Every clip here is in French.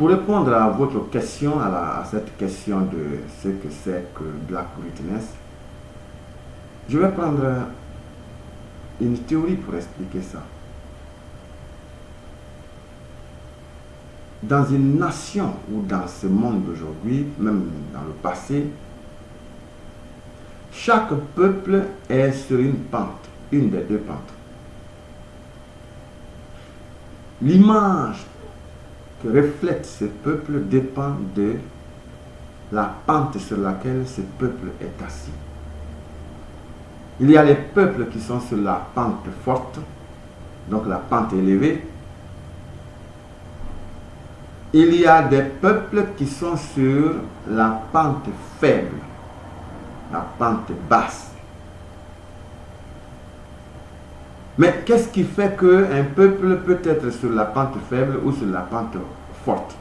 Pour répondre à votre question, à cette question de ce que c'est que Black Greatness, je vais prendre une théorie pour expliquer ça. Dans une nation ou dans ce monde d'aujourd'hui, même dans le passé, chaque peuple est sur une pente, une des deux pentes. L'image que reflète ce peuple dépend de la pente sur laquelle ce peuple est assis. Il y a les peuples qui sont sur la pente forte, donc la pente élevée. Il y a des peuples qui sont sur la pente faible, la pente basse. Mais qu'est-ce qui fait qu'un peuple peut être sur la pente faible ou sur la pente forte?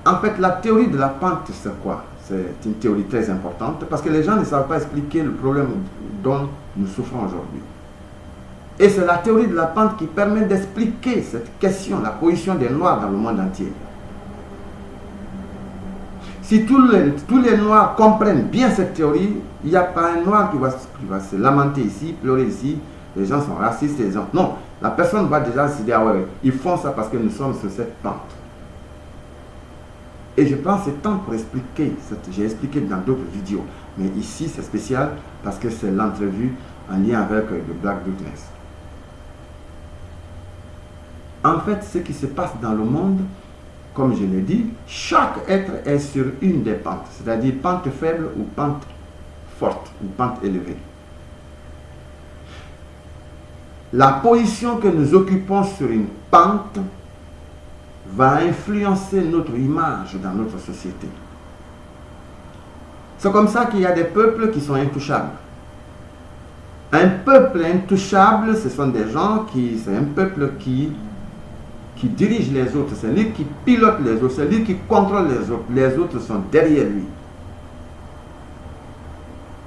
En fait, la théorie de la pente, c'est quoi? C'est une théorie très importante parce que les gens ne savent pas expliquer le problème dont nous souffrons aujourd'hui. Et c'est la théorie de la pente qui permet d'expliquer cette question, la position des Noirs dans le monde entier. Si tous les Noirs comprennent bien cette théorie, il n'y a pas un Noir qui va se lamenter ici, pleurer ici, les gens sont racistes, les gens... Non, la personne va déjà se dire, ah ouais, ils font ça parce que nous sommes sur cette pente. Et je prends ce temps pour expliquer, j'ai expliqué dans d'autres vidéos, mais ici c'est spécial parce que c'est l'entrevue en lien avec le Black Greatness. En fait, ce qui se passe dans le monde, comme je l'ai dit, chaque être est sur une des pentes, c'est-à-dire pente faible ou pente forte ou pente élevée. La position que nous occupons sur une pente va influencer notre image dans notre société. C'est comme ça qu'il y a des peuples qui sont intouchables. Un peuple intouchable, ce sont des gens c'est un peuple qui dirige les autres, c'est lui qui pilote les autres, c'est lui qui contrôle les autres sont derrière lui.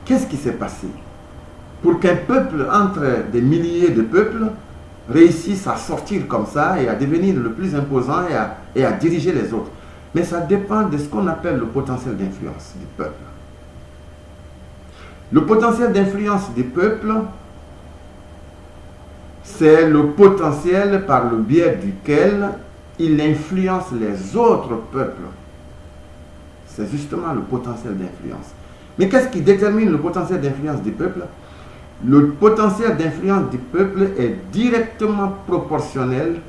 Qu'est-ce qui s'est passé? Pour qu'un peuple, entre des milliers de peuples, réussisse à sortir comme ça et à devenir le plus imposant et à diriger les autres. Mais ça dépend de ce qu'on appelle le potentiel d'influence du peuple. Le potentiel d'influence du peuple, c'est le potentiel par le biais duquel il influence les autres peuples. C'est justement le potentiel d'influence. Mais qu'est-ce qui détermine le potentiel d'influence du peuple? Le potentiel d'influence du peuple est directement proportionnel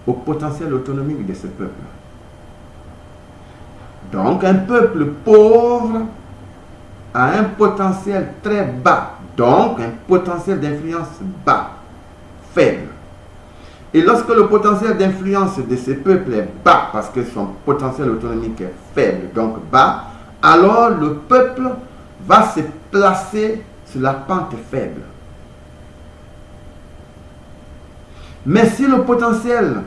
au potentiel autonomique de ce peuple. Donc un peuple pauvre a un potentiel très bas, donc un potentiel d'influence bas, faible. Et lorsque le potentiel d'influence de ce peuple est bas, parce que son potentiel autonomique est faible, donc bas, alors le peuple va se placer sur la pente faible. Mais si le potentiel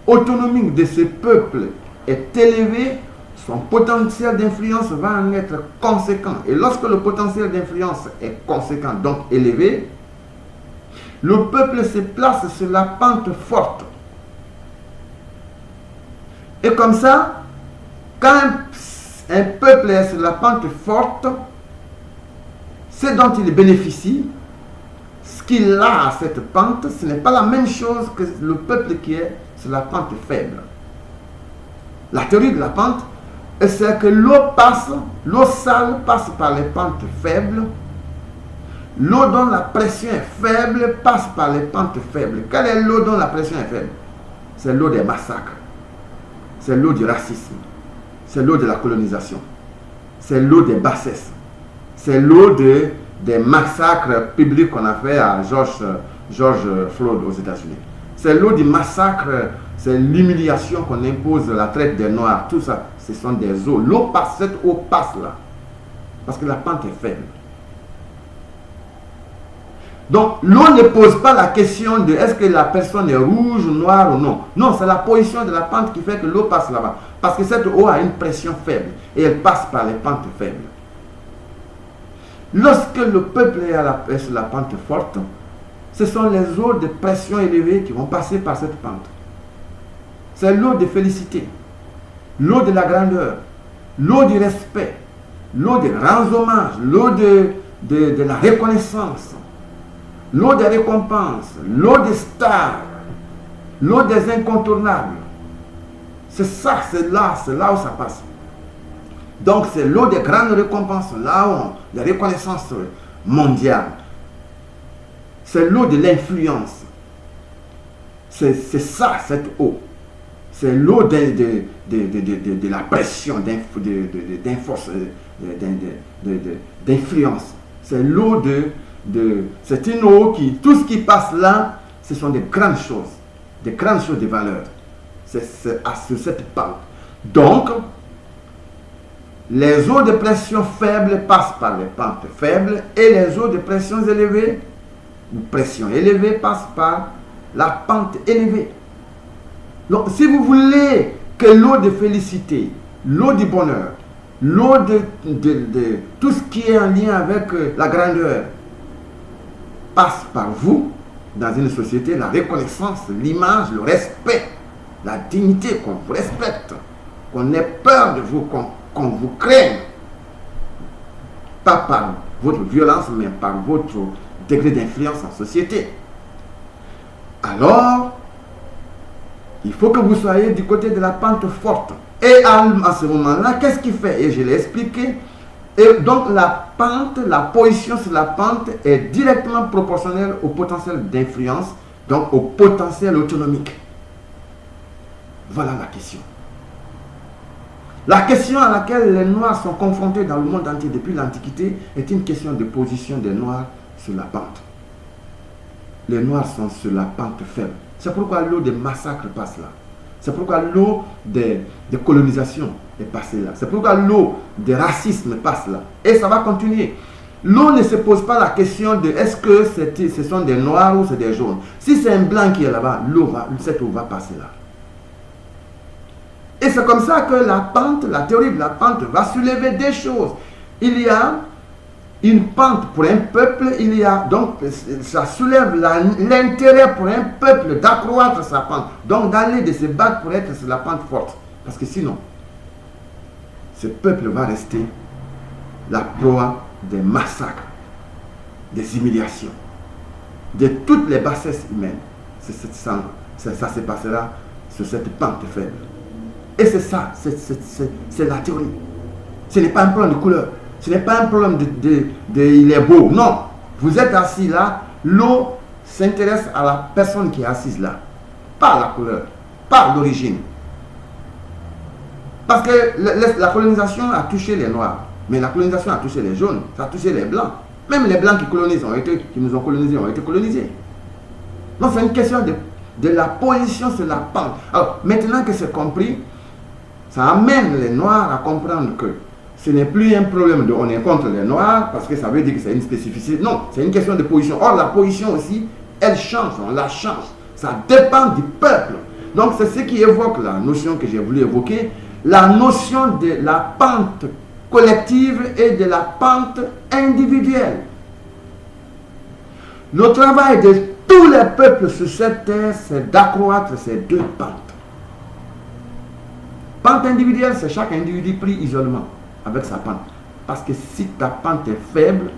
autonomique de ce peuple est élevé, son potentiel d'influence va en être conséquent. Et lorsque le potentiel d'influence est conséquent, donc élevé, le peuple se place sur la pente forte. Et comme ça, quand un peuple est sur la pente forte, ce dont il bénéficie, ce qu'il a à cette pente, ce n'est pas la même chose que le peuple qui est sur la pente faible. La théorie de la pente, c'est que l'eau sale passe par les pentes faibles, l'eau dont la pression est faible passe par les pentes faibles. Quelle est l'eau dont la pression est faible? C'est l'eau des massacres, c'est l'eau du racisme, c'est l'eau de la colonisation, c'est l'eau des bassesses. C'est l'eau des massacres publics qu'on a fait à George Floyd aux États-Unis. C'est l'eau du massacre, c'est l'humiliation qu'on impose, la traite des Noirs, tout ça, ce sont des eaux. L'eau passe, cette eau passe là, parce que la pente est faible. Donc, l'eau ne pose pas la question de est-ce que la personne est rouge, noire ou non. Non, c'est la position de la pente qui fait que l'eau passe là-bas. Parce que cette eau a une pression faible et elle passe par les pentes faibles. Lorsque le peuple est sur la pente forte, ce sont les eaux de pression élevée qui vont passer par cette pente. C'est l'eau de félicité, l'eau de la grandeur, l'eau du respect, l'eau des grands hommages, l'eau de la reconnaissance, l'eau des récompenses, l'eau des stars, l'eau des incontournables. C'est ça, c'est là où ça passe. Donc c'est l'eau des grandes récompenses, là où les reconnaissances mondiales. C'est l'eau de l'influence. C'est ça, cette eau. C'est l'eau de la pression, d'influence. C'est l'eau c'est une eau qui, tout ce qui passe là, ce sont des grandes choses de valeur. C'est sur cette pente. Donc, les eaux de pression faibles passent par les pentes faibles et les eaux de pression élevées, ou pression élevée, passent par la pente élevée. Donc, si vous voulez que l'eau de félicité, l'eau du bonheur, l'eau de tout ce qui est en lien avec la grandeur passe par vous, dans une société, la reconnaissance, l'image, le respect, la dignité, qu'on vous respecte, qu'on ait peur de vous, qu'on vous craigne, pas par votre violence, mais par votre degré d'influence en société. Alors, il faut que vous soyez du côté de la pente forte. Et à ce moment-là, qu'est-ce qu'il fait? Et je l'ai expliqué. Et donc la pente, la position sur la pente est directement proportionnelle au potentiel d'influence, donc au potentiel autonomique. Voilà la question. La question à laquelle les Noirs sont confrontés dans le monde entier depuis l'Antiquité est une question de position des Noirs sur la pente. Les Noirs sont sur la pente faible. C'est pourquoi l'eau des massacres passe là. C'est pourquoi l'eau des colonisations est passée là. C'est pourquoi l'eau des racismes passe là. Et ça va continuer. L'eau ne se pose pas la question de est-ce que ce sont des noirs ou c'est des jaunes. Si c'est un blanc qui est là-bas, cette eau va passer là. Et c'est comme ça que la pente, la théorie de la pente va soulever des choses. Il y a une pente pour un peuple, donc ça soulève l'intérêt pour un peuple d'accroître sa pente, donc d'aller de se battre pour être sur la pente forte, parce que sinon ce peuple va rester la proie des massacres, des humiliations, de toutes les bassesses humaines. Ça se passera sur cette pente faible. Et c'est ça, c'est la théorie. Ce n'est pas un problème de couleur. Ce n'est pas un problème il est beau. Non. Vous êtes assis là. L'eau s'intéresse à la personne qui est assise là. Pas la couleur. Pas l'origine. Parce que la colonisation a touché les noirs. Mais la colonisation a touché les jaunes. Ça a touché les blancs. Même les blancs qui nous ont colonisés ont été colonisés. Donc c'est une question de la position sur la pente. Alors maintenant que c'est compris, ça amène les noirs à comprendre que ce n'est plus un problème de on est contre les noirs parce que ça veut dire que c'est une spécificité. Non, c'est une question de position. Or, la position aussi, elle change, on la change. Ça dépend du peuple. Donc, c'est ce qui évoque la notion que j'ai voulu évoquer, la notion de la pente collective et de la pente individuelle. Le travail de tous les peuples sur cette terre, c'est d'accroître ces deux pentes. Pente individuelle, c'est chaque individu pris isolement avec sa pente. Parce que si ta pente est faible,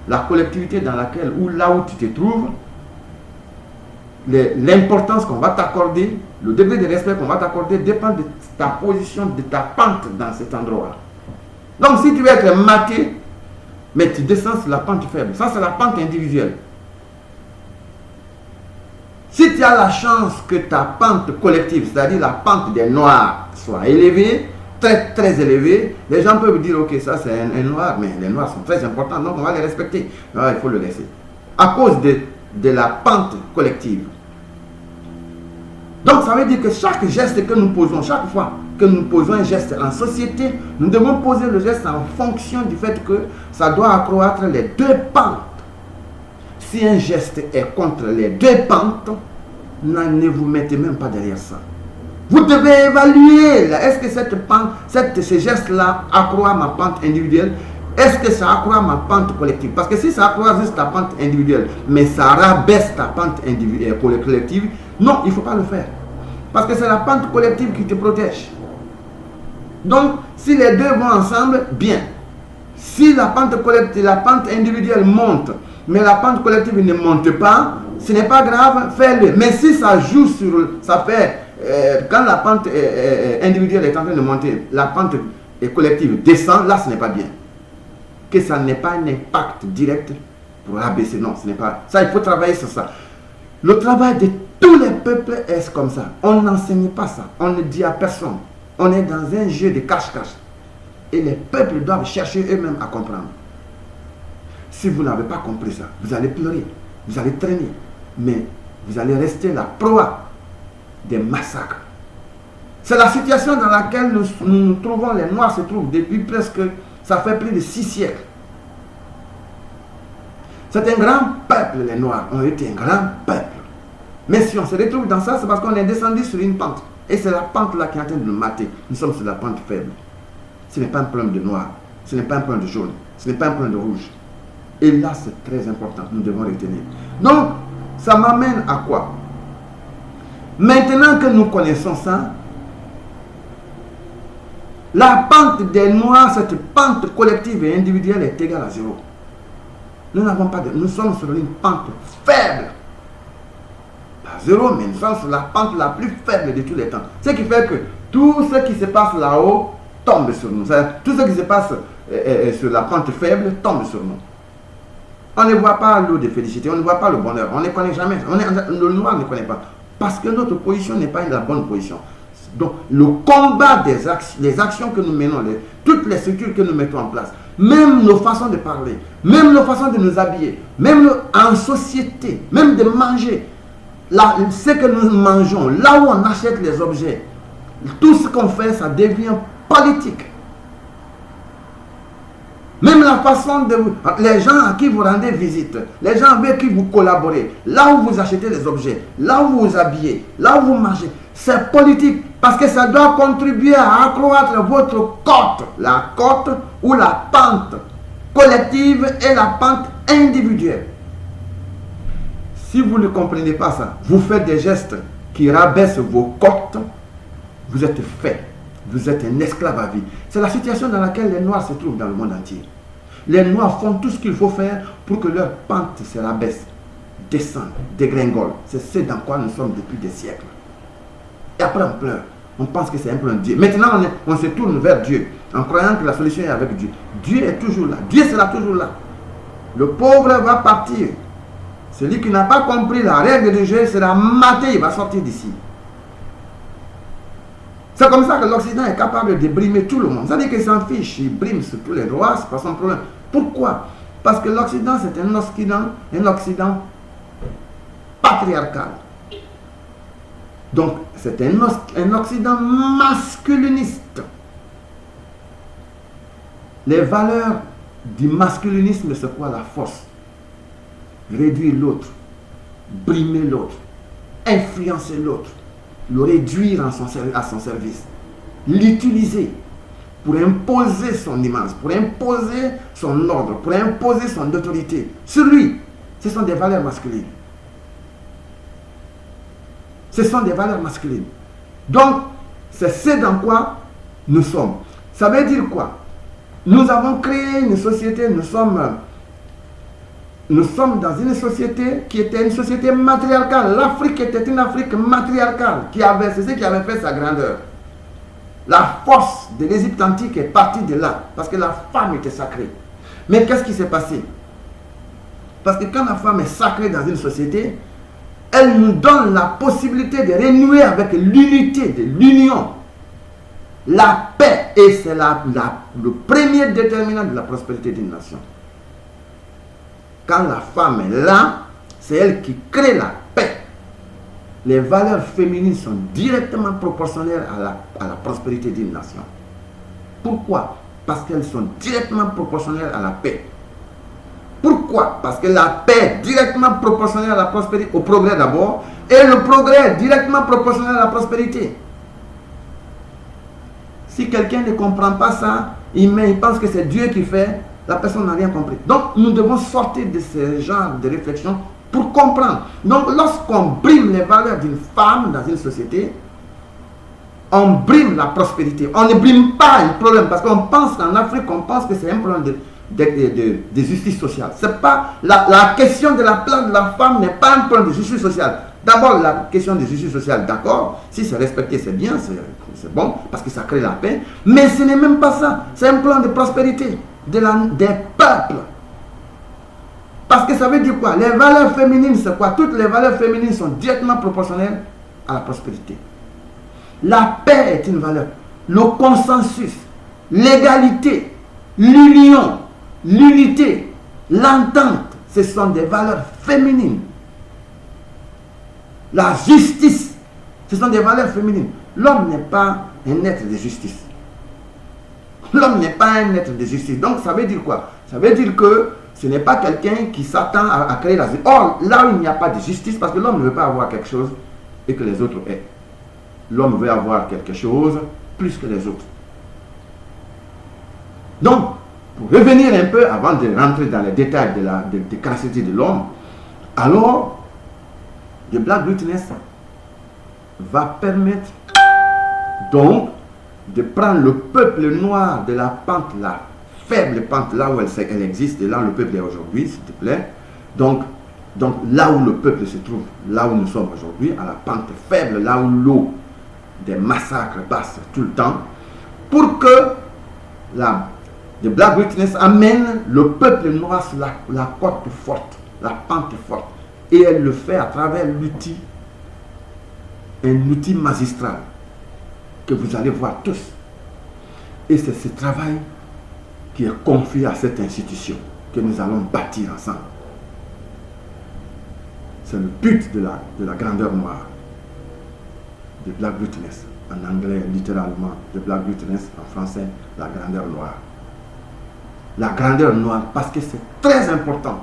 la collectivité dans laquelle ou là où tu te trouves, l'importance qu'on va t'accorder, le degré de respect qu'on va t'accorder dépend de ta position, de ta pente dans cet endroit. Donc si tu veux être maté, mais tu descends sur la pente faible. Ça, c'est la pente individuelle. Si tu as la chance que ta pente collective, c'est-à-dire la pente des noirs, soit élevée, très très élevée, les gens peuvent dire ok, ça c'est un noir, mais les noirs sont très importants, donc on va les respecter. Alors, il faut le laisser. À cause de la pente collective. Donc ça veut dire que chaque geste que nous posons, chaque fois que nous posons un geste en société, nous devons poser le geste en fonction du fait que ça doit accroître les deux pentes. Si un geste est contre les deux pentes, ne vous mettez même pas derrière ça. Vous devez évaluer, est-ce que cette pente, ce geste-là accroît ma pente individuelle? Est-ce que ça accroît ma pente collective? Parce que si ça accroît juste ta pente individuelle, mais ça rabaisse ta pente collective, non, il ne faut pas le faire. Parce que c'est la pente collective qui te protège. Donc, si les deux vont ensemble, bien. Si la pente collective, la pente individuelle monte, mais la pente collective ne monte pas, ce n'est pas grave, fais-le. Mais si ça joue sur, ça fait, quand la pente individuelle est en train de monter, la pente collective descend, là ce n'est pas bien. Que ça n'ait pas un impact direct pour abaisser, non, ce n'est pas. Ça, il faut travailler sur ça. Le travail de tous les peuples est comme ça. On n'enseigne pas ça, on ne dit à personne. On est dans un jeu de cache-cache. Et les peuples doivent chercher eux-mêmes à comprendre. Si vous n'avez pas compris ça, vous allez pleurer, vous allez traîner, mais vous allez rester la proie des massacres. C'est la situation dans laquelle nous trouvons, les Noirs se trouvent depuis presque, ça fait plus de 6 siècles. C'est un grand peuple, les Noirs ont été un grand peuple. Mais si on se retrouve dans ça, c'est parce qu'on est descendu sur une pente. Et c'est la pente là qui est en train de nous mater. Nous sommes sur la pente faible. Ce n'est pas un problème de noir, ce n'est pas un problème de jaune, ce n'est pas un problème de rouge. Et là, c'est très important, nous devons retenir. Donc, ça m'amène à quoi? Maintenant que nous connaissons ça, la pente des noirs, cette pente collective et individuelle est égale à 0. Nous n'avons pas de... Nous sommes sur une pente faible. Pas 0, mais nous sommes sur la pente la plus faible de tous les temps. Ce qui fait que tout ce qui se passe là-haut tombe sur nous. Tout ce qui se passe sur la pente faible tombe sur nous. On ne voit pas l'eau de félicité, on ne voit pas le bonheur, on ne connaît jamais, le noir ne connaît pas. Parce que notre position n'est pas la bonne position. Donc le combat des actions que nous menons, toutes les structures que nous mettons en place, même nos façons de parler, même nos façons de nous habiller, même en société, même de manger, ce que nous mangeons, là où on achète les objets, tout ce qu'on fait, ça devient politique. Même la façon de vous, les gens à qui vous rendez visite, les gens avec qui vous collaborez, là où vous achetez les objets, là où vous vous habillez, là où vous mangez, c'est politique parce que ça doit contribuer à accroître votre cote, la cote ou la pente collective et la pente individuelle. Si vous ne comprenez pas ça, vous faites des gestes qui rabaissent vos cotes, vous êtes fait. Vous êtes un esclave à vie. C'est la situation dans laquelle les Noirs se trouvent dans le monde entier. Les Noirs font tout ce qu'il faut faire pour que leur pente se rabaisse, descende, dégringole. C'est ce dans quoi nous sommes depuis des siècles. Et après on pleure. On pense que c'est un problème de Dieu. Maintenant on se tourne vers Dieu en croyant que la solution est avec Dieu. Dieu est toujours là. Dieu sera toujours là. Le pauvre va partir. Celui qui n'a pas compris la règle du jeu sera maté. Il va sortir d'ici. C'est comme ça que l'Occident est capable de brimer tout le monde. Ça veut dire qu'il s'en fiche, il brime sur tous les droits, c'est pas son problème. Pourquoi? Parce que l'Occident, c'est un Occident patriarcal. Donc, c'est un Occident masculiniste. Les valeurs du masculinisme, c'est quoi? La force. Réduire l'autre, brimer l'autre, influencer l'autre, le réduire à son service, l'utiliser pour imposer son image, pour imposer son ordre, pour imposer son autorité sur lui. Ce sont des valeurs masculines. Ce sont des valeurs masculines. Donc, c'est ce dans quoi nous sommes. Ça veut dire quoi? Nous avons créé une société, nous sommes dans une société qui était une société matriarcale. L'Afrique était une Afrique matriarcale c'est ce qui avait fait sa grandeur. La force de l'Égypte antique est partie de là, parce que la femme était sacrée. Mais qu'est-ce qui s'est passé? Parce que quand la femme est sacrée dans une société, elle nous donne la possibilité de renouer avec l'unité, de l'union, la paix, et c'est le premier déterminant de la prospérité d'une nation. Quand la femme est là, c'est elle qui crée la paix. Les valeurs féminines sont directement proportionnelles à la prospérité d'une nation. Pourquoi? Parce qu'elles sont directement proportionnelles à la paix. Pourquoi? Parce que la paix est directement proportionnelle à la prospérité, au progrès d'abord, et le progrès est directement proportionnel à la prospérité. Si quelqu'un ne comprend pas ça, il pense que c'est Dieu qui fait, la personne n'a rien compris. Donc, nous devons sortir de ce genre de réflexion pour comprendre. Donc, lorsqu'on brime les valeurs d'une femme dans une société, on brime la prospérité. On ne brime pas un problème parce qu'on pense qu'en Afrique, on pense que c'est un problème de justice sociale. C'est pas la question de la place de la femme n'est pas un problème de justice sociale. D'abord, la question de justice sociale, d'accord, si c'est respecté, c'est bien, c'est bon, parce que ça crée la paix. Mais ce n'est même pas ça. C'est un plan de prospérité des peuples. Parce que ça veut dire quoi? Les valeurs féminines, c'est quoi? Toutes les valeurs féminines sont directement proportionnelles à la prospérité. La paix est une valeur. Le consensus, l'égalité, l'union, l'unité, l'entente, ce sont des valeurs féminines. La justice, ce sont des valeurs féminines. L'homme n'est pas un être de justice. L'homme n'est pas un être de justice. Donc ça veut dire quoi? Ça veut dire que ce n'est pas quelqu'un qui s'attend à créer la justice. Or, là où il n'y a pas de justice, parce que l'homme ne veut pas avoir quelque chose et que les autres aient. L'homme veut avoir quelque chose plus que les autres. Donc, pour revenir un peu, avant de rentrer dans les détails des capacités de l'homme, alors, The Black Witness va permettre donc de prendre le peuple noir de la pente, la faible pente, là où elle existe, et là où le peuple est aujourd'hui, s'il te plaît. Donc, là où le peuple se trouve, là où nous sommes aujourd'hui, à la pente faible, là où l'eau des massacres passe tout le temps, pour que The Black Witness amène le peuple noir sur la côte forte, la pente forte. Et elle le fait à travers l'outil, un outil magistral que vous allez voir tous. Et c'est ce travail qui est confié à cette institution que nous allons bâtir ensemble. C'est le but de la grandeur noire. The Black Witness, en anglais littéralement, The Black Witness, en français, la grandeur noire. La grandeur noire, parce que c'est très important.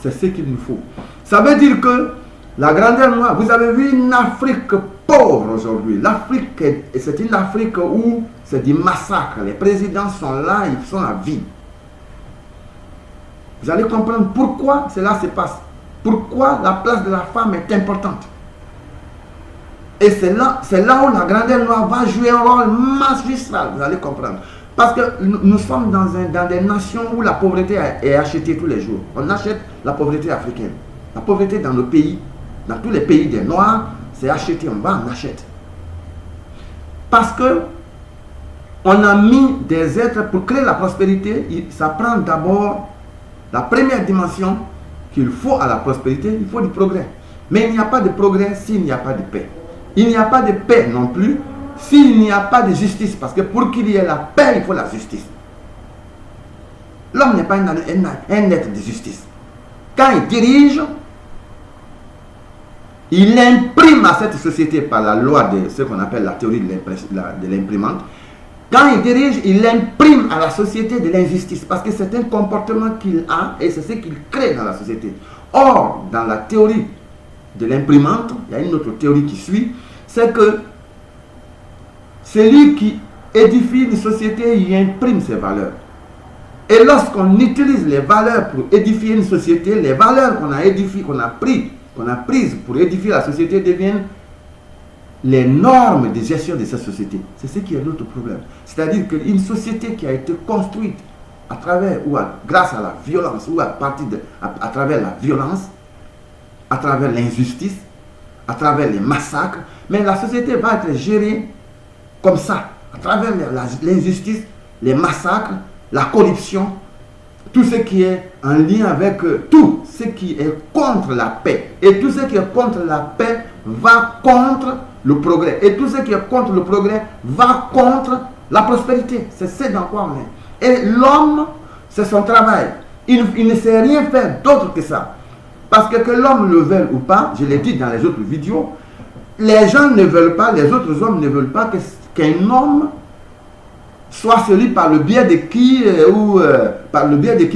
C'est ce qu'il nous faut. Ça veut dire que la grandeur noire, vous avez vu une Afrique pauvre aujourd'hui. L'Afrique, c'est une Afrique où c'est du massacre. Les présidents sont là, ils sont à vie. Vous allez comprendre pourquoi cela se passe. Pourquoi la place de la femme est importante. Et c'est là où la grandeur noire va jouer un rôle magistral. Vous allez comprendre. Parce que nous sommes dans des nations où la pauvreté est achetée tous les jours. On achète la pauvreté africaine. La pauvreté dans nos pays, dans tous les pays des Noirs, c'est acheté, on va en acheter. Parce que on a mis des êtres pour créer la prospérité, ça prend d'abord la première dimension qu'il faut à la prospérité, il faut du progrès. Mais il n'y a pas de progrès s'il n'y a pas de paix. Il n'y a pas de paix non plus s'il n'y a pas de justice, parce que pour qu'il y ait la paix, il faut la justice. L'homme n'est pas un être de justice. Quand il dirige, il imprime à cette société par la loi de ce qu'on appelle la théorie de l'imprimante. Quand il dirige, il imprime à la société de l'injustice, parce que c'est un comportement qu'il a et c'est ce qu'il crée dans la société. Or, dans la théorie de l'imprimante, il y a une autre théorie qui suit, c'est que celui qui édifie une société, il imprime ses valeurs. Et lorsqu'on utilise les valeurs pour édifier une société, les valeurs qu'on a édifiées, qu'on a prises pour édifier la société deviennent les normes de gestion de cette société. C'est ce qui est notre problème. C'est-à-dire qu'une société qui a été construite à travers ou grâce à la violence ou à travers la violence, à travers l'injustice, à travers les massacres, mais la société va être gérée comme ça, à travers l'injustice, les massacres, la corruption, tout ce qui est en lien avec tout ce qui est contre la paix. Et tout ce qui est contre la paix va contre le progrès. Et tout ce qui est contre le progrès va contre la prospérité. C'est ce dans quoi on est. Et l'homme, c'est son travail. Il ne sait rien faire d'autre que ça. Parce que l'homme le veuille ou pas, je l'ai dit dans les autres vidéos, les gens ne veulent pas, les autres hommes ne veulent pas qu'un homme soit celui par le biais de qui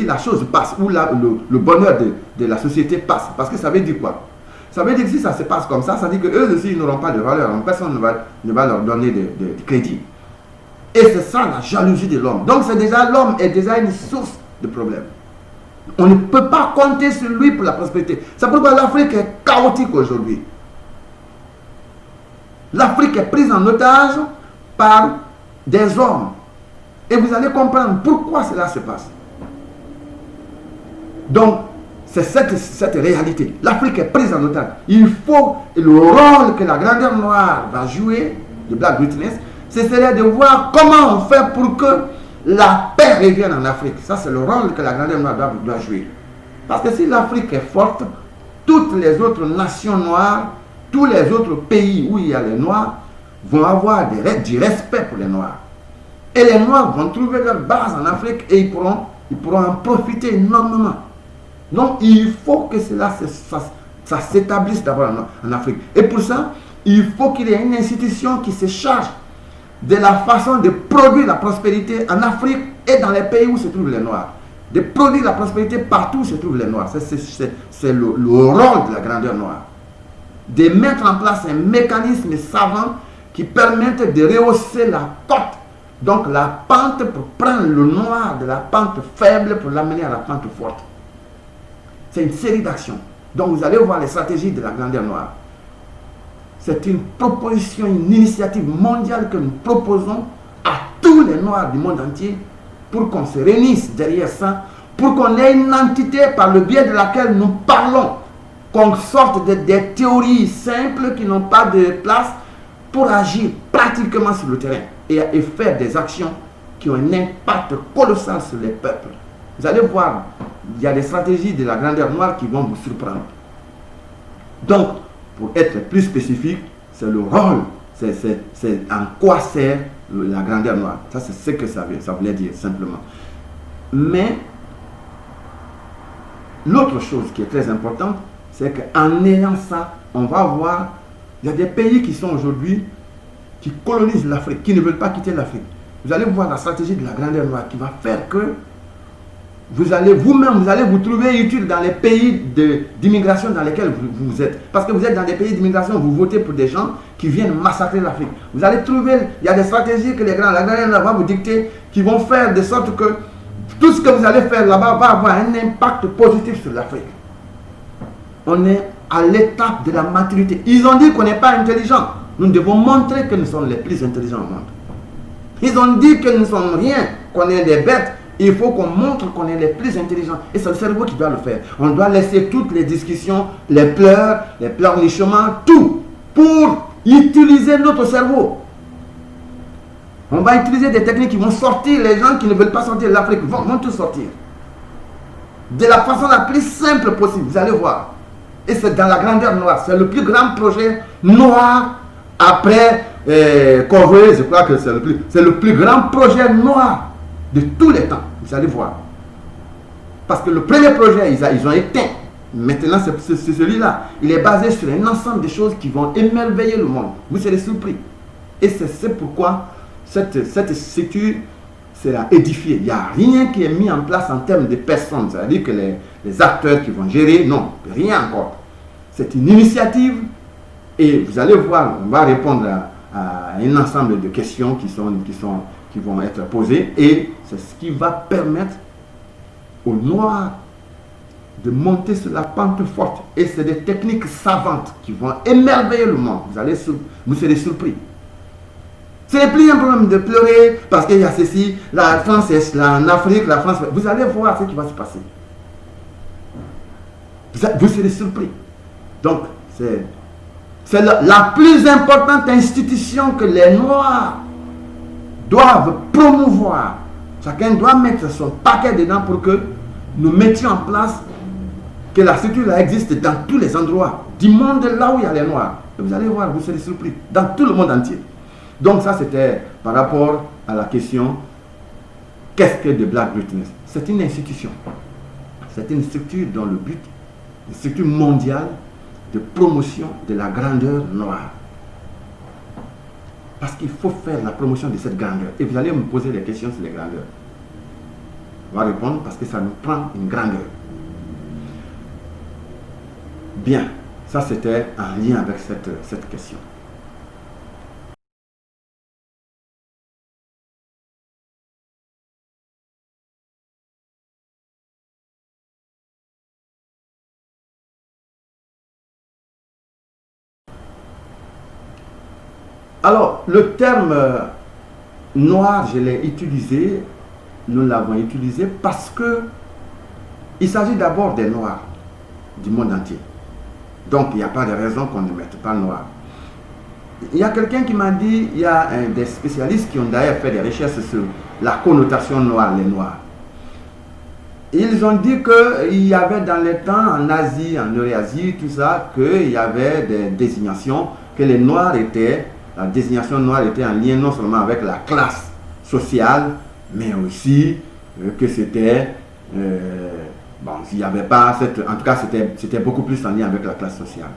la chose passe, ou le bonheur de la société passe. Parce que ça veut dire quoi? Ça veut dire que si ça se passe comme ça, ça veut dire qu'eux aussi ils n'auront pas de valeur, personne ne va leur donner de crédit. Et c'est ça la jalousie de l'homme. Donc l'homme est déjà une source de problème. On ne peut pas compter sur lui pour la prospérité. C'est pourquoi l'Afrique est chaotique aujourd'hui. L'Afrique est prise en otage par des hommes. Et vous allez comprendre pourquoi cela se passe. Donc, c'est cette réalité. L'Afrique est prise en otage. Il faut, le rôle que la grandeur noire va jouer, de Black Witness, ce serait de voir comment on fait pour que la paix revienne en Afrique. Ça, c'est le rôle que la grandeur noire doit jouer. Parce que si l'Afrique est forte, toutes les autres nations noires, tous les autres pays où il y a les Noirs, vont avoir du respect pour les Noirs. Et les Noirs vont trouver leur base en Afrique et ils pourront en profiter énormément. Donc, il faut que ça s'établisse d'abord en Afrique. Et pour ça, il faut qu'il y ait une institution qui se charge de la façon de produire la prospérité en Afrique et dans les pays où se trouvent les Noirs. De produire la prospérité partout où se trouvent les Noirs. C'est le rôle de la grandeur noire. De mettre en place un mécanisme savant qui permette de rehausser la cote, donc la pente, pour prendre le noir de la pente faible pour l'amener à la pente forte. C'est une série d'actions. Donc vous allez voir les stratégies de la grandeur noire. C'est une proposition, une initiative mondiale que nous proposons à tous les Noirs du monde entier pour qu'on se réunisse derrière ça, pour qu'on ait une entité par le biais de laquelle nous parlons, qu'on sorte des théories simples qui n'ont pas de place pour agir pratiquement sur le terrain et faire des actions qui ont un impact colossal sur les peuples. Vous allez voir, il y a des stratégies de la grandeur noire qui vont vous surprendre. Donc, pour être plus spécifique, c'est le rôle, c'est en quoi sert la grandeur noire. Ça, c'est ce que ça voulait dire, simplement. Mais, l'autre chose qui est très importante, c'est qu'en ayant ça, on va voir, il y a des pays qui sont aujourd'hui, qui colonisent l'Afrique, qui ne veulent pas quitter l'Afrique. Vous allez voir la stratégie de la grandeur noire qui va faire que vous allez vous trouver utile dans les pays d'immigration dans lesquels vous êtes. Parce que vous êtes dans des pays d'immigration, vous votez pour des gens qui viennent massacrer l'Afrique. Vous allez trouver, il y a des stratégies que la grandeur noire va vous dicter, qui vont faire de sorte que tout ce que vous allez faire là-bas va avoir un impact positif sur l'Afrique. On est à l'étape de la maturité. Ils ont dit qu'on n'est pas intelligent. Nous devons montrer que nous sommes les plus intelligents au monde. Ils ont dit que nous ne sommes rien, qu'on est des bêtes. Il faut qu'on montre qu'on est les plus intelligents. Et c'est le cerveau qui doit le faire. On doit laisser toutes les discussions, les pleurs, les pleurnichements, tout, pour utiliser notre cerveau. On va utiliser des techniques qui vont sortir les gens qui ne veulent pas sortir de l'Afrique. Vont tous sortir. De la façon la plus simple possible. Vous allez voir. Et c'est dans la grandeur noire. C'est le plus grand projet noir après Convoy. Je crois que c'est le plus grand projet noir de tous les temps. Vous allez voir. Parce que le premier projet, ils ont éteint. Maintenant, c'est celui-là. Il est basé sur un ensemble de choses qui vont émerveiller le monde. Vous serez surpris. Et c'est pourquoi cette structure sera édifiée. Il n'y a rien qui est mis en place en termes de personnes. C'est-à-dire que les acteurs qui vont gérer, non, rien encore. C'est une initiative et vous allez voir, on va répondre à un ensemble de questions qui vont être posées et c'est ce qui va permettre aux Noirs de monter sur la pente forte. Et c'est des techniques savantes qui vont émerveiller le monde. Vous serez surpris. Ce n'est plus un problème de pleurer parce qu'il y a ceci, la France est là en Afrique, la France... Vous allez voir ce qui va se passer. Vous serez surpris. Donc, c'est la plus importante institution que les Noirs doivent promouvoir. Chacun doit mettre son paquet dedans pour que nous mettions en place que la structure là existe dans tous les endroits du monde là où il y a les Noirs. Et vous allez voir, vous serez surpris, dans tout le monde entier. Donc ça, c'était par rapport à la question, qu'est-ce que de Black Witness? C'est une institution. C'est une structure dont le but, une structure mondiale de promotion de la grandeur noire. Parce qu'il faut faire la promotion de cette grandeur. Et vous allez me poser des questions sur les grandeurs. On va répondre parce que ça nous prend une grandeur. Bien, ça c'était en lien avec cette question. Alors, le terme noir, je l'ai utilisé, nous l'avons utilisé parce que il s'agit d'abord des noirs du monde entier. Donc, il n'y a pas de raison qu'on ne mette pas noir. Il y a quelqu'un qui m'a dit, il y a des spécialistes qui ont d'ailleurs fait des recherches sur la connotation noire, les noirs. Ils ont dit qu'il y avait dans les temps, en Asie, en Eurasie, tout ça, qu'il y avait des désignations, que les noirs étaient, la désignation noire était en lien non seulement avec la classe sociale, mais aussi que c'était, bon, il n'y avait pas cette, en tout cas c'était beaucoup plus en lien avec la classe sociale.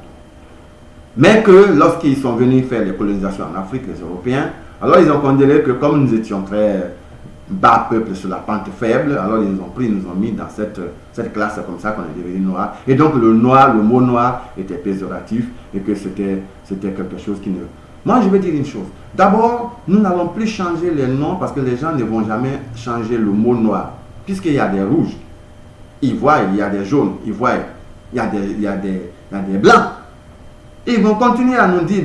Mais que lorsqu'ils sont venus faire les colonisations en Afrique, les Européens, alors ils ont considéré que comme nous étions très bas peuple sur la pente faible, alors ils nous ont pris, ils nous ont mis dans cette classe comme ça qu'on est devenu noir. Et donc le noir, le mot noir était péjoratif et que c'était quelque chose qui ne... Moi je vais dire une chose. D'abord, nous n'allons plus changer les noms parce que les gens ne vont jamais changer le mot noir. Puisqu'il y a des rouges, ils voient, il y a des jaunes, ils voient, il y a des blancs. Ils vont continuer à nous dire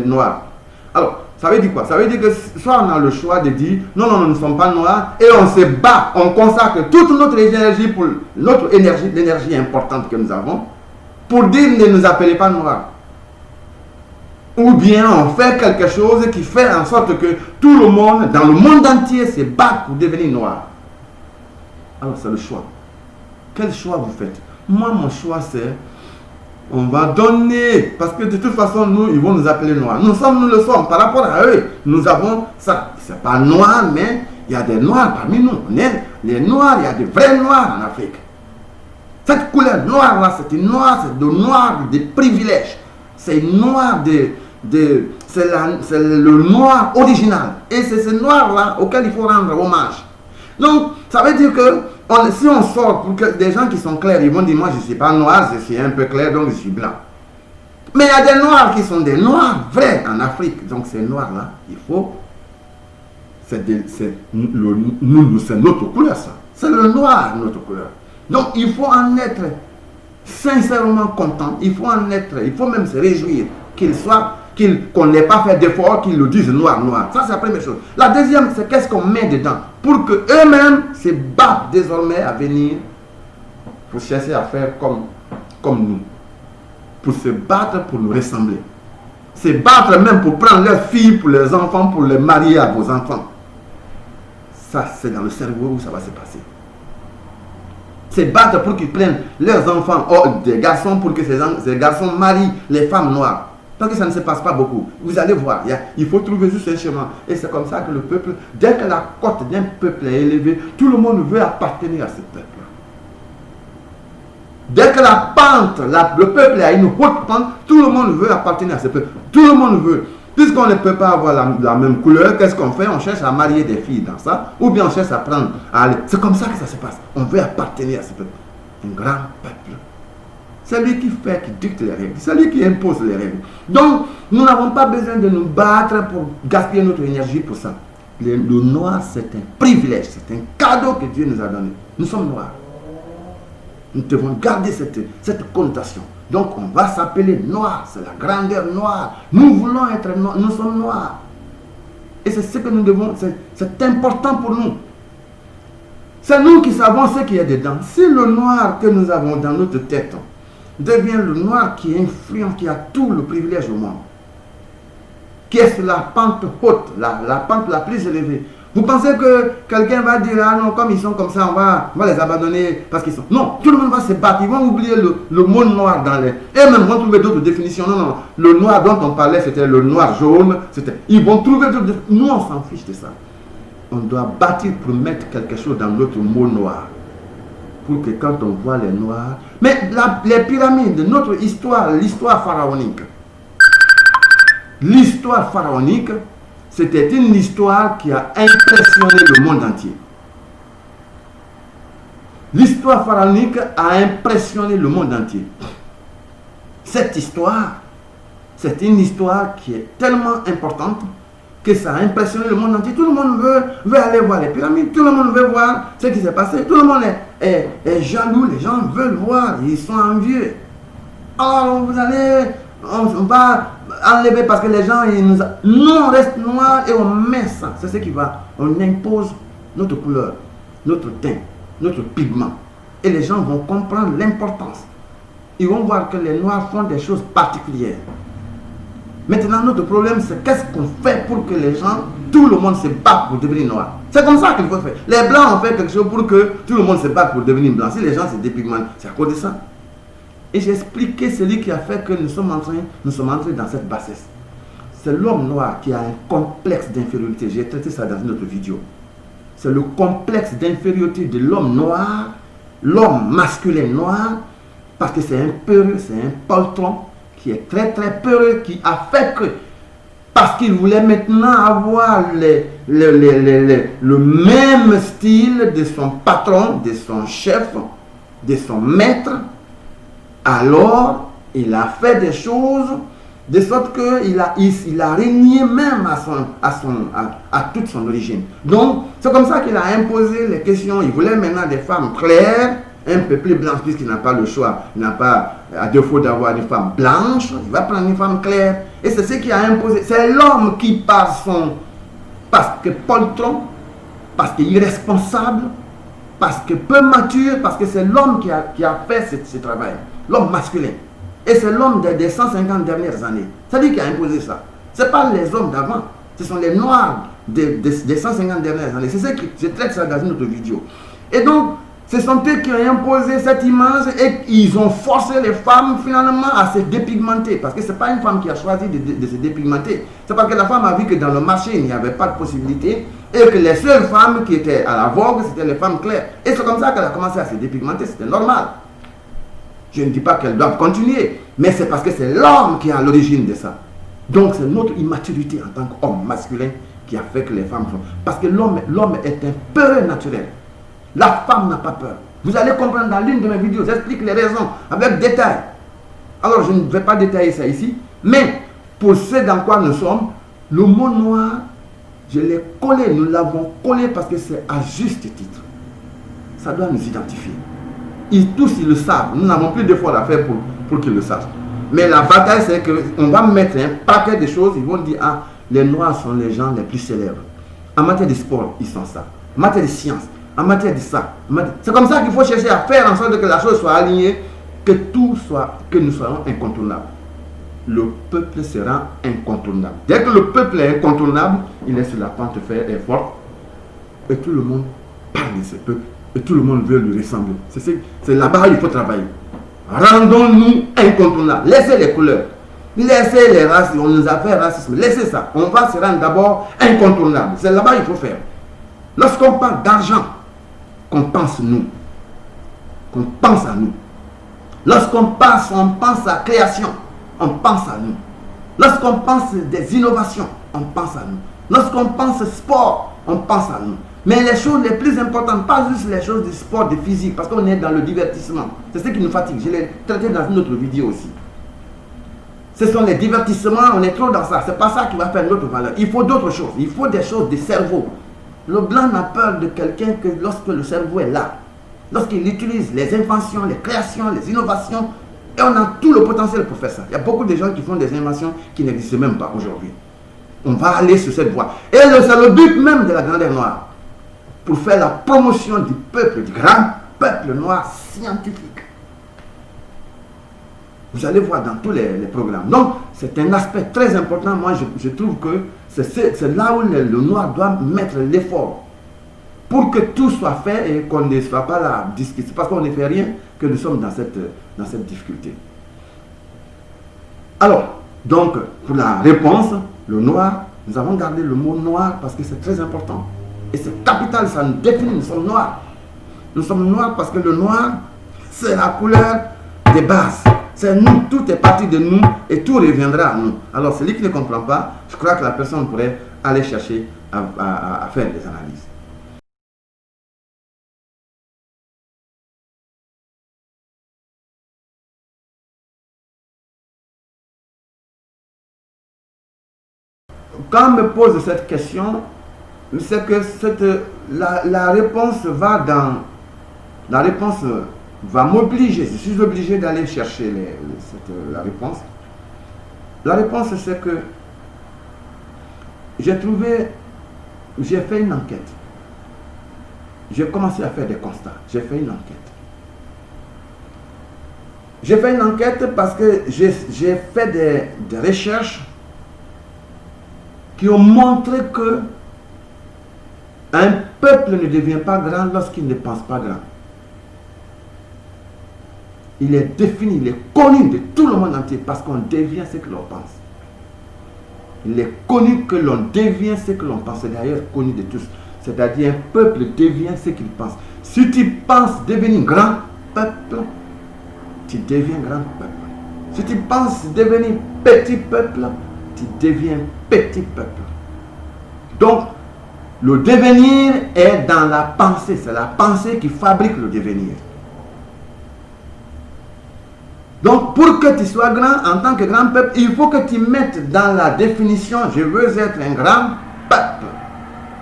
noir. Alors, ça veut dire quoi? Ça veut dire que soit on a le choix de dire non, non, nous ne sommes pas noirs et on se bat, on consacre toute notre énergie pour notre énergie, l'énergie importante que nous avons, pour dire ne nous appelez pas noirs. Ou bien on fait quelque chose qui fait en sorte que tout le monde, dans le monde entier, se bat pour devenir noir. Alors c'est le choix. Quel choix vous faites? Moi, mon choix c'est on va donner, parce que de toute façon, nous, ils vont nous appeler noirs. Nous le sommes, par rapport à eux. Nous avons ça. C'est pas noir, mais il y a des noirs parmi nous. On est les noirs, il y a des vrais noirs en Afrique. Cette couleur noire-là, c'est une noire, c'est le noir des privilèges. C'est une noir c'est le noir original. Et c'est ce noir-là auquel il faut rendre hommage. Donc, ça veut dire que si on sort pour que des gens qui sont clairs, ils vont dire moi je ne suis pas noir, je suis un peu clair, donc je suis blanc. Mais il y a des noirs qui sont des noirs vrais en Afrique. Donc ces noirs-là, il faut... C'est notre couleur ça. C'est le noir notre couleur. Donc il faut en être sincèrement content. Il faut en être, il faut même se réjouir qu'on n'ait pas fait d'effort, qu'ils le disent noir, noir. Ça, c'est la première chose. La deuxième, c'est qu'est-ce qu'on met dedans pour qu'eux-mêmes se battent désormais à venir pour chercher à faire comme nous. Pour se battre, pour nous ressembler. Se battre même pour prendre leurs filles, pour les enfants, pour les marier à vos enfants. Ça, c'est dans le cerveau où ça va se passer. Se battre pour qu'ils prennent leurs enfants, des garçons, pour que ces garçons marient les femmes noires. Parce que ça ne se passe pas beaucoup. Vous allez voir, il faut trouver juste un chemin. Et c'est comme ça que le peuple, dès que la cote d'un peuple est élevée, tout le monde veut appartenir à ce peuple. Dès que la pente, le peuple a une haute pente, tout le monde veut appartenir à ce peuple. Tout le monde veut. Puisqu'on ne peut pas avoir la même couleur, qu'est-ce qu'on fait? On cherche à marier des filles dans ça, ou bien on cherche à prendre, à aller. C'est comme ça que ça se passe. On veut appartenir à ce peuple. Un grand peuple. C'est lui qui fait, qui dicte les règles. C'est lui qui impose les règles. Donc, nous n'avons pas besoin de nous battre pour gaspiller notre énergie pour ça. Le noir, c'est un privilège, c'est un cadeau que Dieu nous a donné. Nous sommes noirs. Nous devons garder cette connotation. Donc, on va s'appeler noir. C'est la grandeur noire. Nous voulons être noirs. Nous sommes noirs. Et c'est ce que nous devons. C'est important pour nous. C'est nous qui savons ce qu'il y a dedans. Si le noir que nous avons dans notre tête devient le noir qui est influent, qui a tout le privilège au monde, qui est sur la pente haute, la pente la plus élevée. Vous pensez que quelqu'un va dire, ah non, comme ils sont comme ça, on va les abandonner parce qu'ils sont... Non, tout le monde va se battre, ils vont oublier le mot noir dans les... Et même vont trouver d'autres définitions. Non, non, le noir dont on parlait, c'était le noir jaune. Ils vont trouver d'autres définitions. Nous, on s'en fiche de ça. On doit bâtir pour mettre quelque chose dans notre mot noir. Pour que quand on voit les noirs... Mais les pyramides, notre histoire, l'histoire pharaonique. L'histoire pharaonique, c'était une histoire qui a impressionné le monde entier. L'histoire pharaonique a impressionné le monde entier. Cette histoire, c'est une histoire qui est tellement importante que ça a impressionné le monde entier. Tout le monde veut aller voir les pyramides, tout le monde veut voir ce qui s'est passé, tout le monde est jaloux, les gens veulent voir, ils sont envieux. Alors vous allez on va enlever parce que les gens, nous on reste noirs et on met ça. C'est ce qui va, on impose notre couleur, notre teint, notre pigment. Et les gens vont comprendre l'importance. Ils vont voir que les noirs font des choses particulières. Maintenant, notre problème, c'est qu'est-ce qu'on fait pour que les gens, tout le monde se batte pour devenir noir. C'est comme ça qu'il faut faire. Les blancs ont fait quelque chose pour que tout le monde se batte pour devenir blanc. Si les gens se dépigmentent, c'est à cause de ça. Et j'ai expliqué celui qui a fait que nous sommes entrés dans cette bassesse. C'est l'homme noir qui a un complexe d'infériorité. J'ai traité ça dans une autre vidéo. C'est le complexe d'infériorité de l'homme noir, l'homme masculin noir, parce que c'est un peureux, c'est un poltron qui est très très peureux, qui a fait que, parce qu'il voulait maintenant avoir le même style de son patron, de son chef, de son maître, alors il a fait des choses de sorte qu'il a régné même à toute son origine. Donc c'est comme ça qu'il a imposé les questions. Il voulait maintenant des femmes claires, un peu plus blanches, puisqu'il n'a pas le choix. Il n'a pas, à défaut d'avoir une femme blanche, il va prendre une femme claire. Et c'est ce qui a imposé. C'est l'homme qui parce que poltron, parce qu'il est irresponsable, parce que peu mature, parce que c'est l'homme qui a fait ce travail. L'homme masculin. Et c'est l'homme des 150 dernières années. C'est lui qui a imposé ça. Ce n'est pas les hommes d'avant. Ce sont les noirs des 150 dernières années. C'est ce que je traite ça dans une autre vidéo. Et donc, ce sont eux qui ont imposé cette image et ils ont forcé les femmes finalement à se dépigmenter. Parce que ce n'est pas une femme qui a choisi de se dépigmenter. C'est parce que la femme a vu que dans le marché, il n'y avait pas de possibilité et que les seules femmes qui étaient à la vogue, c'était les femmes claires. Et c'est comme ça qu'elle a commencé à se dépigmenter. C'était normal. Je ne dis pas qu'elles doivent continuer, mais c'est parce que c'est l'homme qui est à l'origine de ça. Donc c'est notre immaturité en tant qu'homme masculin qui a fait que les femmes font. Parce que l'homme est un peureux naturel. La femme n'a pas peur. Vous allez comprendre dans l'une de mes vidéos, j'explique les raisons avec détail. Alors je ne vais pas détailler ça ici, mais pour ce dans quoi nous sommes, le mot noir, je l'ai collé, nous l'avons collé parce que c'est à juste titre. Ça doit nous identifier. Tous ils le savent, nous n'avons plus d'efforts à faire pour qu'ils le sachent. Mais la bataille, c'est qu'on va mettre un paquet de choses, ils vont dire, ah, les noirs sont les gens les plus célèbres. En matière de sport, ils sont ça. En matière de science, en matière de ça. C'est comme ça qu'il faut chercher à faire en sorte que la chose soit alignée, que nous soyons incontournables. Le peuple sera incontournable. Dès que le peuple est incontournable, il est sur la pente forte. Et tout le monde parle de ce peuple. Et tout le monde veut lui ressembler. C'est là-bas qu'il faut travailler. Rendons-nous incontournables. Laissez les couleurs. Laissez les races. On nous a fait racisme. Laissez ça. On va se rendre d'abord incontournable. C'est là-bas qu'il faut faire. Lorsqu'on parle d'argent, qu'on pense nous. Qu'on pense à nous. Lorsqu'on pense à création. On pense à nous. Lorsqu'on pense des innovations, on pense à nous. Lorsqu'on pense sport, on pense à nous. Mais les choses les plus importantes, pas juste les choses du sport, de physique, parce qu'on est dans le divertissement. C'est ce qui nous fatigue. Je l'ai traité dans une autre vidéo aussi. Ce sont les divertissements, on est trop dans ça. C'est pas ça qui va faire notre valeur. Il faut d'autres choses. Il faut des choses du cerveau. Le blanc n'a peur de quelqu'un que lorsque le cerveau est là. Lorsqu'il utilise les inventions, les créations, les innovations, et on a tout le potentiel pour faire ça. Il y a beaucoup de gens qui font des inventions qui n'existent même pas aujourd'hui. On va aller sur cette voie. Et c'est le but même de la Grandeur Noire. Pour faire la promotion du peuple, du grand peuple noir scientifique. Vous allez voir dans tous les programmes. Donc, c'est un aspect très important. Moi, je trouve que c'est là où le noir doit mettre l'effort. Pour que tout soit fait et qu'on ne soit pas là à discuter. Parce qu'on ne fait rien que nous sommes dans cette difficulté. Alors, donc, pour la réponse, le noir, nous avons gardé le mot noir parce que c'est très important. Et c'est capital, ça nous définit, nous sommes noirs. Nous sommes noirs parce que le noir, c'est la couleur des bases. C'est nous, tout est parti de nous et tout reviendra à nous. Alors celui qui ne comprend pas, je crois que la personne pourrait aller chercher à faire des analyses. Quand on me pose cette question, c'est que la réponse va dans... La réponse va m'obliger, je suis obligé d'aller chercher la réponse. La réponse, c'est que j'ai fait une enquête. J'ai commencé à faire des constats. J'ai fait une enquête. J'ai fait une enquête parce que j'ai fait des recherches qui ont montré que un peuple ne devient pas grand lorsqu'il ne pense pas grand. Il est défini, il est connu de tout le monde entier parce qu'on devient ce que l'on pense. Il est connu que l'on devient ce que l'on pense. C'est d'ailleurs connu de tous. C'est-à-dire un peuple devient ce qu'il pense. Si tu penses devenir grand peuple, tu deviens grand peuple. Si tu penses devenir petit peuple, tu deviens petit peuple. Donc, le devenir est dans la pensée. C'est la pensée qui fabrique le devenir. Donc, pour que tu sois grand en tant que grand peuple, il faut que tu mettes dans la définition, je veux être un grand peuple,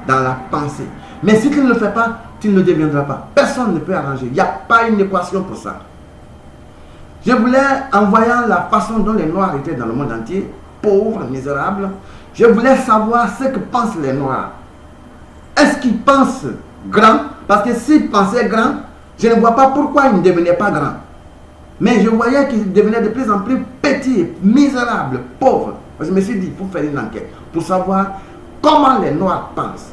dans la pensée. Mais si tu ne le fais pas, tu ne le deviendras pas. Personne ne peut arranger. Il n'y a pas une équation pour ça. Je voulais, en voyant la façon dont les Noirs étaient dans le monde entier, pauvres, misérables, je voulais savoir ce que pensent les Noirs. Est-ce qu'ils pensent grand? Parce que s'ils pensaient grand, je ne vois pas pourquoi ils ne devenaient pas grands. Mais je voyais qu'ils devenaient de plus en plus petits, misérables, pauvres. Je me suis dit, il faut faire une enquête pour savoir comment les Noirs pensent.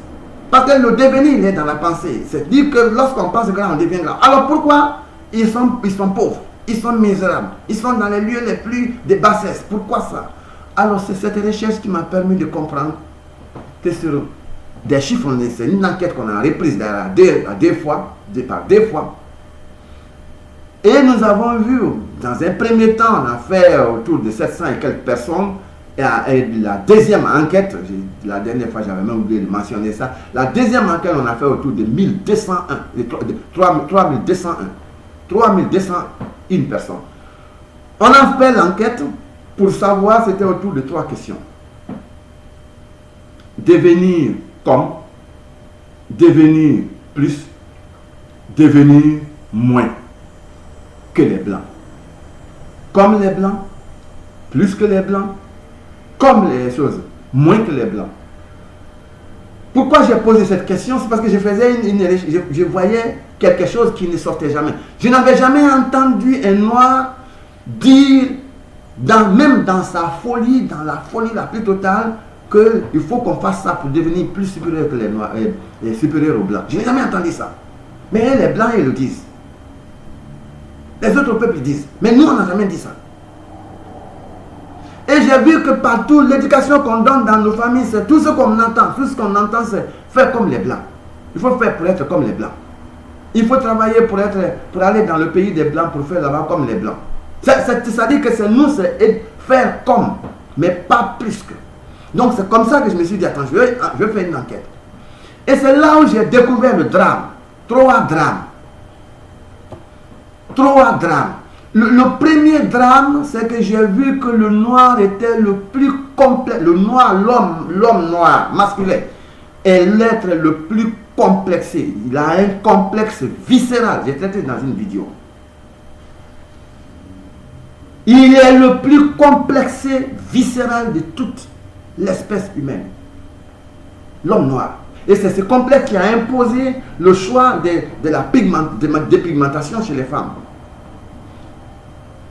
Parce que le devenir, il est dans la pensée. C'est dire que lorsqu'on pense grand, on devient grand. Alors pourquoi ils sont pauvres? Ils sont misérables. Ils sont dans les lieux les plus de bassesse. Pourquoi ça? Alors c'est cette recherche qui m'a permis de comprendre que sur des chiffres, c'est une enquête qu'on a reprise par deux fois. Et nous avons vu, dans un premier temps, on a fait autour de 700 et quelques personnes. Et la deuxième enquête, la dernière fois j'avais même oublié de mentionner ça, la deuxième enquête on a fait autour de 1201, 3201 personnes. On a fait l'enquête pour savoir, c'était autour de 3 questions. Devenir comme, devenir plus, devenir moins que les blancs. Comme les blancs, plus que les blancs, comme les choses, moins que les blancs. Pourquoi j'ai posé cette question? C'est parce que je faisais je voyais quelque chose qui ne sortait jamais. Je n'avais jamais entendu un noir dire, même dans sa folie, dans la folie la plus totale, qu'il faut qu'on fasse ça pour devenir plus supérieur que les noirs, et supérieur aux blancs. Je n'ai jamais entendu ça. Mais les blancs, ils le disent. Les autres peuples disent. Mais nous, on n'a jamais dit ça. Et j'ai vu que partout, l'éducation qu'on donne dans nos familles, c'est tout ce qu'on entend. Tout ce qu'on entend, c'est faire comme les blancs. Il faut faire pour être comme les blancs. Il faut travailler pour aller dans le pays des blancs, pour faire là-bas comme les blancs. Ça dit que c'est nous, c'est faire comme, mais pas plus que. Donc c'est comme ça que je me suis dit, attends, je vais faire une enquête. Et c'est là où j'ai découvert le drame. 3 drames. Le premier drame, c'est que j'ai vu que le noir était le plus complexe. Le noir, l'homme noir, masculin, est l'être le plus complexé. Il a un complexe viscéral. J'ai traité dans une vidéo. Il est le plus complexé viscéral de toute l'espèce humaine. L'homme noir. Et c'est ce complexe qui a imposé le choix de la dépigmentation chez les femmes.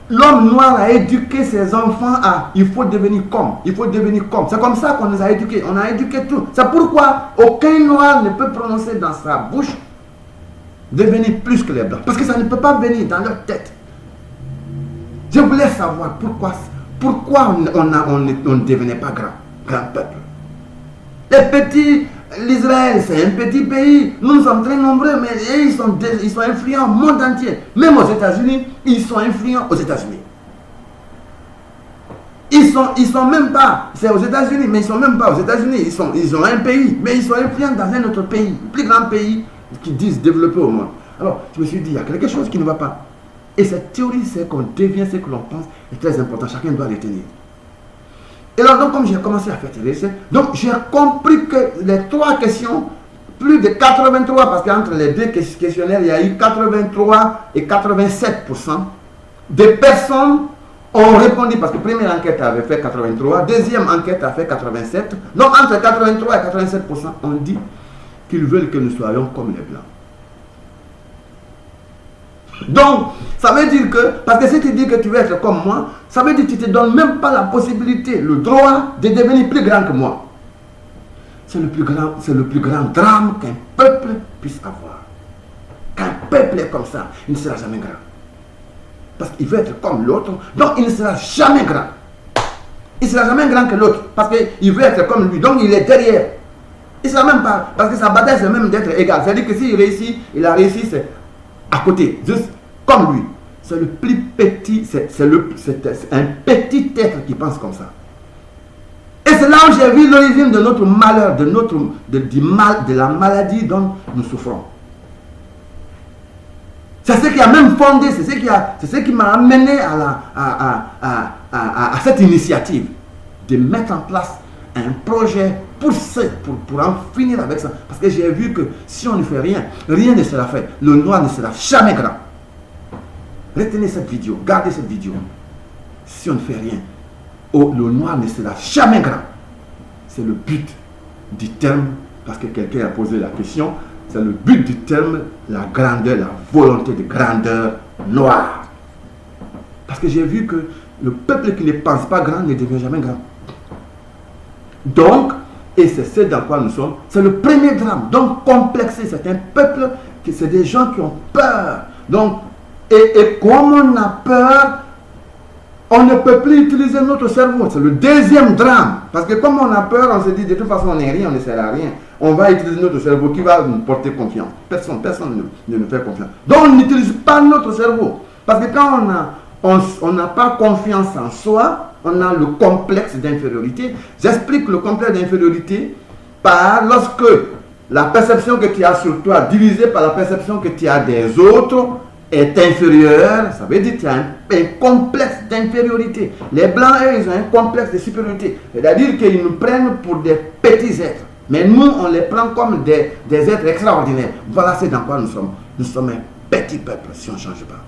L'homme noir a éduqué ses enfants à il faut devenir comme, il faut devenir comme. C'est comme ça qu'on nous a éduqués. On a éduqué tout. C'est pourquoi aucun noir ne peut prononcer dans sa bouche devenir plus que les blancs. Parce que ça ne peut pas venir dans leur tête. Je voulais savoir pourquoi on ne devenait pas grand peuple. Les petits, l'Israël, c'est un petit pays. Nous sommes très nombreux, mais ils sont influents au monde entier. Même aux États-Unis, ils sont influents aux États-Unis. Ils sont même pas, c'est aux États-Unis, mais ils sont même pas aux États-Unis. Ils ont un pays, mais ils sont influents dans un autre pays, le plus grand pays qui disent développé au monde. Alors, je me suis dit, il y a quelque chose qui ne va pas. Et cette théorie, c'est qu'on devient ce que l'on pense, est très important. Chacun doit les tenir. Et alors, donc, comme j'ai commencé à faire des recherches, donc j'ai compris que les 3 questions, plus de 83, parce qu'entre les 2 questionnaires, il y a eu 83 et 87% des personnes On répondit parce que première enquête avait fait 83, deuxième enquête a fait 87. Donc entre 83 et 87%, on dit qu'ils veulent que nous soyons comme les Blancs. Donc, ça veut dire que, parce que si tu dis que tu veux être comme moi, ça veut dire que tu ne te donnes même pas la possibilité, le droit de devenir plus grand que moi. C'est le plus grand drame qu'un peuple puisse avoir. Qu'un peuple est comme ça, il ne sera jamais grand. Parce qu'il veut être comme l'autre, donc il ne sera jamais grand. Il ne sera jamais grand que l'autre, parce qu'il veut être comme lui, donc il est derrière. Il ne sera même pas, parce que sa bataille c'est même d'être égal. C'est-à-dire que s'il réussit, il a réussi, c'est à côté, juste comme lui. C'est le plus petit, c'est un petit être qui pense comme ça. Et c'est là où j'ai vu l'origine de notre malheur, de la maladie dont nous souffrons. C'est ce qui a même fondé, c'est ce qui m'a amené à cette initiative de mettre en place un projet pour en finir avec ça. Parce que j'ai vu que si on ne fait rien, rien ne sera fait. Le noir ne sera jamais grand. Retenez cette vidéo, gardez cette vidéo. Si on ne fait rien, le noir ne sera jamais grand. C'est le but du terme, parce que quelqu'un a posé la question, c'est le but du terme, la grandeur, la volonté de grandeur noire. Parce que j'ai vu que le peuple qui ne pense pas grand ne devient jamais grand. Donc, et c'est ce dans quoi nous sommes, c'est le premier drame. Donc, complexé, c'est un peuple, c'est des gens qui ont peur. Donc, et comme on a peur, on ne peut plus utiliser notre cerveau. C'est le deuxième drame. Parce que comme on a peur, on se dit de toute façon on n'est rien, on ne sert à rien. On va utiliser notre cerveau qui va nous porter confiance. Personne ne nous fait confiance. Donc on n'utilise pas notre cerveau. Parce que quand on n'a pas confiance en soi, on a le complexe d'infériorité. J'explique le complexe d'infériorité par lorsque la perception que tu as sur toi divisée par la perception que tu as des autres est inférieure, ça veut dire que tu as un complexe d'infériorité. Les Blancs, eux, ils ont un complexe de supériorité. C'est-à-dire qu'ils nous prennent pour des petits êtres. Mais nous, on les prend comme des êtres extraordinaires. Voilà ce dans quoi nous sommes. Nous sommes un petit peuple si on ne change pas.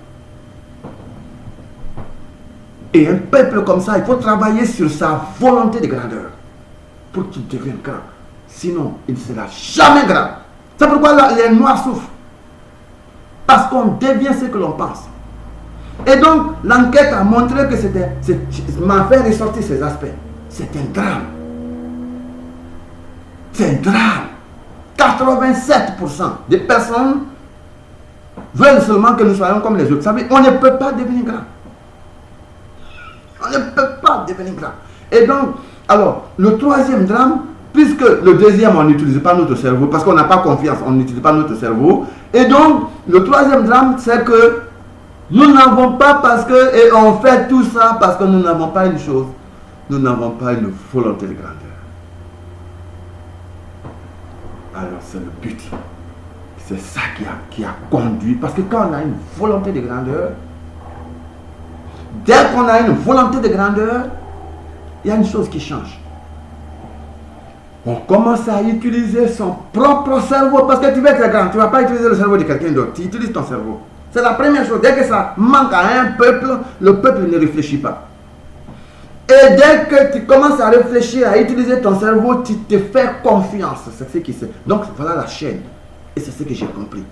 Et un peuple comme ça, il faut travailler sur sa volonté de grandeur pour qu'il devienne grand. Sinon, il ne sera jamais grand. C'est pourquoi les Noirs souffrent. Parce qu'on devient ce que l'on pense. Et donc, l'enquête a montré que m'a fait ressortir ces aspects. C'est un drame. C'est un drame. 87% des personnes veulent seulement que nous soyons comme les autres. Vous savez, on ne peut pas devenir grand. On ne peut pas devenir grand. Et donc, alors, le troisième drame, puisque le deuxième, on n'utilise pas notre cerveau, parce qu'on n'a pas confiance, on n'utilise pas notre cerveau. Et donc, le troisième drame, c'est que nous n'avons pas parce que, et on fait tout ça parce que nous n'avons pas une chose, nous n'avons pas une volonté de grandeur. Alors, c'est le but. C'est ça qui a conduit. Parce que quand on a une volonté de grandeur, dès qu'on a une volonté de grandeur, il y a une chose qui change. On commence à utiliser son propre cerveau. Parce que tu veux être grand, tu ne vas pas utiliser le cerveau de quelqu'un d'autre. Tu utilises ton cerveau. C'est la première chose. Dès que ça manque à un peuple, le peuple ne réfléchit pas. Et dès que tu commences à réfléchir, à utiliser ton cerveau, tu te fais confiance. C'est ce qui se... Donc voilà la chaîne. Et c'est ce que j'ai compris.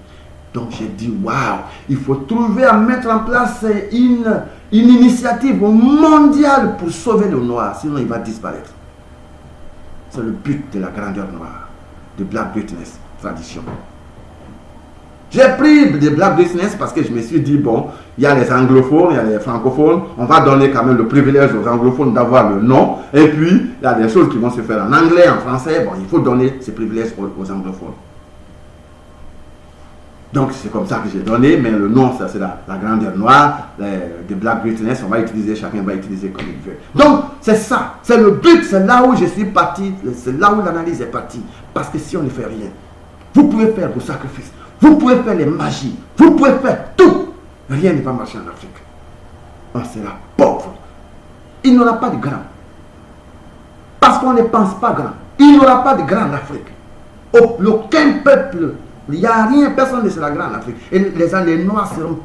Donc j'ai dit, waouh, il faut trouver à mettre en place une initiative mondiale pour sauver le noir. Sinon il va disparaître. C'est le but de la grandeur noire, de Black Greatness Tradition. J'ai pris de Black Greatness parce que je me suis dit, bon, il y a les anglophones, il y a les francophones, on va donner quand même le privilège aux anglophones d'avoir le nom, et puis il y a des choses qui vont se faire en anglais, en français, bon, il faut donner ces privilèges aux anglophones. Donc c'est comme ça que j'ai donné, mais le nom, ça c'est la grandeur noire, de Black Greatness, on va utiliser, chacun va utiliser comme il veut. Donc c'est ça, c'est le but, c'est là où je suis parti, c'est là où l'analyse est partie. Parce que si on ne fait rien, vous pouvez faire vos sacrifices, vous pouvez faire les magies, vous pouvez faire tout, rien ne va marcher en Afrique. On sera pauvre. Il n'y aura pas de grand. Parce qu'on ne pense pas grand. Il n'y aura pas de grand en Afrique. Aucun peuple. Il n'y a rien, personne ne sera grand en Afrique. Et les Noirs seront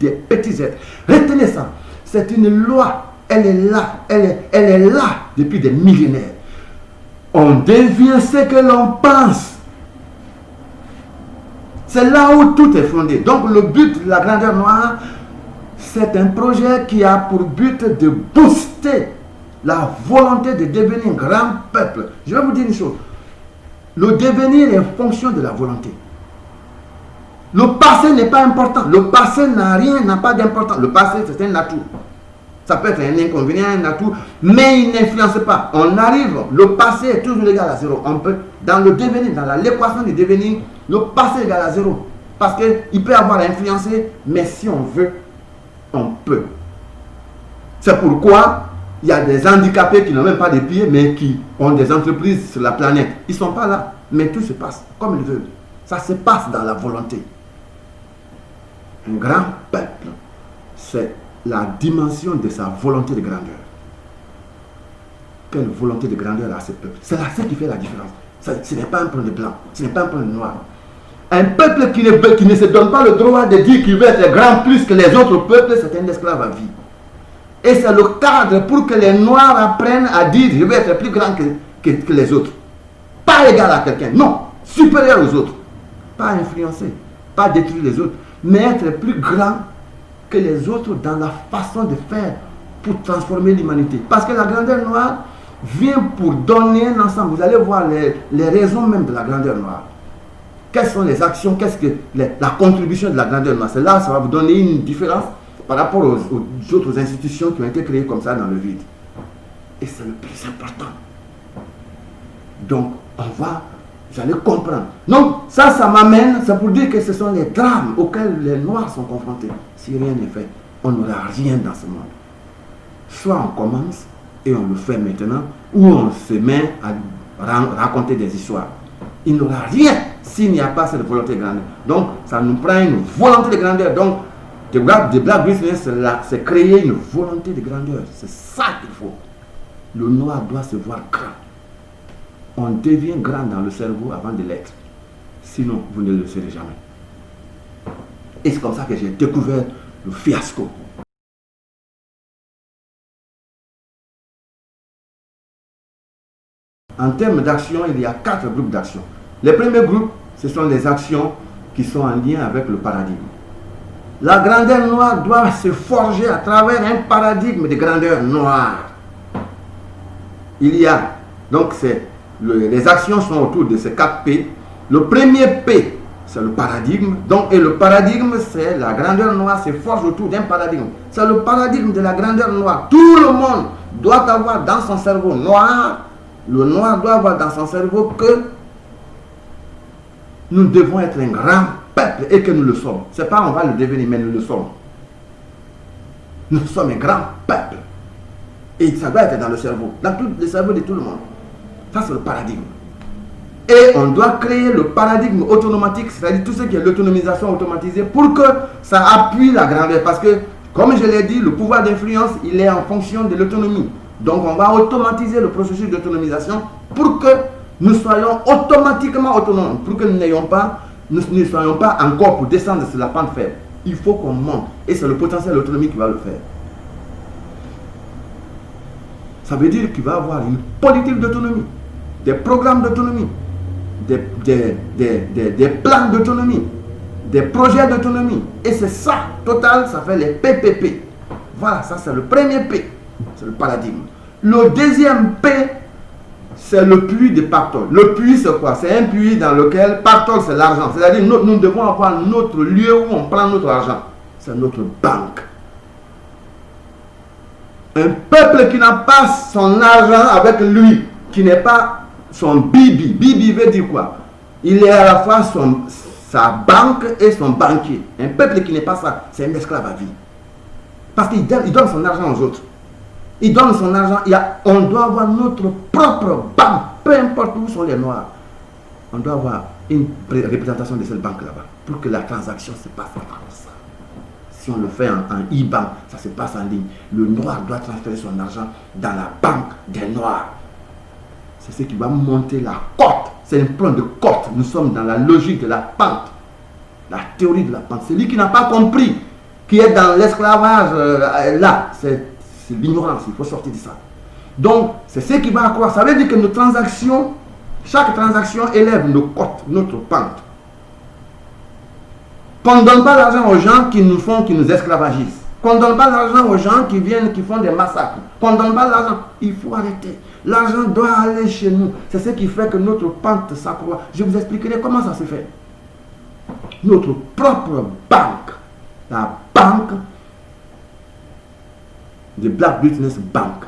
des petits êtres. Retenez ça. C'est une loi Elle est là, elle est là depuis des millénaires. On devient ce que l'on pense. C'est là où tout est fondé. Donc le but de la grandeur noire, c'est un projet qui a pour but de booster la volonté de devenir un grand peuple. Je vais vous dire une chose. Le devenir est en fonction de la volonté. Le passé n'est pas important. Le passé n'a pas d'importance. Le passé, c'est un atout. Ça peut être un inconvénient, un atout, mais il n'influence pas. On arrive, le passé est toujours égal à zéro. On peut, dans le devenir, dans l'équation du devenir, le passé est égal à zéro. Parce qu'il peut avoir influencé, mais si on veut, on peut. C'est pourquoi il y a des handicapés qui n'ont même pas de pieds, mais qui ont des entreprises sur la planète. Ils ne sont pas là, mais tout se passe comme ils veulent. Ça se passe dans la volonté. Un grand peuple, c'est la dimension de sa volonté de grandeur. Quelle volonté de grandeur a ce peuple? C'est là ce qui fait la différence. Ce n'est pas un point de blanc, ce n'est pas un point de noir. Un peuple qui ne se donne pas le droit de dire qu'il veut être grand plus que les autres peuples, c'est un esclave à vie. Et c'est le cadre pour que les noirs apprennent à dire je veux être plus grand que les autres. Pas égal à quelqu'un, non, supérieur aux autres. Pas influencer, pas détruire les autres, mais être plus grand que les autres dans la façon de faire pour transformer l'humanité. Parce que la grandeur noire vient pour donner un ensemble. Vous allez voir les raisons même de la grandeur noire. Quelles sont les actions, qu'est-ce que la contribution de la grandeur noire? C'est là, ça va vous donner une différence par rapport aux autres institutions qui ont été créées comme ça dans le vide. Et c'est le plus important. Donc, vous allez comprendre. Donc, ça m'amène, c'est pour dire que ce sont les drames auxquels les Noirs sont confrontés. Si rien n'est fait, on n'aura rien dans ce monde. Soit on commence, et on le fait maintenant, ou on se met à raconter des histoires. Il n'aura rien s'il n'y a pas cette volonté de grandeur. Donc, ça nous prend une volonté de grandeur. Donc, The Black Business, c'est créer une volonté de grandeur. C'est ça qu'il faut. Le noir doit se voir grand. On devient grand dans le cerveau avant de l'être. Sinon, vous ne le serez jamais. Et c'est comme ça que j'ai découvert le fiasco. En termes d'action, il y a 4 groupes d'action. Les premiers groupes, ce sont les actions qui sont en lien avec le paradigme. La grandeur noire doit se forger à travers un paradigme de grandeur noire. Il y a, donc les actions sont autour de ces 4 P. Le premier P, c'est le paradigme. Donc, et le paradigme, c'est la grandeur noire se forge autour d'un paradigme. C'est le paradigme de la grandeur noire. Tout le monde doit avoir dans son cerveau noir. Le noir doit avoir dans son cerveau que nous devons être un grand peuple et que nous le sommes. Ce n'est pas on va le devenir, mais nous le sommes. Nous sommes un grand peuple. Et ça doit être dans le cerveau, dans tout le cerveau de tout le monde. Ça, c'est le paradigme. Et on doit créer le paradigme automatique, c'est-à-dire tout ce qui est l'autonomisation automatisée, pour que ça appuie la grandeur. Parce que, comme je l'ai dit, le pouvoir d'influence, il est en fonction de l'autonomie. Donc, on va automatiser le processus d'autonomisation pour que nous soyons automatiquement autonomes, pour que nous ne soyons pas encore pour descendre sur la pente faible. Il faut qu'on monte. Et c'est le potentiel d'autonomie qui va le faire. Ça veut dire qu'il va y avoir une politique d'autonomie, des programmes d'autonomie, des plans d'autonomie, des projets d'autonomie. Et c'est ça, total, ça fait les PPP. Voilà, ça c'est le premier P, c'est le paradigme. Le deuxième P, c'est le puits de Pactol. Le puits, c'est quoi? C'est un puits dans lequel Pactol, c'est l'argent. C'est-à-dire, nous devons avoir notre lieu où on prend notre argent. C'est notre banque. Un peuple qui n'a pas son argent avec lui, qui n'est pas son bibi. Bibi veut dire quoi? Il est à la fois sa banque et son banquier. Un peuple qui n'est pas ça, c'est un esclave à vie. Parce qu'il donne son argent aux autres. Il donne son argent. On doit avoir notre propre banque. Peu importe où sont les noirs. On doit avoir une représentation de cette banque là-bas. Pour que la transaction se passe comme ça. Si on le fait en e-bank, ça se passe en ligne. Le noir doit transférer son argent dans la banque des noirs. C'est ce qui va monter la cote. C'est un plan de cote. Nous sommes dans la logique de la pente. La théorie de la pente. Celui qui n'a pas compris, qui est dans l'esclavage là, c'est l'ignorance, il faut sortir de ça. Donc, c'est ce qui va accroître. Ça veut dire que nos transactions, chaque transaction élève nos cotes, notre pente. Qu'on ne donne pas l'argent aux gens qui nous esclavagisent. Qu'on ne donne pas l'argent aux gens qui viennent, qui font des massacres. Qu'on ne donne pas l'argent. Il faut arrêter. L'argent doit aller chez nous. C'est ce qui fait que notre pente s'accroît. Je vous expliquerai comment ça se fait. Notre propre banque, la banque de Black Business Bank,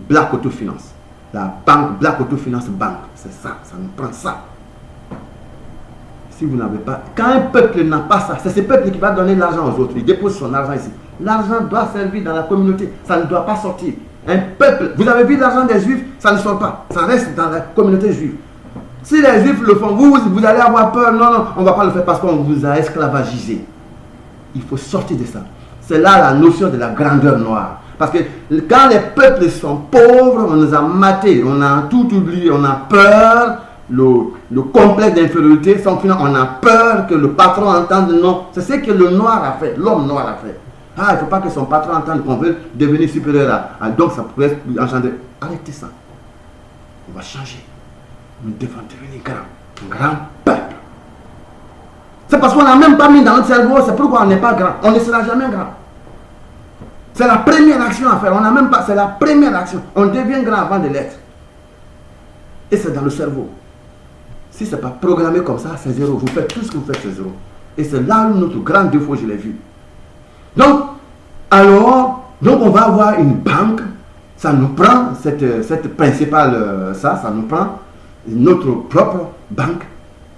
Black Autofinance, la banque Black Autofinance Bank, c'est ça, ça nous prend ça. Si vous n'avez pas, quand un peuple n'a pas ça, c'est ce peuple qui va donner l'argent aux autres, il dépose son argent ici. L'argent doit servir dans la communauté, ça ne doit pas sortir. Un peuple, vous avez vu l'argent des juifs, ça ne sort pas, ça reste dans la communauté juive. Si les juifs le font, vous allez avoir peur, non, on ne va pas le faire parce qu'on vous a esclavagisé. Il faut sortir de ça. C'est là la notion de la grandeur noire. Parce que quand les peuples sont pauvres, on nous a matés, on a tout oublié, on a peur, le complexe d'infériorité, on a peur que le patron entende non. C'est ce que le noir a fait, l'homme noir a fait. Ah, il ne faut pas que son patron entende qu'on veut devenir supérieur à donc ça pourrait engendrer. Arrêtez ça. On va changer. Nous devons devenir grands, un grand peuple. C'est parce qu'on n'a même pas mis dans notre cerveau, c'est pourquoi on n'est pas grand. On ne sera jamais grand. C'est la première action à faire. On n'a même pas, c'est la première action. On devient grand avant de l'être. Et c'est dans le cerveau. Si ce n'est pas programmé comme ça, c'est zéro. Vous faites tout ce que vous faites, c'est zéro. Et c'est là où notre grand défaut, je l'ai vu. Donc, on va avoir une banque. Ça nous prend, cette principale, ça nous prend notre propre banque.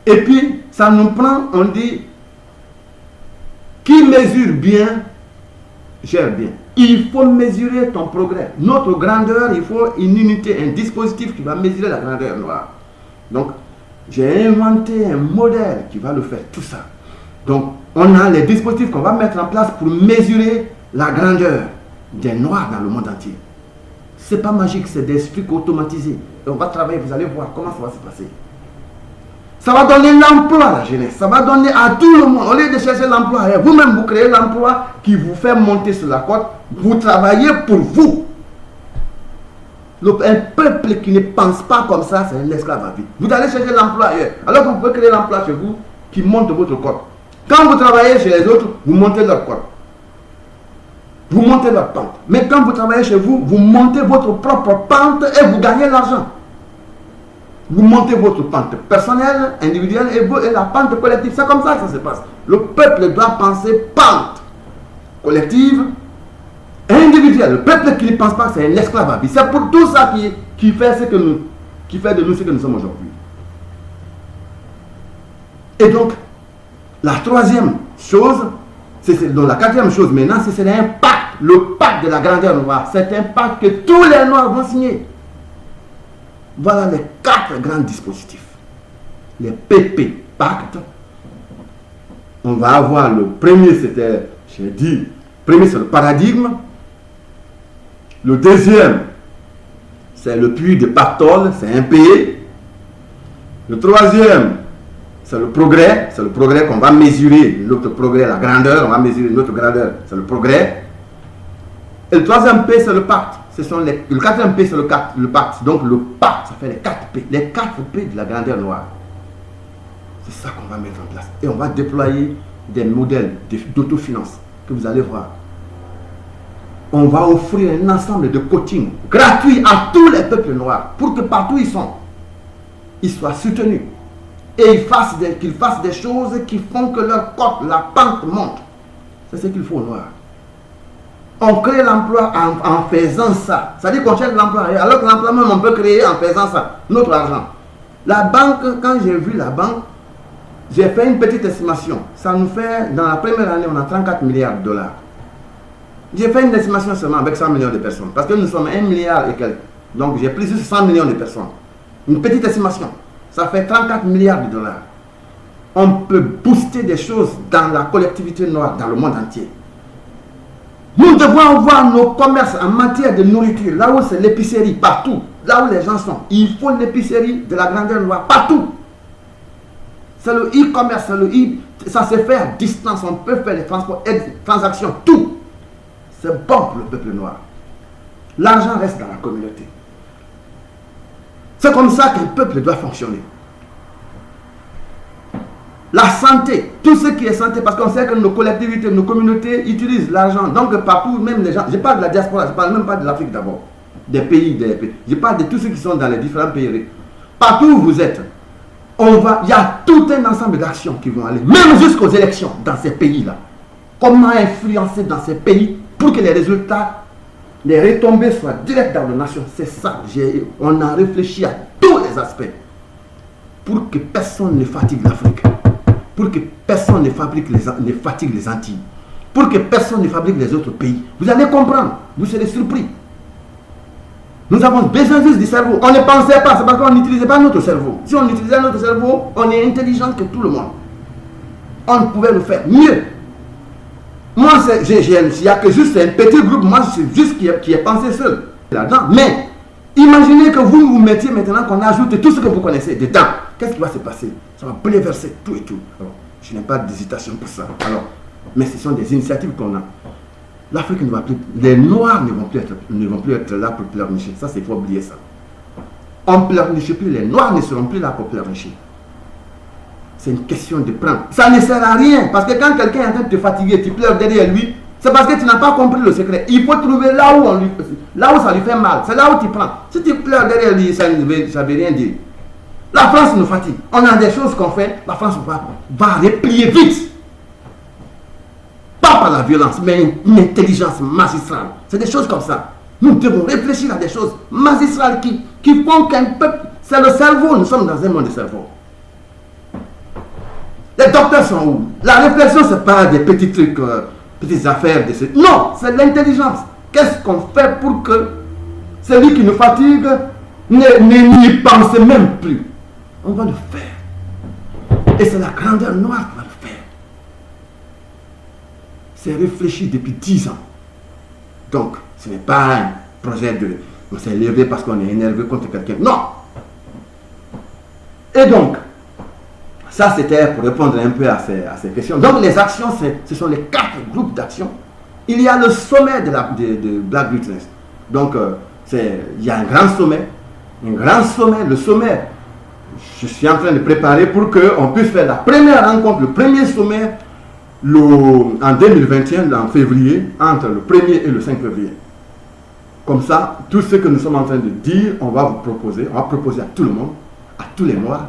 Et puis, ça nous prend, on dit, qui mesure bien, gère bien. Il faut mesurer ton progrès. Notre grandeur, il faut une unité, un dispositif qui va mesurer la grandeur noire. Donc, j'ai inventé un modèle qui va le faire, tout ça. Donc, on a les dispositifs qu'on va mettre en place pour mesurer la grandeur des noirs dans le monde entier. Ce n'est pas magique, c'est des trucs automatisés. Et on va travailler, vous allez voir comment ça va se passer. Ça va donner l'emploi à la jeunesse. Ça va donner à tout le monde. Au lieu de chercher l'emploi, vous-même vous créez l'emploi qui vous fait monter sur la côte. Vous travaillez pour vous. Un peuple qui ne pense pas comme ça, c'est un esclave à vie. Vous allez chercher l'emploi ailleurs. Alors que vous pouvez créer l'emploi chez vous qui monte votre côte. Quand vous travaillez chez les autres, vous montez leur côte. Vous montez leur pente. Mais quand vous travaillez chez vous, vous montez votre propre pente et vous gagnez l'argent. Vous montez votre pente personnelle, individuelle et la pente collective. C'est comme ça que ça se passe. Le peuple doit penser pente collective et individuelle. Le peuple qui ne pense pas, c'est un esclave à vie. C'est pour tout ça qui fait de nous ce que nous sommes aujourd'hui. Et donc, la troisième chose, donc la quatrième chose maintenant, c'est l'impact. Le pacte de la grandeur noire. C'est un pacte que tous les noirs vont signer. Voilà les 4 grands dispositifs. Les PP, pacte. On va avoir le premier, c'était, j'ai dit, premier c'est le paradigme. Le deuxième, c'est le puits de Pactole, c'est un pays. Le troisième, c'est le progrès qu'on va mesurer, notre progrès, la grandeur, on va mesurer notre grandeur, c'est le progrès. Et le troisième P, c'est le pacte. Le quatrième P, c'est le pacte. Donc le pacte, ça fait les 4 P. Les 4 P de la grandeur noire. C'est ça qu'on va mettre en place. Et on va déployer des modèles d'autofinance que vous allez voir. On va offrir un ensemble de coaching gratuit à tous les peuples noirs pour que partout ils sont, ils soient soutenus. Et qu'ils fassent des choses qui font que leur cote, la pente monte. C'est ce qu'il faut aux noirs. On crée l'emploi en faisant ça. C'est-à-dire qu'on cherche l'emploi ailleurs. Alors que l'emploi même, on peut créer en faisant ça. Notre argent. La banque, quand j'ai vu la banque, j'ai fait une petite estimation. Ça nous fait, dans la première année, on a 34 milliards de dollars. J'ai fait une estimation seulement avec 100 millions de personnes. Parce que nous sommes 1 milliard et quelques. Donc j'ai pris juste 100 millions de personnes. Une petite estimation. Ça fait 34 milliards de dollars. On peut booster des choses dans la collectivité noire, dans le monde entier. Nous devons avoir nos commerces en matière de nourriture, là où c'est l'épicerie, partout, là où les gens sont. Il faut l'épicerie de la grandeur noire, partout. C'est le e-commerce, ça se fait à distance, on peut faire les transports, transactions, tout. C'est bon pour le peuple noir. L'argent reste dans la communauté. C'est comme ça qu'un peuple doit fonctionner. La santé, tout ce qui est santé, parce qu'on sait que nos collectivités, nos communautés utilisent l'argent. Donc partout, même les gens, je parle de la diaspora, je ne parle même pas de l'Afrique d'abord, des pays. Je parle de tous ceux qui sont dans les différents pays. Partout où vous êtes, il y a tout un ensemble d'actions qui vont aller, même jusqu'aux élections dans ces pays-là. Comment influencer dans ces pays pour que les résultats, les retombées soient directes dans la nation. C'est ça. On a réfléchi à tous les aspects pour que personne ne fatigue l'Afrique, pour que personne ne fatigue les Antilles, pour que personne ne fatigue les autres pays. Vous allez comprendre, vous serez surpris. Nous avons besoin juste du cerveau. On ne pensait pas, c'est parce qu'on n'utilisait pas notre cerveau. Si on utilisait notre cerveau, on est intelligent que tout le monde. On pouvait le faire mieux. Moi, il n'y a que juste un petit groupe, moi, c'est juste qui est pensé seul là-dedans. Mais, imaginez que vous vous mettiez maintenant qu'on ajoute tout ce que vous connaissez dedans. Qu'est-ce qui va se passer? Ça va bouleverser tout et tout. Alors, je n'ai pas d'hésitation pour ça. Alors, mais ce sont des initiatives qu'on a. L'Afrique ne va plus, les Noirs ne vont plus être là pour pleurnicher. Ça, il faut oublier ça. On ne pleurniche plus, les Noirs ne seront plus là pour pleurnicher. C'est une question de prendre. Ça ne sert à rien. Parce que quand quelqu'un est en train de te fatiguer, tu pleures derrière lui, c'est parce que tu n'as pas compris le secret. Il faut trouver là où ça lui fait mal. C'est là où tu prends. Si tu pleures derrière lui, ça ne veut rien dire. La France nous fatigue. On a des choses qu'on fait, la France va replier vite. Pas par la violence, mais une intelligence magistrale. C'est des choses comme ça. Nous devons réfléchir à des choses magistrales qui font qu'un peuple... C'est le cerveau, nous sommes dans un monde de cerveau. Les docteurs sont où? La réflexion, ce n'est pas des petits trucs, petites affaires. Non, c'est l'intelligence. Qu'est-ce qu'on fait pour que celui qui nous fatigue n'y pense même plus? On va le faire. Et c'est la grandeur noire qui va le faire. C'est réfléchi depuis 10 ans. Donc, ce n'est pas un projet de... On s'est levé parce qu'on est énervé contre quelqu'un. Non! Et donc, ça c'était pour répondre un peu à ces questions. Donc, les actions, ce sont les 4 groupes d'actions. Il y a le sommet de Black Witness. Donc, il y a un grand sommet. Le sommet, je suis en train de préparer pour qu'on puisse faire la première rencontre, le premier sommet, en 2021, en février, entre le 1er et le 5 février. Comme ça, tout ce que nous sommes en train de dire, on va proposer à tout le monde, à tous les Noirs,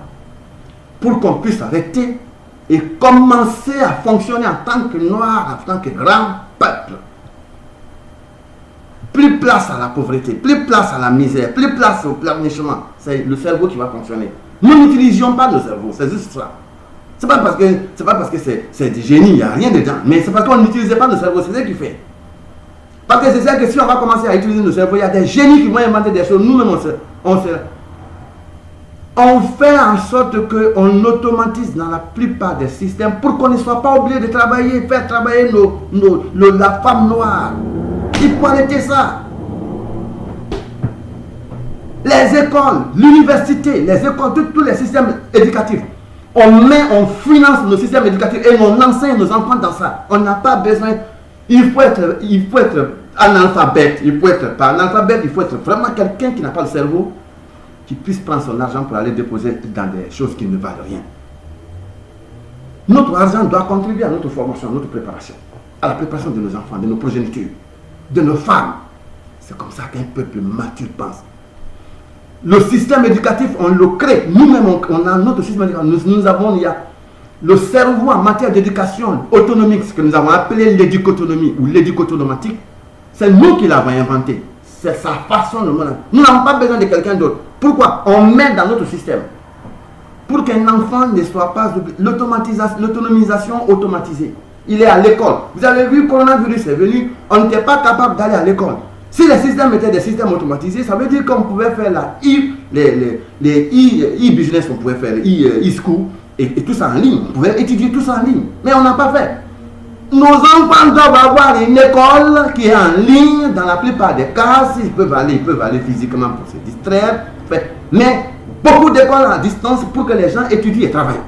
pour qu'on puisse arrêter et commencer à fonctionner en tant que Noirs, en tant que grand peuple. Plus place à la pauvreté, plus place à la misère, plus place au pleurnichement. C'est le cerveau qui va fonctionner. Nous n'utilisions pas le cerveau, c'est juste ça. C'est pas parce que c'est du génie, il n'y a rien dedans. Mais c'est parce qu'on n'utilisait pas le cerveau, c'est ça qui fait. Parce que c'est ça que si on va commencer à utiliser le cerveau, il y a des génies qui vont inventer des choses. Nous-mêmes, on fait en sorte qu'on automatise dans la plupart des systèmes pour qu'on ne soit pas obligé de faire travailler la femme noire. Il faut arrêter ça. Les écoles, l'université, les écoles, tous les systèmes éducatifs. On finance nos systèmes éducatifs et on enseigne nos enfants dans ça. On n'a pas besoin. Il faut être analphabète. Il faut être vraiment quelqu'un qui n'a pas le cerveau, qui puisse prendre son argent pour aller déposer dans des choses qui ne valent rien. Notre argent doit contribuer à notre formation, à notre préparation, à la préparation de nos enfants, de nos progénitures, de nos femmes. C'est comme ça qu'un peuple mature pense. Le système éducatif, on le crée. Nous-mêmes, on a notre système éducatif. Il y a le cerveau en matière d'éducation autonomique, ce que nous avons appelé l'éducotonomie ou l'éducotonomatique. C'est nous qui l'avons inventé. C'est sa façon de mener. Nous n'avons pas besoin de quelqu'un d'autre. Pourquoi? On met dans notre système. Pour qu'un enfant ne soit pas l'autonomisation automatisée. Il est à l'école. Vous avez vu, le coronavirus est venu, on n'était pas capable d'aller à l'école. Si les systèmes étaient des systèmes automatisés, ça veut dire qu'on pouvait faire les e-business, on pouvait faire e-school et tout ça en ligne. On pouvait étudier tout ça en ligne. Mais on n'a pas fait. Nos enfants doivent avoir une école qui est en ligne. Dans la plupart des cas, s'ils peuvent aller physiquement pour se distraire. Mais beaucoup d'écoles à distance pour que les gens étudient et travaillent.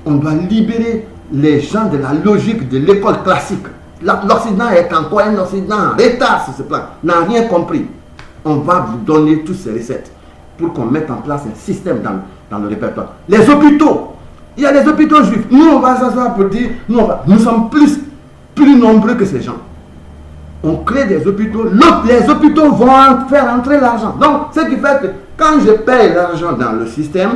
On doit libérer les gens de la logique de l'école classique. L'Occident est encore un Occident en retard sur ce plan, n'a rien compris. On va vous donner toutes ces recettes pour qu'on mette en place un système dans le répertoire. Les hôpitaux, il y a des hôpitaux juifs. Nous, on va s'asseoir pour dire, nous sommes plus nombreux que ces gens. On crée des hôpitaux, les hôpitaux vont faire entrer l'argent. Donc, ce qui fait que quand je paye l'argent dans le système,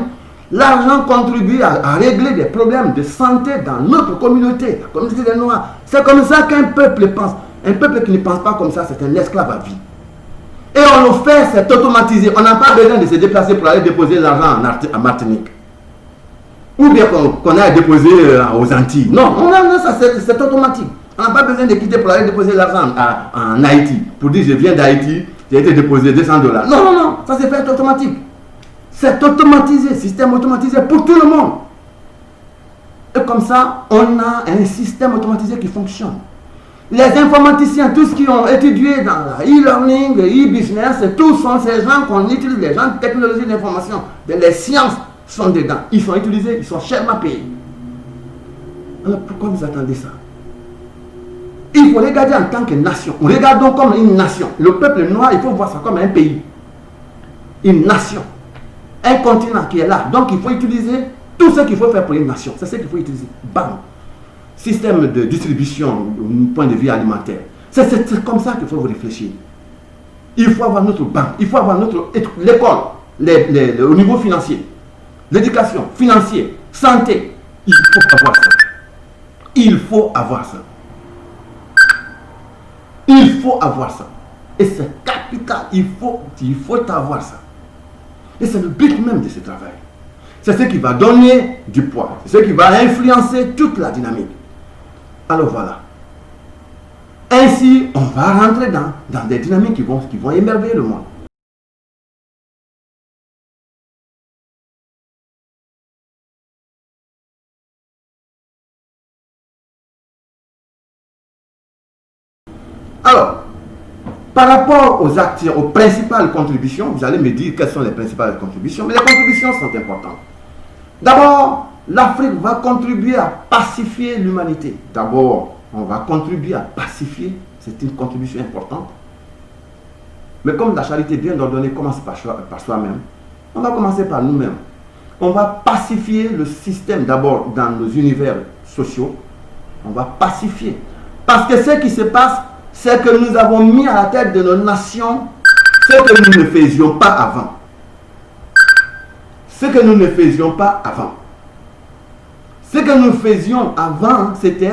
l'argent contribue à régler des problèmes de santé dans notre communauté, la communauté des Noirs. C'est comme ça qu'un peuple pense. Un peuple qui ne pense pas comme ça, c'est un esclave à vie. Et on le fait, c'est automatisé. On n'a pas besoin de se déplacer pour aller déposer l'argent en Martinique. Ou bien qu'on aille déposer aux Antilles. Non, ça c'est automatique. On n'a pas besoin de quitter pour aller déposer l'argent en Haïti. Pour dire je viens d'Haïti, j'ai été déposé $200. Non, ça c'est fait automatique. C'est automatisé, système automatisé pour tout le monde. Et comme ça, on a un système automatisé qui fonctionne. Les informaticiens, tous qui ont étudié dans la e-learning, e-business, tous sont ces gens qu'on utilise, les gens de technologie d'information, les sciences sont dedans. Ils sont utilisés, ils sont chèrement payés. Alors pourquoi vous attendez ça? Il faut regarder en tant que nation. Regardons comme une nation. Le peuple noir, il faut voir ça comme un pays. Une nation. Un continent qui est là. Donc il faut utiliser tout ce qu'il faut faire pour une nation. C'est ce qu'il faut utiliser. Bam. Système de distribution du point de vue alimentaire. C'est comme ça qu'il faut vous réfléchir. Il faut avoir notre banque. Il faut avoir l'école. Au niveau financier. L'éducation, financier, santé. Il faut avoir ça. Il faut avoir ça. Il faut avoir ça. Et c'est capital. Il faut avoir ça. Et c'est le but même de ce travail. C'est ce qui va donner du poids. C'est ce qui va influencer toute la dynamique. Alors voilà. Ainsi, on va rentrer dans des dynamiques qui vont émerveiller le monde. Alors, par rapport aux actions, aux principales contributions, vous allez me dire quelles sont les principales contributions, mais les contributions sont importantes. D'abord, l'Afrique va contribuer à pacifier l'humanité. D'abord, on va contribuer à pacifier, c'est une contribution importante. Mais comme la charité bien ordonnée commence par soi-même, on va commencer par nous-mêmes. On va pacifier le système d'abord dans nos univers sociaux. On va pacifier. Parce que ce qui se passe, c'est que nous avons mis à la tête de nos nations ce que nous ne faisions pas avant. Ce que nous ne faisions pas avant. Ce que nous faisions avant, c'était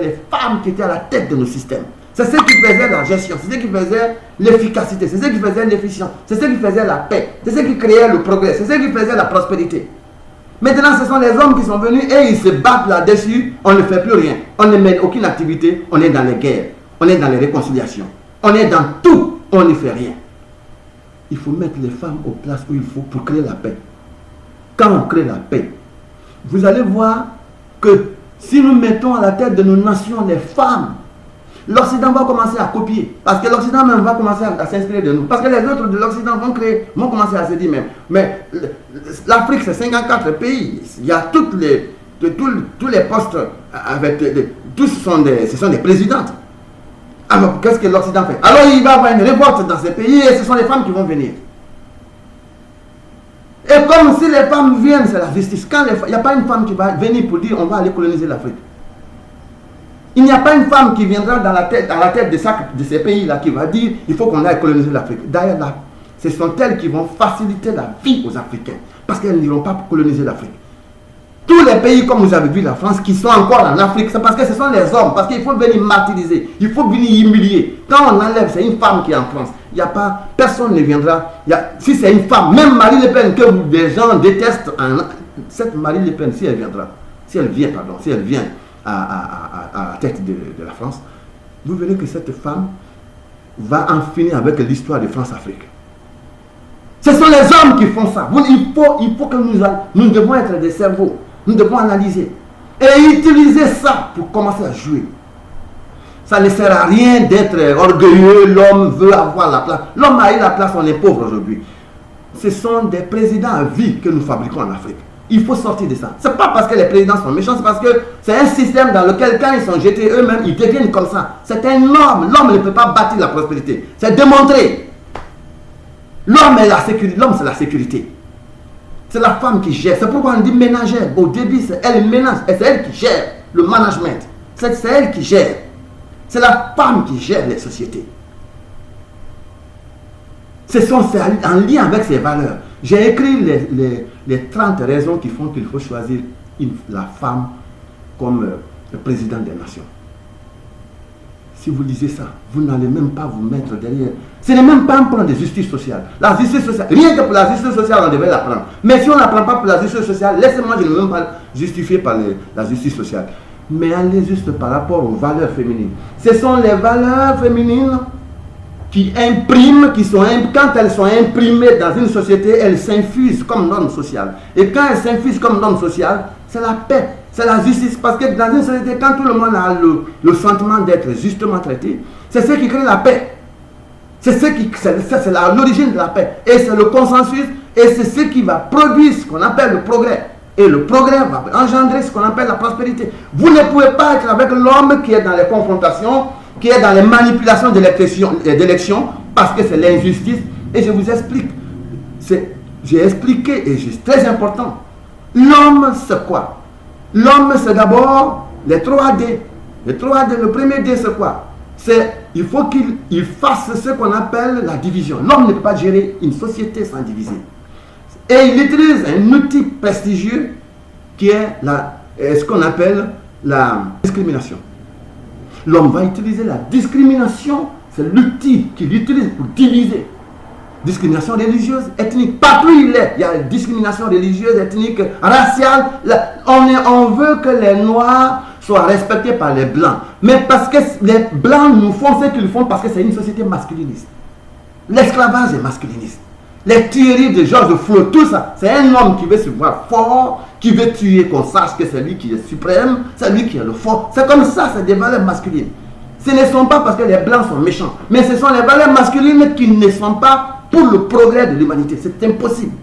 les femmes qui étaient à la tête de nos systèmes. C'est ce qui faisait la gestion, c'est ce qui faisait l'efficacité, c'est ce qui faisait l'efficience, c'est ce qui faisait la paix, c'est ce qui créait le progrès, c'est ce qui faisait la prospérité. Maintenant, ce sont les hommes qui sont venus et ils se battent là-dessus, on ne fait plus rien, on ne mène aucune activité, on est dans les guerres. On est dans les réconciliations. On est dans tout. On ne fait rien. Il faut mettre les femmes aux places où il faut pour créer la paix. Quand on crée la paix, vous allez voir que si nous mettons à la tête de nos nations les femmes, l'Occident va commencer à copier. Parce que l'Occident même va commencer à s'inspirer de nous. Parce que les autres de l'Occident vont commencer à se dire même. Mais l'Afrique, c'est 54 pays. Il y a tous les postes avec... Tous ce sont des présidentes. Alors, qu'est-ce que l'Occident fait? Alors, il va y avoir une révolte dans ces pays et ce sont les femmes qui vont venir. Et comme si les femmes viennent, c'est la justice. Il n'y a pas une femme qui va venir pour dire on va aller coloniser l'Afrique. Il n'y a pas une femme qui viendra dans la tête de ces pays-là qui va dire il faut qu'on aille coloniser l'Afrique. D'ailleurs, là, ce sont elles qui vont faciliter la vie aux Africains. Parce qu'elles n'iront pas coloniser l'Afrique. Tous les pays, comme vous avez vu la France, qui sont encore en Afrique, c'est parce que ce sont les hommes. Parce qu'il faut venir martyriser. Il faut venir humilier. Quand on enlève, c'est une femme qui est en France. Il n'y a pas, personne ne viendra. Si c'est une femme, même Marine Le Pen, que des gens détestent, cette Marine Le Pen, si elle vient à la tête de la France, vous verrez que cette femme va en finir avec l'histoire de France-Afrique. Ce sont les hommes qui font ça. Il faut que nous devons être des cerveaux. Nous devons analyser et utiliser ça pour commencer à jouer. Ça ne sert à rien d'être orgueilleux. L'homme veut avoir la place. L'homme a eu la place, on est pauvre aujourd'hui. Ce sont des présidents à vie que nous fabriquons en Afrique. Il faut sortir de ça. Ce n'est pas parce que les présidents sont méchants, c'est parce que c'est un système dans lequel quand ils sont jetés eux-mêmes, ils deviennent comme ça. C'est un homme. L'homme ne peut pas bâtir la prospérité. C'est démontré. L'homme est la sécurité. L'homme, c'est la sécurité. C'est la femme qui gère. C'est pourquoi on dit ménagère. Au début, c'est elle ménage. Et c'est elle qui gère le management. C'est elle qui gère. C'est la femme qui gère les sociétés. C'est en lien avec ses valeurs. J'ai écrit les 30 raisons qui font qu'il faut choisir la femme comme le président des nations. Si vous lisez ça, vous n'allez même pas vous mettre derrière. Ce n'est même pas un plan de justice sociale. La justice sociale, rien que pour la justice sociale, on devait la prendre. Mais si on ne la prend pas pour la justice sociale, laissez-moi, je ne veux même pas justifier par la justice sociale. Mais allez juste par rapport aux valeurs féminines. Ce sont les valeurs féminines qui impriment, quand elles sont imprimées dans une société, elles s'infusent comme norme sociale. Et quand elles s'infusent comme norme sociale, c'est la paix, c'est la justice. Parce que dans une société, quand tout le monde a le sentiment d'être justement traité, c'est ce qui crée la paix. C'est l'origine de la paix. Et c'est le consensus, et c'est ce qui va produire ce qu'on appelle le progrès. Et le progrès va engendrer ce qu'on appelle la prospérité. Vous ne pouvez pas être avec l'homme qui est dans les confrontations, qui est dans les manipulations d'élections, parce que c'est l'injustice. Et je vous explique. J'ai expliqué, et c'est très important. L'homme, c'est quoi? L'homme, c'est d'abord les 3D. Les 3D, le premier D, c'est quoi? Il faut qu'il fasse ce qu'on appelle la division. L'homme ne peut pas gérer une société sans diviser. Et il utilise un outil prestigieux qui est ce qu'on appelle la discrimination. L'homme va utiliser la discrimination, c'est l'outil qu'il utilise pour diviser. Discrimination religieuse, ethnique, partout il est, il y a une discrimination religieuse, ethnique, raciale. On veut que les Noirs soient respectés par les Blancs. Mais parce que les Blancs nous font ce qu'ils font parce que c'est une société masculiniste. L'esclavage est masculiniste. Les tueries de George Floyd, tout ça, c'est un homme qui veut se voir fort, qui veut tuer, qu'on sache que c'est lui qui est suprême, c'est lui qui est le fort. C'est comme ça, c'est des valeurs masculines. Ce ne sont pas parce que les Blancs sont méchants, mais ce sont les valeurs masculines qui ne sont pas pour le progrès de l'humanité. C'est impossible.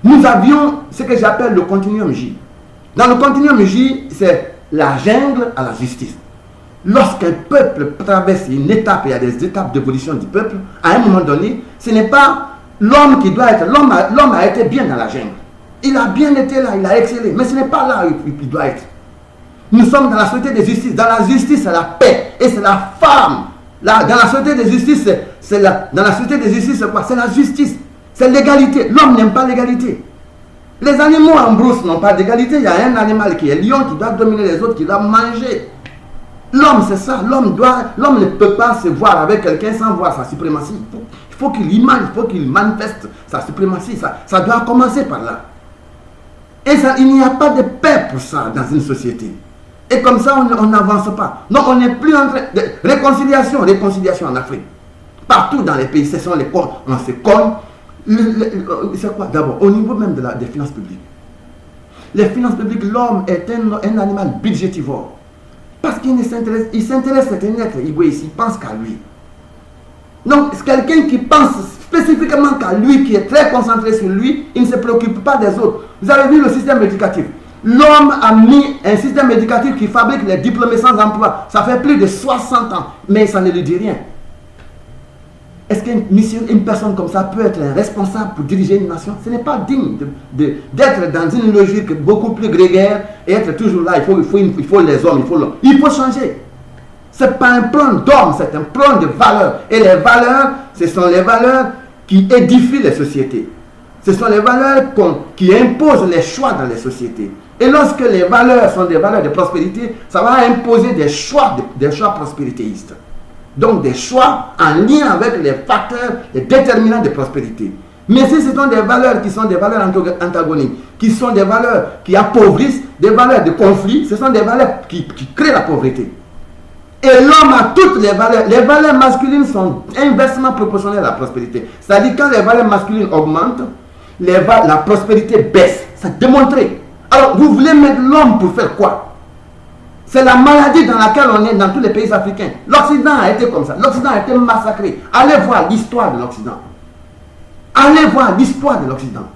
Nous avions ce que j'appelle le continuum J. Dans le continuum J, c'est la jungle à la justice. Lorsqu'un peuple traverse une étape, il y a des étapes d'évolution du peuple, à un moment donné, ce n'est pas l'homme qui doit être. L'homme a été bien dans la jungle. Il a bien été là, il a excellé, mais ce n'est pas là où il doit être. Nous sommes dans la société de justice. Dans la justice, c'est la paix. Et c'est la femme. Là, dans la société de justice, dans la société de justice, c'est quoi? C'est la justice. C'est l'égalité. L'homme n'aime pas l'égalité. Les animaux en brousse n'ont pas d'égalité. Il y a un animal qui est lion qui doit dominer les autres, qui doit manger. L'homme, c'est ça. L'homme ne peut pas se voir avec quelqu'un sans voir sa suprématie. Il faut qu'il manifeste sa suprématie. Ça doit commencer par là. Et il n'y a pas de paix pour ça dans une société. Et comme ça, on n'avance pas. Donc, on n'est plus en train de... Réconciliation en Afrique. Partout dans les pays, ce sont les codes. On se colle. C'est quoi? D'abord, au niveau même des finances publiques. Les finances publiques, l'homme est un animal budgétivore. Parce qu'il s'intéresse, c'est un être égoïste, il pense qu'à lui. Donc, c'est quelqu'un qui pense spécifiquement qu'à lui, qui est très concentré sur lui, il ne se préoccupe pas des autres. Vous avez vu le système éducatif. L'homme a mis un système éducatif qui fabrique les diplômés sans emploi. Ça fait plus de 60 ans, mais ça ne lui dit rien. Est-ce qu'une personne comme ça peut être responsable pour diriger une nation? Ce n'est pas digne d'être dans une logique beaucoup plus grégaire et être toujours là. Il faut les hommes, il faut changer. Ce n'est pas un plan d'homme, c'est un plan de valeurs. Et les valeurs, ce sont les valeurs qui édifient les sociétés. Ce sont les valeurs qui imposent les choix dans les sociétés. Et lorsque les valeurs sont des valeurs de prospérité, ça va imposer des choix prospéritéistes. Donc des choix en lien avec les facteurs, les déterminants de prospérité. Mais si ce sont des valeurs qui sont des valeurs antagoniques, qui sont des valeurs qui appauvrissent, des valeurs de conflit, ce sont des valeurs qui créent la pauvreté. Et l'homme a toutes les valeurs. Les valeurs masculines sont inversement proportionnelles à la prospérité. C'est-à-dire quand les valeurs masculines augmentent, la prospérité baisse. C'est démontré. Alors vous voulez mettre l'homme pour faire quoi? C'est la maladie dans laquelle on est dans tous les pays africains. L'Occident a été comme ça. L'Occident a été massacré. Allez voir l'histoire de l'Occident. Allez voir l'histoire de l'Occident.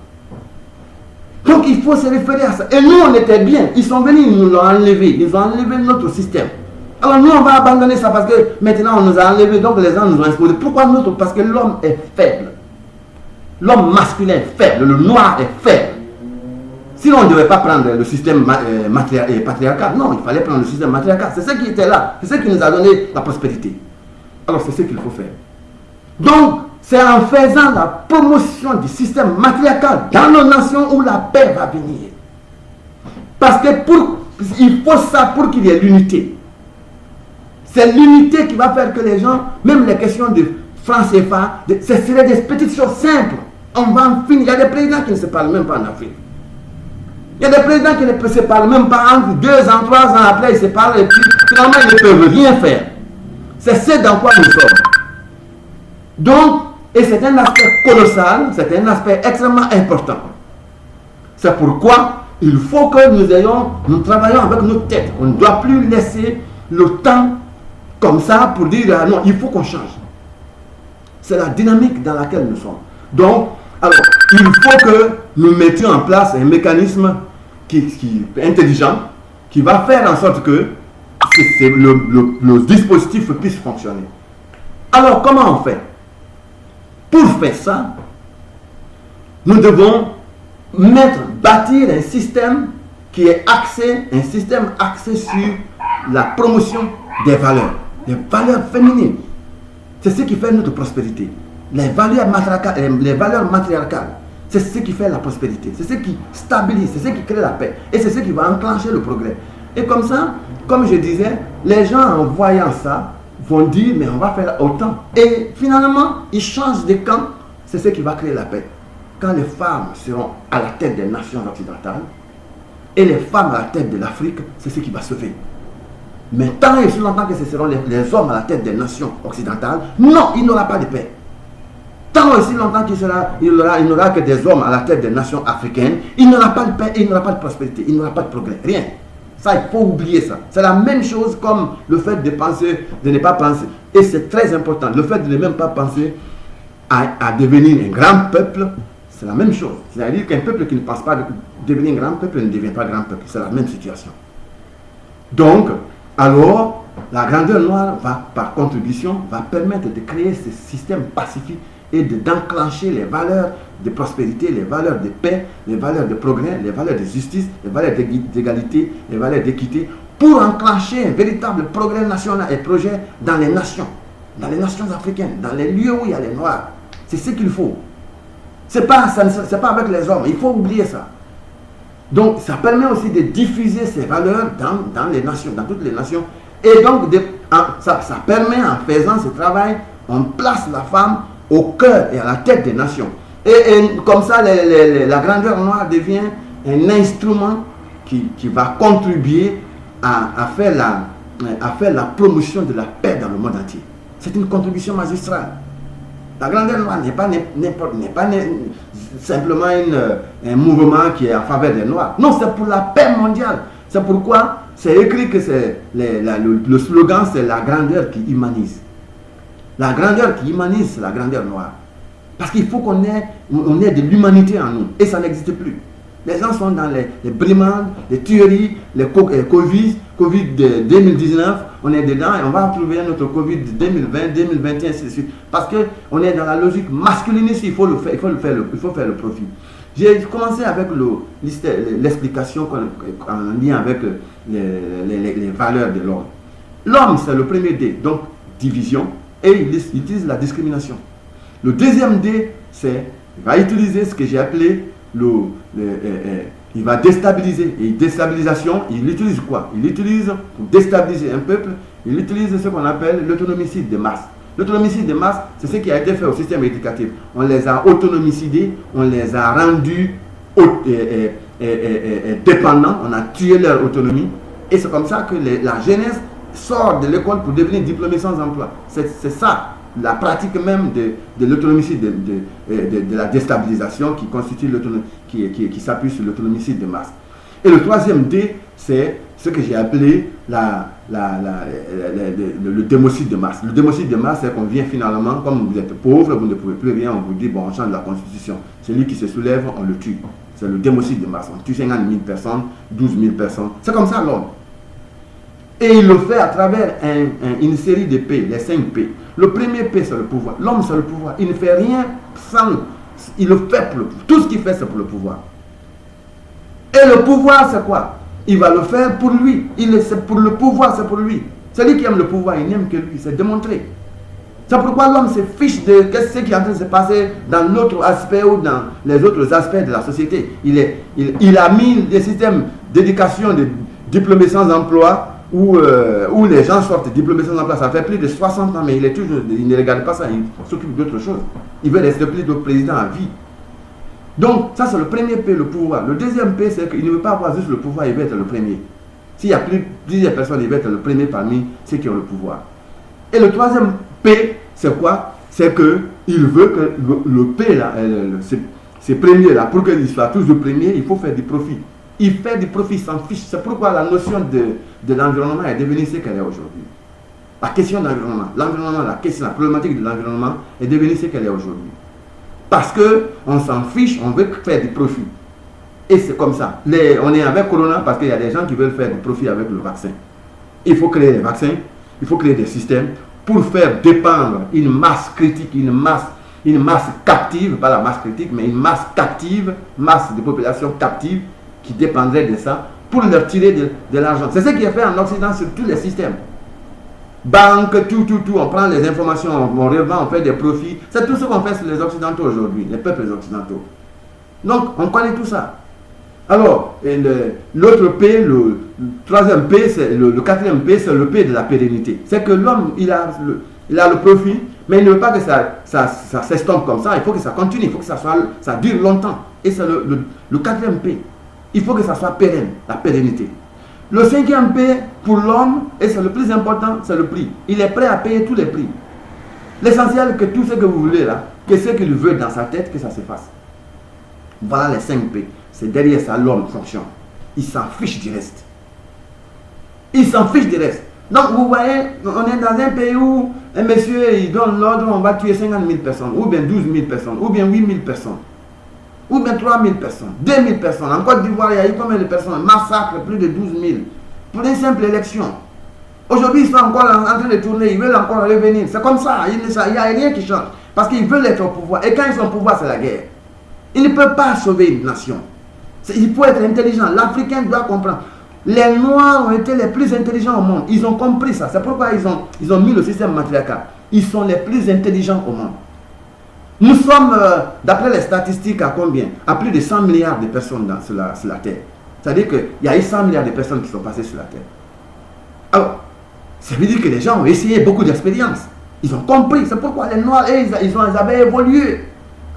Donc il faut se référer à ça. Et nous, on était bien. Ils sont venus, ils nous l'ont enlevé. Ils ont enlevé notre système. Alors nous, on va abandonner ça parce que maintenant, on nous a enlevé. Donc les gens nous ont exposé. Pourquoi notre? Parce que l'homme est faible. L'homme masculin est faible. Le noir est faible. Sinon, on ne devait pas prendre le système patriarcal. Non, il fallait prendre le système matriarcal. C'est ce qui était là. C'est ce qui nous a donné la prospérité. Alors c'est ce qu'il faut faire. Donc, c'est en faisant la promotion du système matriarcal dans nos nations où la paix va venir. Parce que il faut ça pour qu'il y ait l'unité. C'est l'unité qui va faire que les gens, même les questions de franc CFA, ce seraient des petites choses simples. On va en finir. Il y a des présidents qui ne se parlent même pas en Afrique. Il y a des présidents qui ne se parlent même pas entre 2 ans, 3 ans après, ils se parlent et puis finalement ils ne peuvent rien faire. C'est ce dans quoi nous sommes. Donc, et c'est un aspect colossal, c'est un aspect extrêmement important. C'est pourquoi il faut que nous travaillions avec nos têtes. On ne doit plus laisser le temps comme ça pour dire ah non, il faut qu'on change. C'est la dynamique dans laquelle nous sommes. Donc, alors, il faut que nous mettions en place un mécanisme qui est intelligent, qui va faire en sorte que le dispositif puisse fonctionner. Alors, comment on fait? Pour faire ça, nous devons bâtir un système qui est axé, un système axé sur la promotion des valeurs féminines. C'est ce qui fait notre prospérité. Les valeurs matriarcales, c'est ce qui fait la prospérité. C'est ce qui stabilise, c'est ce qui crée la paix. Et c'est ce qui va enclencher le progrès. Et comme ça, comme je disais, les gens en voyant ça, vont dire, mais on va faire autant. Et finalement, ils changent de camp. C'est ce qui va créer la paix. Quand les femmes seront à la tête des nations occidentales, et les femmes à la tête de l'Afrique, c'est ce qui va sauver. Mais tant et si longtemps que ce seront les hommes à la tête des nations occidentales, non, il n'y aura pas de paix. Tant et si longtemps qu'il n'y aura que des hommes à la tête des nations africaines, il n'y aura pas de paix, il n'y aura pas de prospérité, il n'y aura pas de progrès. Rien. Ça, il faut oublier ça. C'est la même chose comme le fait de penser, de ne pas penser. Et c'est très important. Le fait de ne même pas penser à devenir un grand peuple, c'est la même chose. C'est-à-dire qu'un peuple qui ne pense pas devenir un grand peuple ne devient pas grand peuple. C'est la même situation. Donc, alors, la grandeur noire va, par contribution, va permettre de créer ce système pacifique et d'enclencher les valeurs de prospérité, les valeurs de paix, les valeurs de progrès, les valeurs de justice, les valeurs d'égalité, les valeurs d'équité, pour enclencher un véritable progrès national et projet dans les nations africaines, dans les lieux où il y a les Noirs. C'est ce qu'il faut. C'est pas avec les hommes, il faut oublier ça. Donc, ça permet aussi de diffuser ces valeurs dans les nations, dans toutes les nations. Et donc, ça permet, en faisant ce travail, on place la femme au cœur et à la tête des nations. Et comme ça, la grandeur noire devient un instrument qui va contribuer à faire la promotion de la paix dans le monde entier. C'est une contribution magistrale. La grandeur noire n'est pas simplement un mouvement qui est en faveur des Noirs. Non, c'est pour la paix mondiale. C'est pourquoi c'est écrit que le slogan, c'est la grandeur qui humanise. La grandeur qui humanise, c'est la grandeur noire. Parce qu'il faut qu'on ait de l'humanité en nous. Et ça n'existe plus. Les gens sont dans les brimades, les tueries, les Covid 2019, on est dedans et on va trouver notre Covid 2020, 2021, ainsi de suite. Parce qu'on est dans la logique masculiniste, il faut faire le profit. J'ai commencé avec l'explication en lien avec les valeurs de l'homme. L'homme, c'est le premier D, donc division, et il utilise la discrimination. Le deuxième D, c'est il va utiliser ce que j'ai appelé il va déstabiliser. Et déstabilisation, il utilise quoi? Il utilise, pour déstabiliser un peuple, il utilise ce qu'on appelle l'autonomicide de masse. L'autonomicide de masse, c'est ce qui a été fait au système éducatif. On les a autonomicidés, on les a rendus dépendants, on a tué leur autonomie. Et c'est comme ça que la jeunesse sort de l'école pour devenir diplômé sans emploi. C'est ça. La pratique même de l'autonomicide, de la déstabilisation qui constitue l'autonomie, qui s'appuie sur l'autonomicide de masse. Et le troisième D, c'est ce que j'ai appelé le démocide de masse. Le démocide de masse, c'est qu'on vient finalement, comme vous êtes pauvre, vous ne pouvez plus rien, on vous dit, bon, on change la constitution. Celui qui se soulève, on le tue. C'est le démocide de masse. On tue 50 000 personnes, 12 000 personnes. C'est comme ça l'homme. Et il le fait à travers une série de P, les 5 P. Le premier P, c'est le pouvoir. L'homme, c'est le pouvoir. Il ne fait rien sans le... Il le fait pour le pouvoir. Tout ce qu'il fait, c'est pour le pouvoir. Et le pouvoir, c'est quoi? Il va le faire pour lui. C'est pour le pouvoir, c'est pour lui. Celui qui aime le pouvoir, il n'aime que lui. C'est démontré. C'est pourquoi l'homme se fiche de ce qui est en train de se passer dans l'autre aspect ou dans les autres aspects de la société. Il a mis des systèmes d'éducation, de diplômés sans emploi, où les gens sortent diplômés sans emploi. Ça fait plus de 60 ans, mais il ne regarde pas ça. Il s'occupe d'autre chose. Il veut rester plus de président à vie. Donc, ça c'est le premier P, le pouvoir. Le deuxième P, c'est qu'il ne veut pas avoir juste le pouvoir, il veut être le premier. S'il y a plusieurs personnes, il veut être le premier parmi ceux qui ont le pouvoir. Et le troisième P, c'est quoi? C'est qu'il veut que le P, là, ces premiers là, pour qu'il soit toujours premier, il faut faire du profit. Il fait du profit, il s'en fiche. C'est pourquoi la notion de l'environnement est devenue ce qu'elle est aujourd'hui. La question de l'environnement, la problématique de l'environnement est devenue ce qu'elle est aujourd'hui. Parce qu'on s'en fiche, on veut faire du profit. Et c'est comme ça. On est avec Corona parce qu'il y a des gens qui veulent faire du profit avec le vaccin. Il faut créer des vaccins, il faut créer des systèmes pour faire dépendre une masse critique, une masse captive, pas la masse critique, mais une masse captive, masse de population captive qui dépendrait de ça pour leur tirer de l'argent. C'est ce qui est fait en Occident sur tous les systèmes. Banque, tout, on prend les informations, on revend, on fait des profits. C'est tout ce qu'on fait sur les Occidentaux aujourd'hui, les peuples occidentaux. Donc, on connaît tout ça. Alors, l'autre P, le troisième P, le quatrième P, c'est le P de la pérennité. C'est que l'homme, il a le profit, mais il ne veut pas que ça s'estompe comme ça. Il faut que ça continue, il faut que ça dure longtemps. Et c'est le quatrième P. Il faut que ça soit pérenne, la pérennité. Le cinquième P pour l'homme, et c'est le plus important, c'est le prix. Il est prêt à payer tous les prix. L'essentiel, que tout ce que vous voulez là, que ce qu'il veut dans sa tête, que ça se fasse. Voilà les 5 P. C'est derrière ça, l'homme fonctionne. Il s'en fiche du reste. Il s'en fiche du reste. Donc vous voyez, on est dans un pays où un monsieur, il donne l'ordre, on va tuer 50 000 personnes, ou bien 12 000 personnes, ou bien 8 000 personnes. Ou bien 3 000 personnes, 2 000 personnes. En Côte d'Ivoire, il y a eu combien de personnes? Massacre, plus de 12 000. Pour une simple élection. Aujourd'hui, ils sont encore en train de tourner, ils veulent encore revenir. C'est comme ça, il n'y a rien qui change. Parce qu'ils veulent être au pouvoir. Et quand ils sont au pouvoir, c'est la guerre. Ils ne peuvent pas sauver une nation. Il faut être intelligent. L'Africain doit comprendre. Les Noirs ont été les plus intelligents au monde. Ils ont compris ça. C'est pourquoi ils ont mis le système matriarcal. Ils sont les plus intelligents au monde. Nous sommes, d'après les statistiques, à combien? À plus de 100 milliards de personnes sur la Terre. C'est-à-dire qu'il y a eu 100 milliards de personnes qui sont passées sur la Terre. Alors, ça veut dire que les gens ont essayé beaucoup d'expériences. Ils ont compris. C'est pourquoi les Noirs, ils avaient évolué.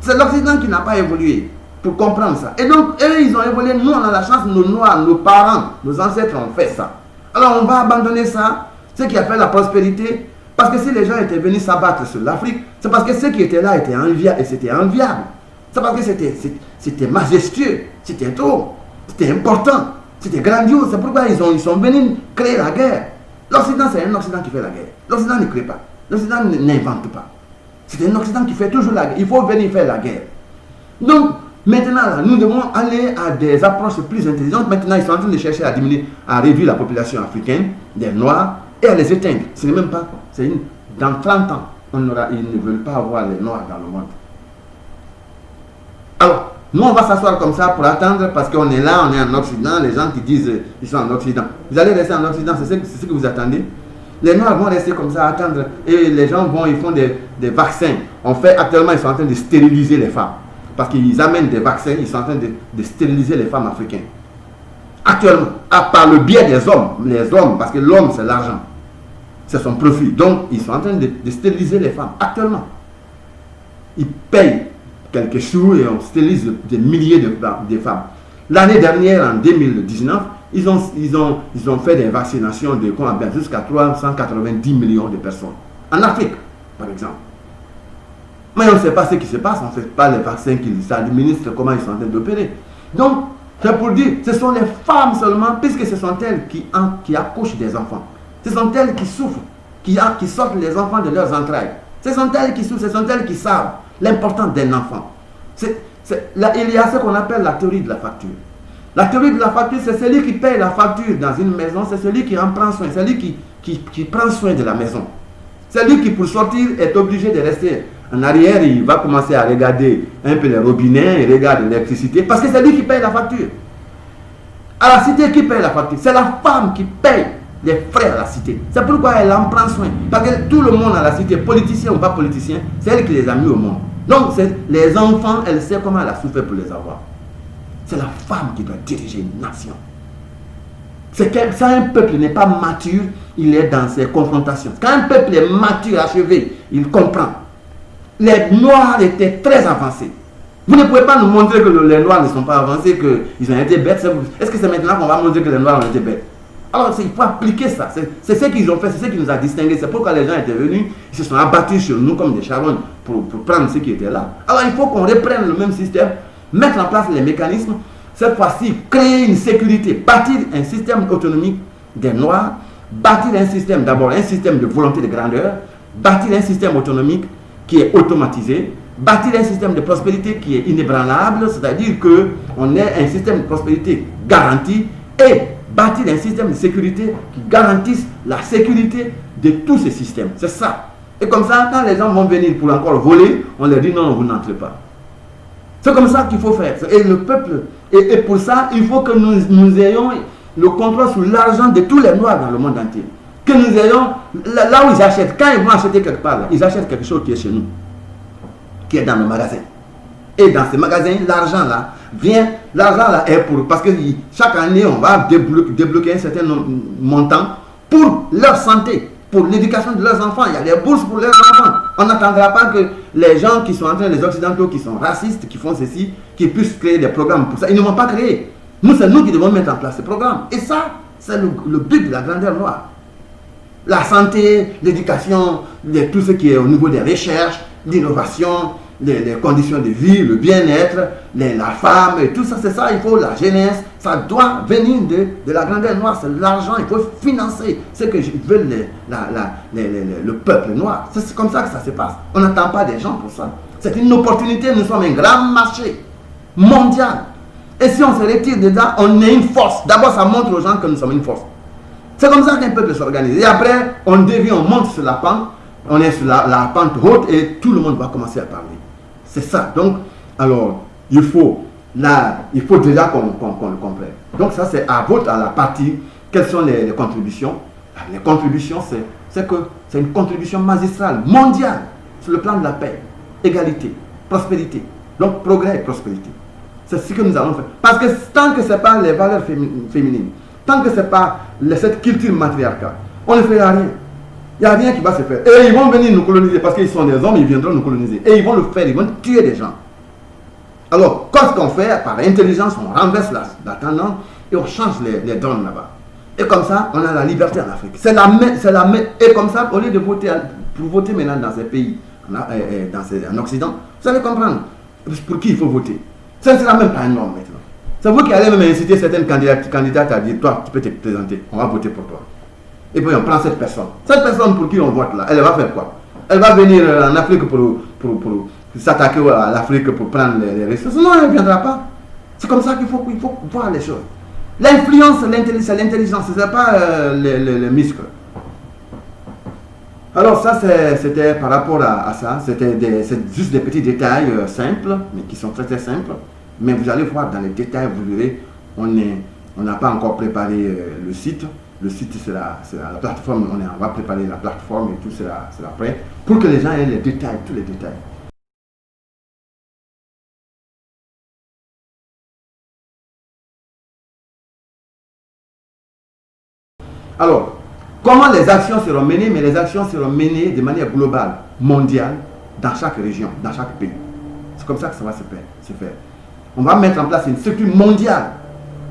C'est l'Occident qui n'a pas évolué pour comprendre ça. Et donc, eux, ils ont évolué. Nous, on a la chance, nos Noirs, nos parents, nos ancêtres ont fait ça. Alors, on va abandonner ça, ce qui a fait la prospérité. Parce que si les gens étaient venus s'abattre sur l'Afrique, c'est parce que ceux qui étaient là étaient enviables et c'était enviable. C'est parce que c'était majestueux, c'était trop, c'était important, c'était grandiose. C'est pourquoi ils sont venus créer la guerre. L'Occident, c'est un Occident qui fait la guerre. L'Occident ne crée pas. L'Occident n'invente pas. C'est un Occident qui fait toujours la guerre. Il faut venir faire la guerre. Donc, maintenant, là, nous devons aller à des approches plus intelligentes. Maintenant, ils sont en train de chercher à diminuer, à réduire la population africaine, des Noirs, et à les éteindre. Ce n'est même pas. Dans 30 ans, ils ne veulent pas avoir les Noirs dans le monde. Alors, nous, on va s'asseoir comme ça pour attendre, parce qu'on est là, on est en Occident. Les gens qui disent qu'ils sont en Occident. Vous allez rester en Occident, c'est ce que vous attendez. Les Noirs vont rester comme ça, attendre. Et les gens ils font des vaccins. Actuellement, ils sont en train de stériliser les femmes. Parce qu'ils amènent des vaccins, ils sont en train de stériliser les femmes africaines. Actuellement, par le biais des hommes. Les hommes, parce que l'homme, c'est l'argent. C'est son profit. Donc, ils sont en train de stériliser les femmes. Actuellement. Ils payent quelques sous et on stérilise des milliers de femmes. L'année dernière, en 2019, ils ont fait des vaccinations de jusqu'à 390 millions de personnes. En Afrique, par exemple. Mais on ne sait pas ce qui se passe, on ne sait pas les vaccins qu'ils administrent, comment ils sont en train d'opérer. Donc, C'est pour dire, ce sont les femmes seulement, puisque ce sont elles qui accouchent des enfants. Ce sont elles qui souffrent, qui sortent les enfants de leurs entrailles. Ce sont elles qui souffrent, ce sont elles qui savent l'importance d'un enfant. Il y a ce qu'on appelle la théorie de la facture. La théorie de la facture, c'est celui qui paye la facture dans une maison, c'est celui qui en prend soin, c'est celui qui prend soin de la maison. C'est lui qui, pour sortir, est obligé de rester en arrière. Il va commencer à regarder un peu les robinets, il regarde l'électricité, parce que c'est lui qui paye la facture. À la cité, qui paye la facture? C'est la femme qui paye les frais à la cité. C'est pourquoi elle en prend soin. Parce que tout le monde à la cité, politicien ou pas politicien, c'est elle qui les a mis au monde. Donc, les enfants, elle sait comment elle a souffert pour les avoir. C'est la femme qui doit diriger une nation. C'est que quand un peuple n'est pas mature, il est dans ses confrontations. Quand un peuple est mature, achevé, il comprend. Les Noirs étaient très avancés. Vous ne pouvez pas nous montrer que les Noirs ne sont pas avancés, qu'ils ont été bêtes. Est-ce que c'est maintenant qu'on va montrer que les Noirs ont été bêtes? Alors, il faut appliquer ça. C'est ce qu'ils ont fait, c'est ce qui nous a distingués. C'est pourquoi les gens étaient venus, ils se sont abattus sur nous comme des charognes pour prendre ceux qui étaient là. Alors, il faut qu'on reprenne le même système, mettre en place les mécanismes, cette fois-ci, créer une sécurité, bâtir un système autonomique des Noirs, bâtir un système, d'abord un système de volonté de grandeur, bâtir un système autonomique qui est automatisé, bâtir un système de prospérité qui est inébranlable, c'est-à-dire qu'on ait un système de prospérité garanti, et bâtir un système de sécurité qui garantisse la sécurité de tous ces systèmes. C'est ça. Et comme ça, quand les gens vont venir pour encore voler, on leur dit non, vous n'entrez pas. C'est comme ça qu'il faut faire. Et le peuple, et pour ça, il faut que nous ayons le contrôle sur l'argent de tous les Noirs dans le monde entier. Que nous ayons, là où ils achètent, quand ils vont acheter quelque part, là, ils achètent quelque chose qui est chez nous, qui est dans le magasin. Et dans ces magasins, l'argent là vient, l'argent là est pour, parce que chaque année, on va débloquer un certain montant pour leur santé, pour l'éducation de leurs enfants. Il y a des bourses pour leurs enfants. On n'attendra pas que les gens qui sont en train, les Occidentaux qui sont racistes, qui font ceci, qui puissent créer des programmes pour ça. Ils ne vont pas créer. Nous, c'est nous qui devons mettre en place ces programmes. Et ça, c'est le but de la grandeur noire. La santé, l'éducation, tout ce qui est au niveau des recherches, l'innovation, les conditions de vie, le bien-être, la femme, et tout ça, c'est ça, il faut la jeunesse, ça doit venir de la grandeur noire, c'est l'argent, il faut financer ce que veulent le peuple noir. C'est comme ça que ça se passe. On n'attend pas des gens pour ça. C'est une opportunité, nous sommes un grand marché mondial. Et si on se retire dedans, on est une force. D'abord, ça montre aux gens que nous sommes une force. C'est comme ça qu'un peuple s'organise. Et après, on devient, on monte sur la pente, on est sur la pente haute et tout le monde va commencer à parler. C'est ça. Donc, alors, il faut déjà qu'on le comprenne. Donc, ça, c'est à la partie, quelles sont les contributions. Les contributions, c'est une contribution magistrale, mondiale, sur le plan de la paix, égalité, prospérité. Donc, progrès et prospérité. C'est ce que nous allons faire. Parce que tant que ce n'est pas les valeurs féminines, tant que ce n'est pas cette culture matriarcale, on ne fera rien. Il n'y a rien qui va se faire. Et ils vont venir nous coloniser parce qu'ils sont des hommes, ils viendront nous coloniser. Et ils vont le faire, ils vont tuer des gens. Alors, qu'est-ce qu'on fait? Par intelligence, on renverse la tendance et on change les dons là-bas. Et comme ça, on a la liberté en Afrique. Et comme ça, au lieu de voter, pour voter maintenant dans ces pays, en Occident, vous allez comprendre pour qui il faut voter. Ça ne sera même pas un homme maintenant. C'est vous qui allez même inciter certaines candidates à dire, toi, tu peux te présenter, on va voter pour toi. Et puis on prend cette personne. Cette personne pour qui on vote là, elle va faire quoi? Elle va venir en Afrique pour s'attaquer à l'Afrique pour prendre les ressources. Non, elle ne viendra pas. C'est comme ça qu'il faut voir les choses. L'influence, c'est l'intelligence, ce n'est pas les muscles. Alors ça, c'était par rapport à ça. C'est juste des petits détails simples, mais qui sont très très simples. Mais vous allez voir dans les détails, vous verrez, on n'a pas encore préparé le site. Le site sera la plateforme, on va préparer la plateforme et tout sera prêt pour que les gens aient les détails, tous les détails. Alors, comment les actions seront menées? Mais les actions seront menées de manière globale, mondiale, dans chaque région, dans chaque pays. C'est comme ça que ça va se faire. On va mettre en place une structure mondiale,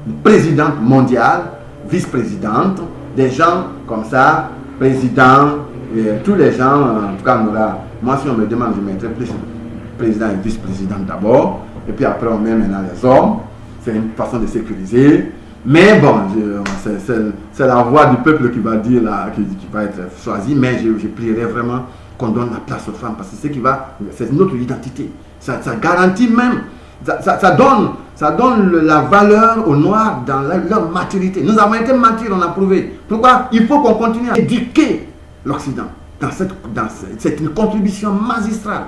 une présidente mondiale, vice-présidente, des gens comme ça, président, tous les gens, en tout cas, moi si on me demande, je mettrai plus président et vice-président d'abord, et puis après on met maintenant les hommes, c'est une façon de sécuriser. Mais bon, c'est la voix du peuple qui va dire là, qui va être choisie. Mais je plierais vraiment qu'on donne la place aux femmes parce que c'est notre identité. Ça garantit même, ça donne la valeur aux Noirs dans leur maturité. Nous avons été matures, on a prouvé. Pourquoi? Il faut qu'on continue à éduquer l'Occident. C'est une contribution magistrale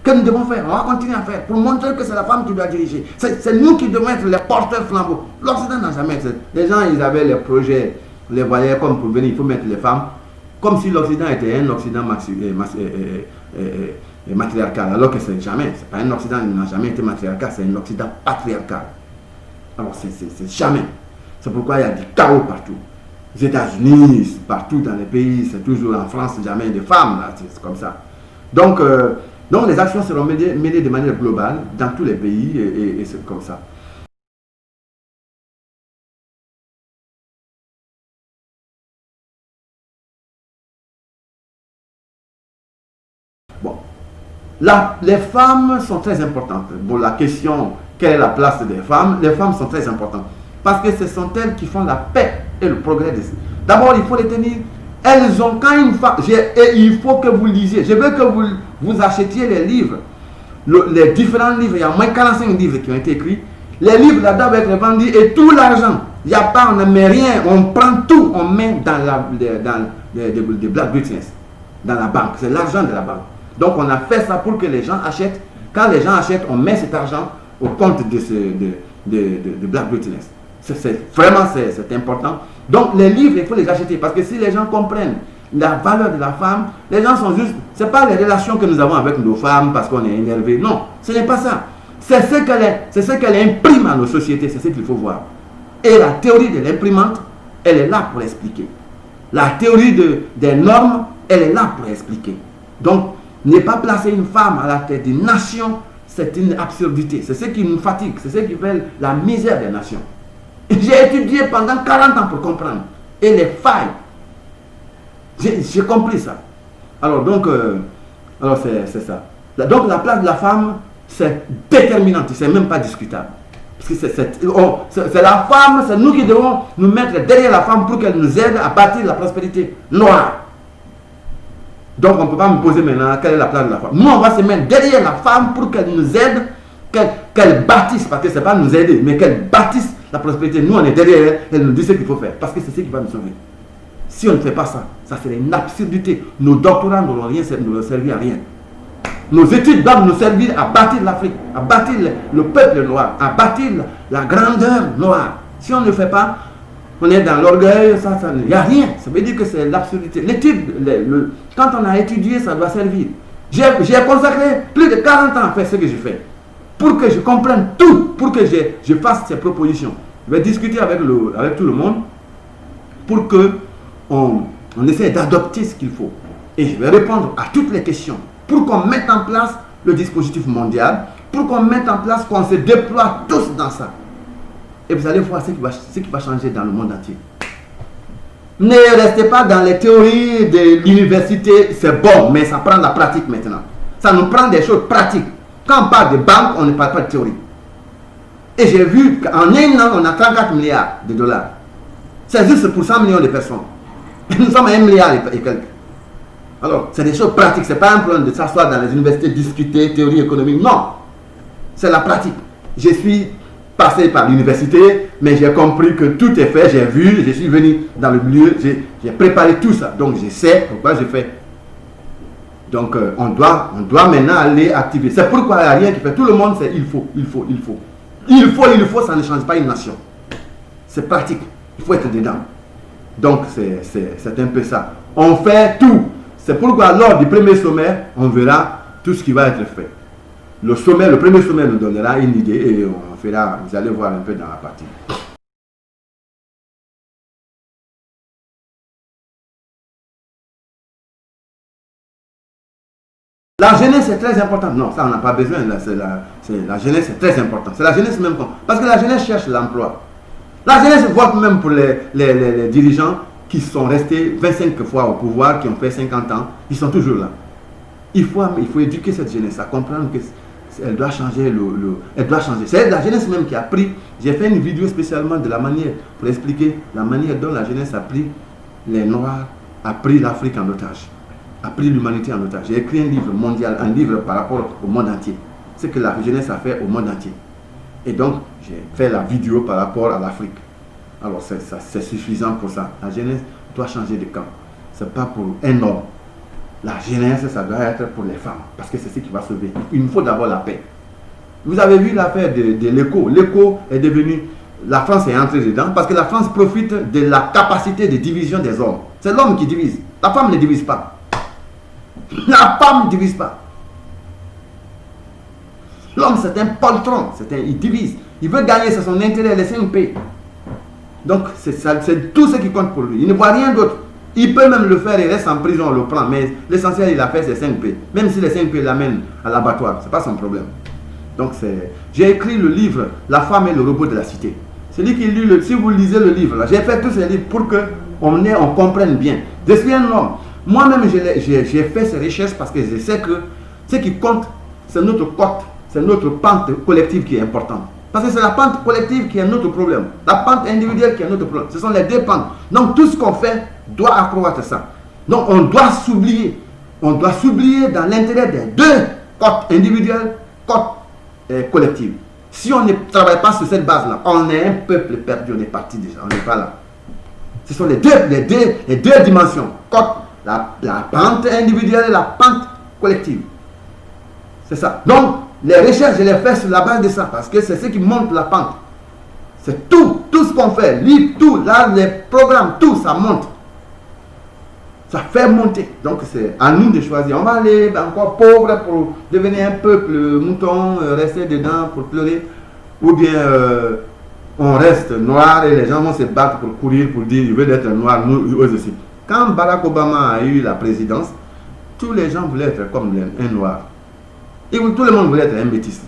que nous devons faire. On va continuer à faire pour montrer que c'est la femme qui doit diriger. C'est nous qui devons être les porteurs flambeaux. L'Occident n'a jamais été. Les gens, ils avaient les projets, les voyaient comme pour venir, il faut mettre les femmes, comme si l'Occident était un Occident matriarcal, alors que c'est jamais. C'est pas un Occident qui n'a jamais été matriarcal, c'est un Occident patriarcal. Alors c'est jamais. C'est pourquoi il y a du chaos partout. Les États-Unis, partout dans les pays, c'est toujours en France, jamais des femmes, c'est comme ça. Donc les actions seront menées de manière globale dans tous les pays et c'est comme ça. Bon, les femmes sont très importantes. Bon, la question, quelle est la place des femmes? Les femmes sont très importantes parce que ce sont elles qui font la paix et le progrès. D'abord, il faut les tenir. Elles ont quand une femme, et il faut que vous lisiez. Je veux que vous achetiez les livres, les différents livres. Il y a au moins 45 livres qui ont été écrits. Les livres là-dedans vont être vendus et tout l'argent. Il n'y a pas, on ne met rien, on prend tout, on met dans les Black Business, dans la banque. C'est l'argent de la banque. Donc on a fait ça pour que les gens achètent. Quand les gens achètent, on met cet argent au compte de Black Business. Vraiment, c'est important. Donc les livres, il faut les acheter parce que si les gens comprennent la valeur de la femme, les gens sont juste, ce n'est pas les relations que nous avons avec nos femmes parce qu'on est énervé. Non, ce n'est pas ça. C'est ce qu'elle imprime à nos sociétés, c'est ce qu'il faut voir. Et la théorie de l'imprimante, elle est là pour expliquer. La théorie des normes, elle est là pour expliquer. Donc, ne pas placer une femme à la tête d'une nation, c'est une absurdité. C'est ce qui nous fatigue, c'est ce qui fait la misère des nations. J'ai étudié pendant 40 ans pour comprendre. Et les failles, j'ai compris ça. Alors, donc, c'est ça. Donc, la place de la femme, c'est déterminante, c'est même pas discutable. Parce que c'est la femme, c'est nous qui devons nous mettre derrière la femme pour qu'elle nous aide à bâtir la prospérité noire. Donc on ne peut pas me poser maintenant quelle est la place de la femme. Nous, on va se mettre derrière la femme pour qu'elle nous aide, qu'elle bâtisse, parce que ce n'est pas nous aider, mais qu'elle bâtisse la prospérité. Nous, on est derrière elle, elle nous dit ce qu'il faut faire, parce que c'est ce qui va nous sauver. Si on ne fait pas ça, ça serait une absurdité. Nos doctorats ne leur servi à rien. Nos études doivent nous servir à bâtir l'Afrique, à bâtir le peuple noir, à bâtir la grandeur noire. Si on ne le fait pas, on est dans l'orgueil, il n'y a rien. Ça veut dire que c'est l'absurdité. L'étude, quand on a étudié, ça doit servir. J'ai consacré plus de 40 ans à faire ce que je fais. Pour que je comprenne tout, pour que je fasse ces propositions. Je vais discuter avec tout le monde pour qu'on essaie d'adopter ce qu'il faut. Et je vais répondre à toutes les questions. Pour qu'on mette en place le dispositif mondial, pour qu'on mette en place, qu'on se déploie tous dans ça. Et vous allez voir ce qui va changer dans le monde entier. Ne restez pas dans les théories de l'université, c'est bon, mais ça prend la pratique maintenant. Ça nous prend des choses pratiques. Quand on parle de banque, on ne parle pas de théorie. Et j'ai vu qu'en un an, on a 34 milliards de dollars. C'est juste pour 100 millions de personnes. Nous sommes à 1 milliard et quelques. Alors, c'est des choses pratiques. Ce n'est pas un problème de s'asseoir dans les universités, discuter, théorie économique. Non. C'est la pratique. Je suis passé par l'université, mais j'ai compris que tout est fait. J'ai vu, je suis venu dans le milieu, j'ai préparé tout ça. Donc, je sais pourquoi je fais. Donc, on doit maintenant aller activer. C'est pourquoi il n'y a rien qui fait. Tout le monde, c'est il faut. Ça ne change pas une nation. C'est pratique. Il faut être dedans. Donc, c'est un peu ça. On fait tout. C'est pourquoi lors du premier sommet, on verra tout ce qui va être fait. Le premier sommet nous donnera une idée et on fera, vous allez voir un peu dans la partie. La jeunesse est très importante. Non, ça on n'a pas besoin. La jeunesse est très importante. C'est la jeunesse même. Parce que la jeunesse cherche l'emploi. La jeunesse vote même pour les dirigeants qui sont restés 25 fois au pouvoir, qui ont fait 50 ans. Ils sont toujours là. Il faut éduquer cette jeunesse à comprendre que elle doit changer elle doit changer. C'est la jeunesse même qui a pris. J'ai fait une vidéo spécialement de la manière, pour expliquer la manière dont la jeunesse a pris les Noirs, a pris l'Afrique en otage, a pris l'humanité en otage. J'ai écrit un livre mondial, un livre par rapport au monde entier. Ce que la jeunesse a fait au monde entier. Et donc, j'ai fait la vidéo par rapport à l'Afrique. Alors, c'est suffisant pour ça. La jeunesse doit changer de camp. Ce n'est pas pour un homme. La jeunesse, ça doit être pour les femmes. Parce que c'est ce qui va sauver. Il nous faut d'abord la paix. Vous avez vu l'affaire de l'écho. L'écho est devenu... La France est entrée dedans parce que la France profite de la capacité de division des hommes. C'est l'homme qui divise. La femme ne divise pas. La femme ne divise pas. L'homme, c'est un poltron. Il divise. Il veut gagner, c'est son intérêt, laisser une paix. Donc, c'est tout ce qui compte pour lui. Il ne voit rien d'autre. Il peut même le faire, il reste en prison, on le prend. Mais l'essentiel, il a fait ses 5P. Même si les 5P l'amènent à l'abattoir, ce n'est pas son problème. Donc, j'ai écrit le livre « La femme et le robot de la cité ». Celui qui lit si vous lisez le livre, j'ai fait tous ces livres pour qu'on comprenne bien. Je suis un homme. Moi-même, j'ai fait ces recherches parce que je sais que ce qui compte, c'est notre cote, c'est notre pente collective qui est importante. Parce que c'est la pente collective qui est notre problème. La pente individuelle qui est notre problème. Ce sont les deux pentes. Donc, tout ce qu'on fait doit accroître ça. Donc, on doit s'oublier. On doit s'oublier dans l'intérêt des deux cotes individuelles, cotes collectives. Si on ne travaille pas sur cette base-là, on est un peuple perdu, on est parti déjà, on n'est pas là. Ce sont les deux dimensions. La pente individuelle et la pente collective. C'est ça. Donc, les recherches, je les fais sur la base de ça, parce que c'est ce qui monte la pente. C'est tout ce qu'on fait, livre, tout, là, les programmes, tout, ça monte. Ça fait monter. Donc, c'est à nous de choisir. On va aller encore pauvre pour devenir un peuple mouton, rester dedans pour pleurer. Ou bien, on reste noir et les gens vont se battre pour courir, pour dire, je veux être noir, nous aussi. Quand Barack Obama a eu la présidence, tous les gens voulaient être comme un noir. Et tout le monde voulait être un métis.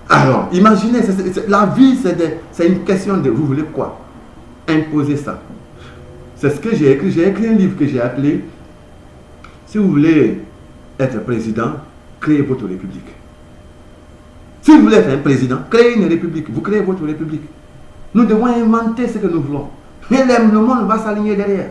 Alors, imaginez, la vie, c'est une question de vous voulez quoi? Imposer ça. C'est ce que j'ai écrit. J'ai écrit un livre que j'ai appelé si vous voulez être président, créez votre république. Si vous voulez être un président, créez une république. Vous créez votre république. Nous devons inventer ce que nous voulons. Et le monde va s'aligner derrière.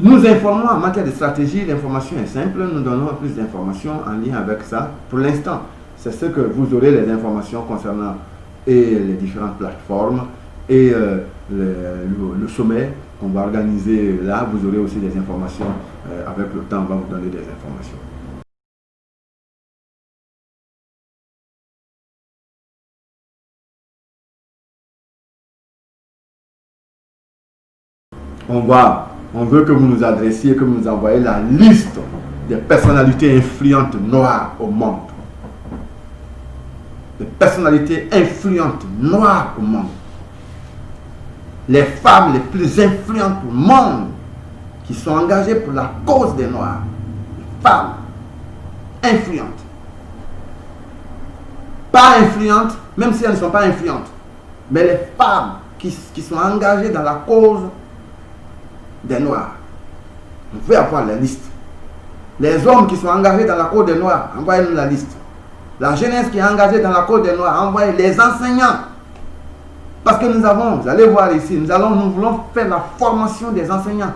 Nous informons en matière de stratégie, l'information est simple, nous donnons plus d'informations en lien avec ça. Pour l'instant, c'est ce que vous aurez les informations concernant et les différentes plateformes et le sommet qu'on va organiser là. Vous aurez aussi des informations, avec le temps, on va vous donner des informations. On veut que vous nous adressiez, que vous nous envoyiez la liste des personnalités influentes noires au monde. Les personnalités influentes noires au monde. Les femmes les plus influentes au monde qui sont engagées pour la cause des Noirs. Les femmes influentes. Pas influentes, même si elles ne sont pas influentes. Mais les femmes qui sont engagées dans la cause des Noirs. Vous pouvez avoir la liste. Les hommes qui sont engagés dans la cause des Noirs, envoyez-nous la liste. La jeunesse qui est engagée dans la cause des Noirs, envoyez les enseignants. Parce que nous allez voir ici, nous voulons faire la formation des enseignants.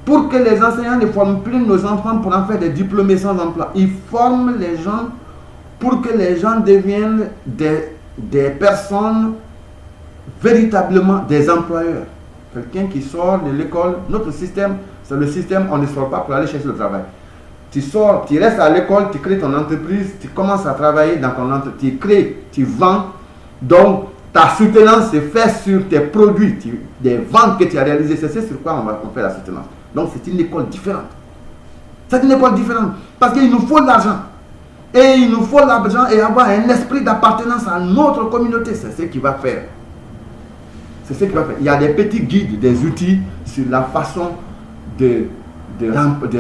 Pour que les enseignants ne forment plus nos enfants pour en faire des diplômés sans emploi. Ils forment les gens pour que les gens deviennent des personnes véritablement des employeurs. Quelqu'un qui sort de l'école, notre système, c'est le système, on ne sort pas pour aller chercher le travail. Tu sors, tu restes à l'école, tu crées ton entreprise, tu commences à travailler dans ton entreprise, tu crées, tu vends. Donc, ta soutenance se fait sur tes produits, des ventes que tu as réalisées. C'est sur quoi on fait la soutenance. Donc, c'est une école différente. C'est une école différente parce qu'il nous faut de l'argent. Et il nous faut de l'argent et avoir un esprit d'appartenance à notre communauté. C'est ce qui va faire. C'est ce qui va faire. Il y a des petits guides, des outils sur la façon de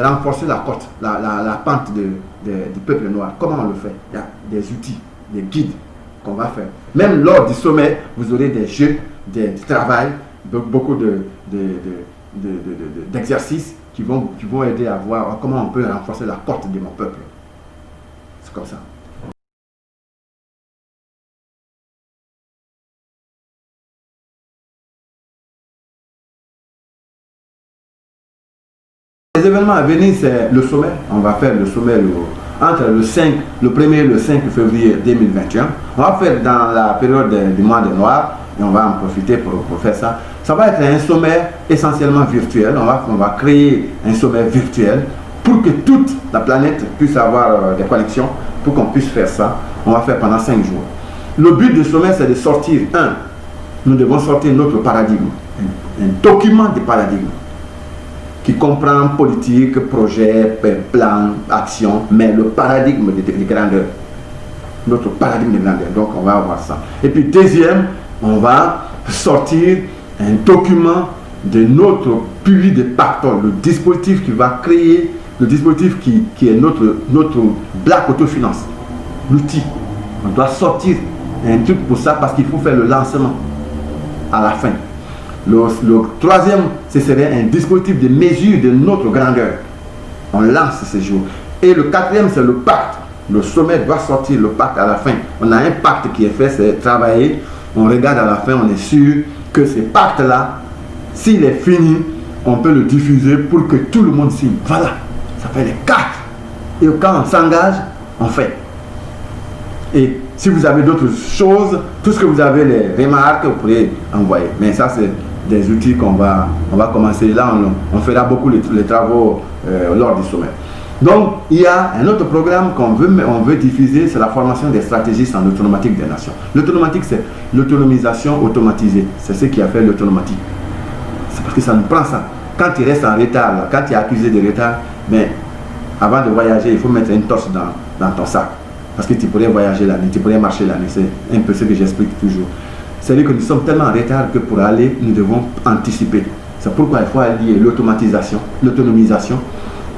renforcer la côte, la pente du peuple noir. Comment on le fait? Il y a des outils, des guides qu'on va faire. Même lors du sommet, vous aurez des jeux, du travail. beaucoup d'exercices qui vont aider à voir comment on peut renforcer la cote de mon peuple. C'est comme ça. Les événements à venir, c'est le sommet. On va faire le sommet entre le 1er et le 5 février 2021. On va faire dans la période du mois de Noir et on va en profiter pour faire ça. Ça va être un sommet essentiellement virtuel. On va créer un sommet virtuel pour que toute la planète puisse avoir des connexions, pour qu'on puisse faire ça. On va faire pendant 5 jours. Le but du sommet, c'est de sortir, nous devons sortir notre paradigme, un document de paradigme qui comprend politique, projet, plan, action, mais le paradigme de grandeur. Notre paradigme de grandeur. Donc on va avoir ça. Et puis deuxième, on va sortir un document de notre puits de pactole, le dispositif qui va créer, le dispositif qui est notre Black Autofinance, l'outil. On doit sortir un truc pour ça parce qu'il faut faire le lancement à la fin. Le troisième, ce serait un dispositif de mesure de notre grandeur. On lance ce jour. Et le quatrième, c'est le pacte. Le sommet doit sortir le pacte à la fin. On a un pacte qui est fait, c'est travailler. On regarde à la fin, on est sûr que ce pacte-là, s'il est fini, on peut le diffuser pour que tout le monde signe. Voilà, ça fait les 4. Et quand on s'engage, on fait. Et si vous avez d'autres choses, tout ce que vous avez, les remarques, vous pourrez envoyer. Mais ça, c'est des outils qu'on va commencer. Là, on fera beaucoup les travaux lors du sommet. Donc, il y a un autre programme qu'on veut diffuser, c'est la formation des stratégistes en automatique des nations. L'automatique, c'est l'autonomisation automatisée. C'est ce qui a fait l'automatique. C'est parce que ça nous prend ça. Quand tu restes en retard, là, quand tu es accusé de retard, mais avant de voyager, il faut mettre une torche dans ton sac. Parce que tu pourrais voyager la nuit, tu pourrais marcher la nuit. C'est un peu ce que j'explique toujours. C'est-à-dire que nous sommes tellement en retard que pour aller, nous devons anticiper. C'est pourquoi il faut allier l'automatisation, l'autonomisation.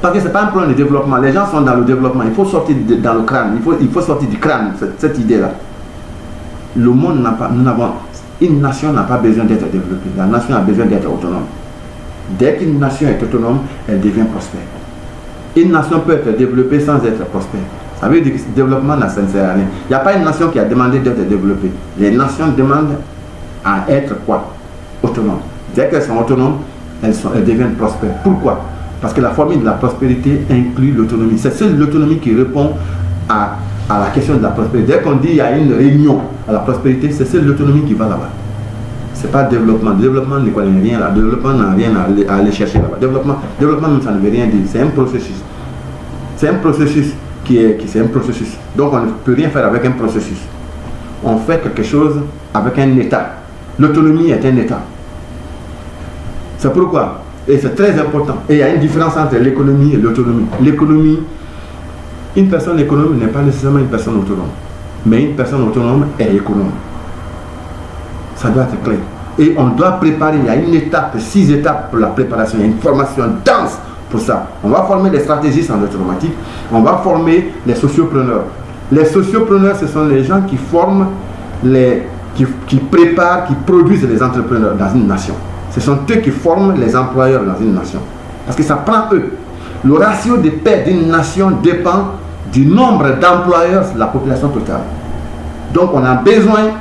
Parce que ce n'est pas un plan de développement. Les gens sont dans le développement. Il faut sortir dans le crâne. Il faut sortir du crâne, cette idée-là. Le monde n'a pas... Une nation n'a pas besoin d'être développée. La nation a besoin d'être autonome. Dès qu'une nation est autonome, elle devient prospère. Une nation peut être développée sans être prospère. Ça veut dire que le développement ne sert à rien. Il n'y a pas une nation qui a demandé d'être développée. Les nations demandent à être quoi? Autonomes. Dès qu'elles sont autonomes, elles deviennent prospères. Pourquoi? Parce que la formule de la prospérité inclut l'autonomie. C'est seule l'autonomie qui répond à la question de la prospérité. Dès qu'on dit qu'il y a une réunion à la prospérité, c'est seule l'autonomie qui va là-bas. Ce n'est pas le développement. Le développement ne connaît rien là. Le développement n'a rien à aller chercher là-bas. Développement même, ça ne veut rien dire. C'est un processus. C'est un processus c'est un processus. Donc on ne peut rien faire avec un processus. On fait quelque chose avec un état. L'autonomie est un état. C'est pourquoi, et c'est très important, et il y a une différence entre l'économie et l'autonomie. L'économie, une personne économe n'est pas nécessairement une personne autonome. Mais une personne autonome est économe. Ça doit être clair. Et on doit préparer, il y a une étape, 6 étapes pour la préparation, il y a une formation dense pour ça. On va former les stratégistes en automatique, on va former les sociopreneurs. Les sociopreneurs, ce sont les gens qui forment, qui préparent, qui produisent les entrepreneurs dans une nation. Ce sont eux qui forment les employeurs dans une nation. Parce que ça prend eux. Le ratio de paix d'une nation dépend du nombre d'employeurs sur la population totale. Donc on a besoin,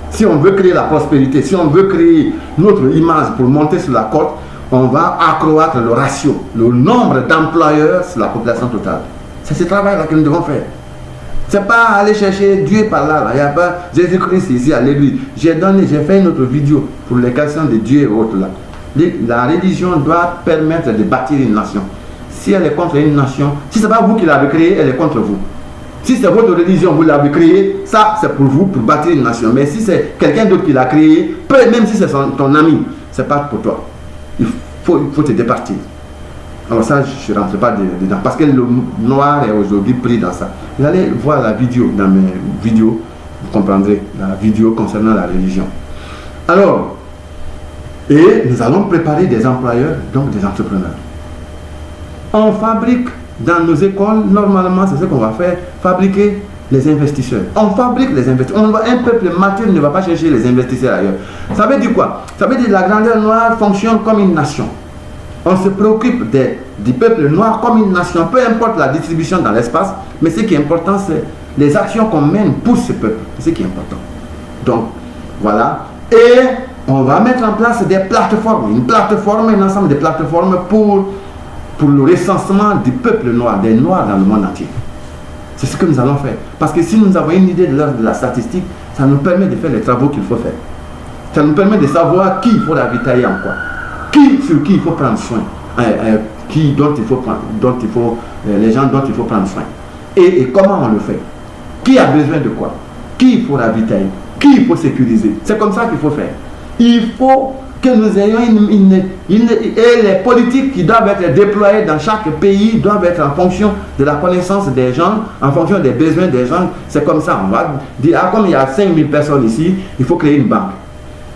si on veut créer la prospérité, si on veut créer notre image pour monter sur la côte, on va accroître le ratio, le nombre d'employeurs sur la population totale. C'est ce travail-là que nous devons faire. Ce n'est pas aller chercher Dieu par là. Il n'y a pas Jésus-Christ ici à l'église. J'ai fait une autre vidéo pour les questions de Dieu et autres là. La religion doit permettre de bâtir une nation. Si elle est contre une nation, si ce n'est pas vous qui l'avez créée, elle est contre vous. Si c'est votre religion, vous l'avez créée, ça c'est pour vous, pour bâtir une nation. Mais si c'est quelqu'un d'autre qui l'a créée, même si c'est ton ami, ce n'est pas pour toi. Il faut te départir. Alors ça, je ne rentre pas dedans. Parce que le noir est aujourd'hui pris dans ça. Vous allez voir la vidéo, dans mes vidéos, vous comprendrez la vidéo concernant la religion. Alors, et nous allons préparer des employeurs, donc des entrepreneurs. On fabrique dans nos écoles, normalement c'est ce qu'on va faire, fabriquer les investisseurs. On fabrique les investisseurs. Un peuple mature ne va pas chercher les investisseurs ailleurs. Ça veut dire quoi? Ça veut dire que la grandeur noire fonctionne comme une nation. On se préoccupe du peuple noir comme une nation, peu importe la distribution dans l'espace, mais ce qui est important, c'est les actions qu'on mène pour ce peuple. C'est ce qui est important. Donc, voilà. Et on va mettre en place des plateformes, un ensemble de plateformes pour le recensement du peuple noir, des noirs dans le monde entier. C'est ce que nous allons faire. Parce que si nous avons une idée de la statistique, ça nous permet de faire les travaux qu'il faut faire. Ça nous permet de savoir qui il faut ravitailler en quoi. Sur qui il faut prendre soin. Les gens dont il faut prendre soin. Et comment on le fait. Qui a besoin de quoi. Qui il faut ravitailler. Qui il faut sécuriser. C'est comme ça qu'il faut faire. Il faut que nous ayons et les politiques qui doivent être déployées dans chaque pays doivent être en fonction de la connaissance des gens, en fonction des besoins des gens. C'est comme ça. On va dire, comme il y a 5000 personnes ici, il faut créer une banque.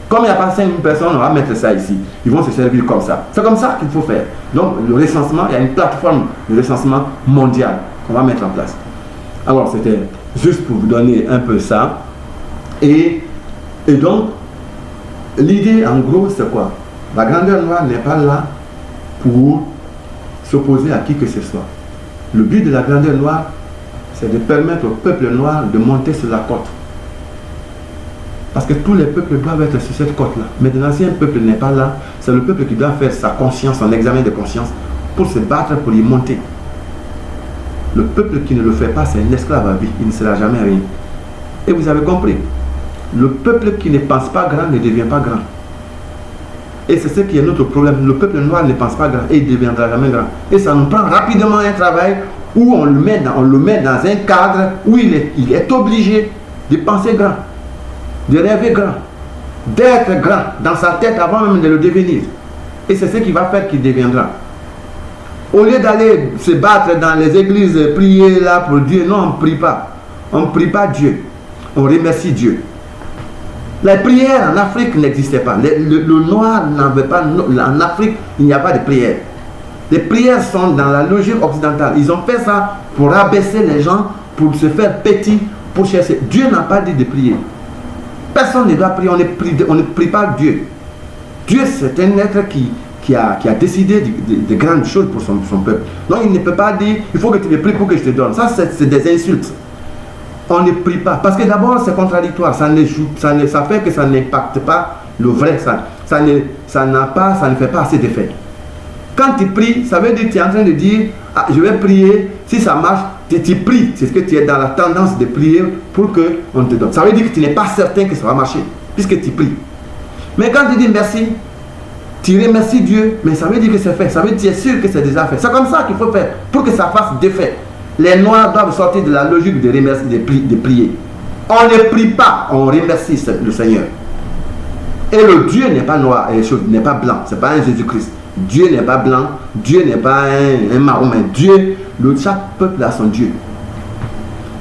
Comme il n'y a pas 5000 personnes, on va mettre ça ici. Ils vont se servir comme ça. C'est comme ça qu'il faut faire. Donc, le recensement, il y a une plateforme de recensement mondial qu'on va mettre en place. Alors, c'était juste pour vous donner un peu ça. Et donc, l'idée, en gros, c'est quoi? La grandeur noire n'est pas là pour s'opposer à qui que ce soit. Le but de la grandeur noire, c'est de permettre au peuple noir de monter sur la côte. Parce que tous les peuples doivent être sur cette côte-là. Maintenant, si un peuple n'est pas là, c'est le peuple qui doit faire sa conscience, son examen de conscience, pour se battre, pour y monter. Le peuple qui ne le fait pas, c'est un esclave à vie. Il ne sera jamais rien. Et vous avez compris. Le peuple qui ne pense pas grand ne devient pas grand. Et c'est ce qui est notre problème. Le peuple noir ne pense pas grand et il ne deviendra jamais grand. Et ça nous prend rapidement un travail où on le met dans un cadre où il est obligé de penser grand, de rêver grand, d'être grand dans sa tête avant même de le devenir. Et c'est ce qui va faire qu'il deviendra. Au lieu d'aller se battre dans les églises, prier là pour Dieu, non, on ne prie pas. On ne prie pas Dieu. On remercie Dieu. Les prières en Afrique n'existaient pas. Le noir n'avait pas. En Afrique, il n'y a pas de prières. Les prières sont dans la logique occidentale. Ils ont fait ça pour abaisser les gens, pour se faire petit, pour chercher. Dieu n'a pas dit de prier. Personne ne doit prier. On ne prie pas Dieu. Dieu, c'est un être qui a décidé de grandes choses pour son peuple. Donc, il ne peut pas dire il faut que tu me pries pour que je te donne. Ça, c'est des insultes. On ne prie pas. Parce que d'abord, c'est contradictoire. Ça fait que ça n'impacte pas le vrai. Ça ne fait pas assez d'effet. Quand tu pries, ça veut dire que tu es en train de dire ah, je vais prier. Si ça marche, tu pries. C'est ce que tu es dans la tendance de prier pour qu'on te donne. Ça veut dire que tu n'es pas certain que ça va marcher, puisque tu pries. Mais quand tu dis merci, tu remercies Dieu, mais ça veut dire que c'est fait. Ça veut dire que tu es sûr que c'est déjà fait. C'est comme ça qu'il faut faire pour que ça fasse d'effet. Les noirs doivent sortir de la logique de remercier, de prier. On ne prie pas, on remercie le Seigneur. Et le Dieu n'est pas noir, n'est pas blanc, c'est pas un Jésus-Christ. Dieu n'est pas blanc, Dieu n'est pas un Mahomet. Dieu, chaque peuple a son Dieu.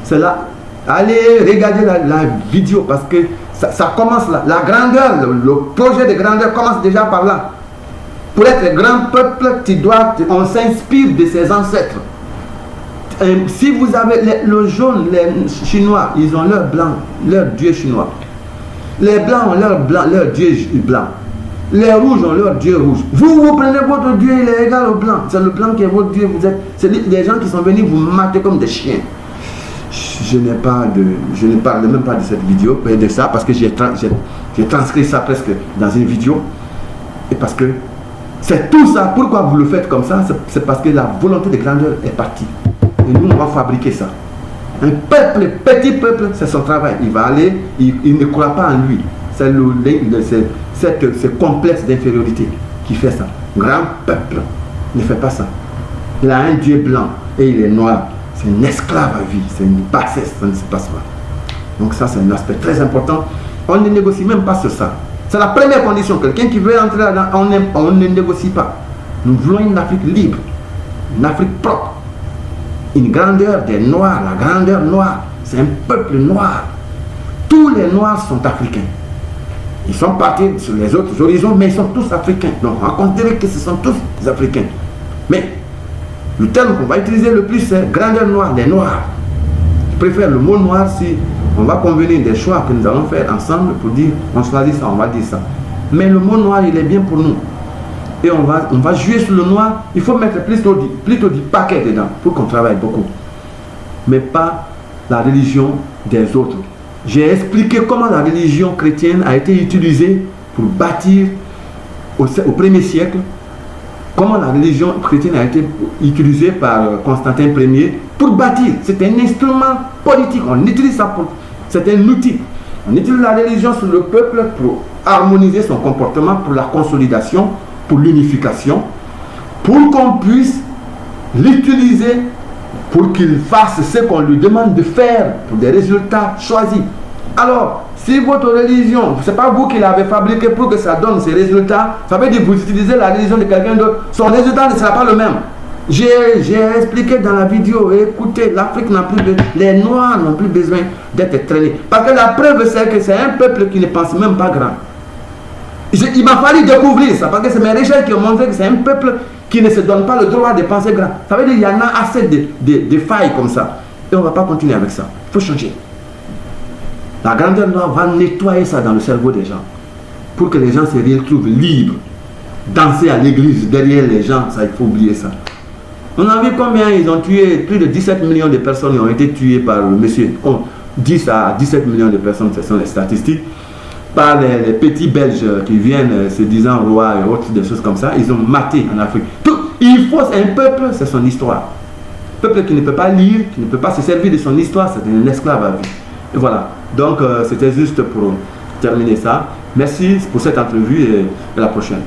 C'est là. Allez regarder la vidéo parce que ça commence là. La grandeur, le projet de grandeur commence déjà par là. Pour être grand peuple, on s'inspire de ses ancêtres. Si vous avez le jaune, les Chinois, ils ont leur blanc, leur Dieu chinois. Les blancs ont leur Dieu blanc. Les rouges ont leur Dieu rouge. Vous prenez votre Dieu, il est égal au blanc. C'est le blanc qui est votre Dieu. C'est des gens qui sont venus vous mater comme des chiens. Je ne parle même pas de cette vidéo, mais de ça, parce que j'ai transcrit ça presque dans une vidéo. Et parce que c'est tout ça. Pourquoi vous le faites comme ça? C'est parce que la volonté de grandeur est partie. Et nous, on va fabriquer ça. Un peuple, petit peuple, c'est son travail. Il va aller, il ne croit pas en lui. C'est ce complexe d'infériorité qui fait ça. Grand peuple ne fait pas ça. Il a un Dieu blanc et il est noir. C'est un esclave à vie. C'est une bassesse, ça ne se passe pas. Donc ça, c'est un aspect très important. On ne négocie même pas sur ça. C'est la première condition. Quelqu'un qui veut entrer là-dedans, on ne négocie pas. Nous voulons une Afrique libre, une Afrique propre. Une grandeur des Noirs, la grandeur noire, c'est un peuple noir. Tous les Noirs sont africains. Ils sont partis sur les autres horizons, mais ils sont tous africains. Donc on va considérer que ce sont tous des Africains. Mais le terme qu'on va utiliser le plus, c'est grandeur noire, les Noirs. Je préfère le mot noir si on va convenir des choix que nous allons faire ensemble pour dire on choisit ça, on va dire ça. Mais le mot noir, il est bien pour nous. Et on va jouer sur le noir. Il faut mettre plutôt du paquet dedans pour qu'on travaille beaucoup. Mais pas la religion des autres. J'ai expliqué comment la religion chrétienne a été utilisée pour bâtir au 1er siècle. Comment la religion chrétienne a été utilisée par Constantin Ier pour bâtir. C'est un instrument politique. On utilise ça pour... C'est un outil. On utilise la religion sur le peuple pour harmoniser son comportement, pour la consolidation, pour l'unification, pour qu'on puisse l'utiliser pour qu'il fasse ce qu'on lui demande de faire pour des résultats choisis. Alors, si votre religion, ce n'est pas vous qui l'avez fabriquée pour que ça donne ces résultats, ça veut dire que vous utilisez la religion de quelqu'un d'autre, son résultat ne sera pas le même. J'ai expliqué dans la vidéo, écoutez, l'Afrique n'a plus besoin, les Noirs n'ont plus besoin d'être traînés. Parce que la preuve, c'est que c'est un peuple qui ne pense même pas grand. Il m'a fallu découvrir ça, parce que c'est mes recherches qui ont montré que c'est un peuple qui ne se donne pas le droit de penser grand. Ça veut dire qu'il y en a assez de failles comme ça. Et on ne va pas continuer avec ça. Il faut changer. La grandeur noire va nettoyer ça dans le cerveau des gens. Pour que les gens se retrouvent libres. Danser à l'église derrière les gens, ça, il faut oublier ça. On a vu combien ils ont tué, plus de 17 millions de personnes ont été tuées par le monsieur. 10 à 17 millions de personnes, ce sont les statistiques. Par les petits Belges qui viennent se disant rois et autres, des choses comme ça. Ils ont maté en Afrique. Il faut un peuple, c'est son histoire. Un peuple qui ne peut pas lire, qui ne peut pas se servir de son histoire, c'est un esclave à vie. Et voilà. Donc, c'était juste pour terminer ça. Merci pour cette entrevue et à la prochaine.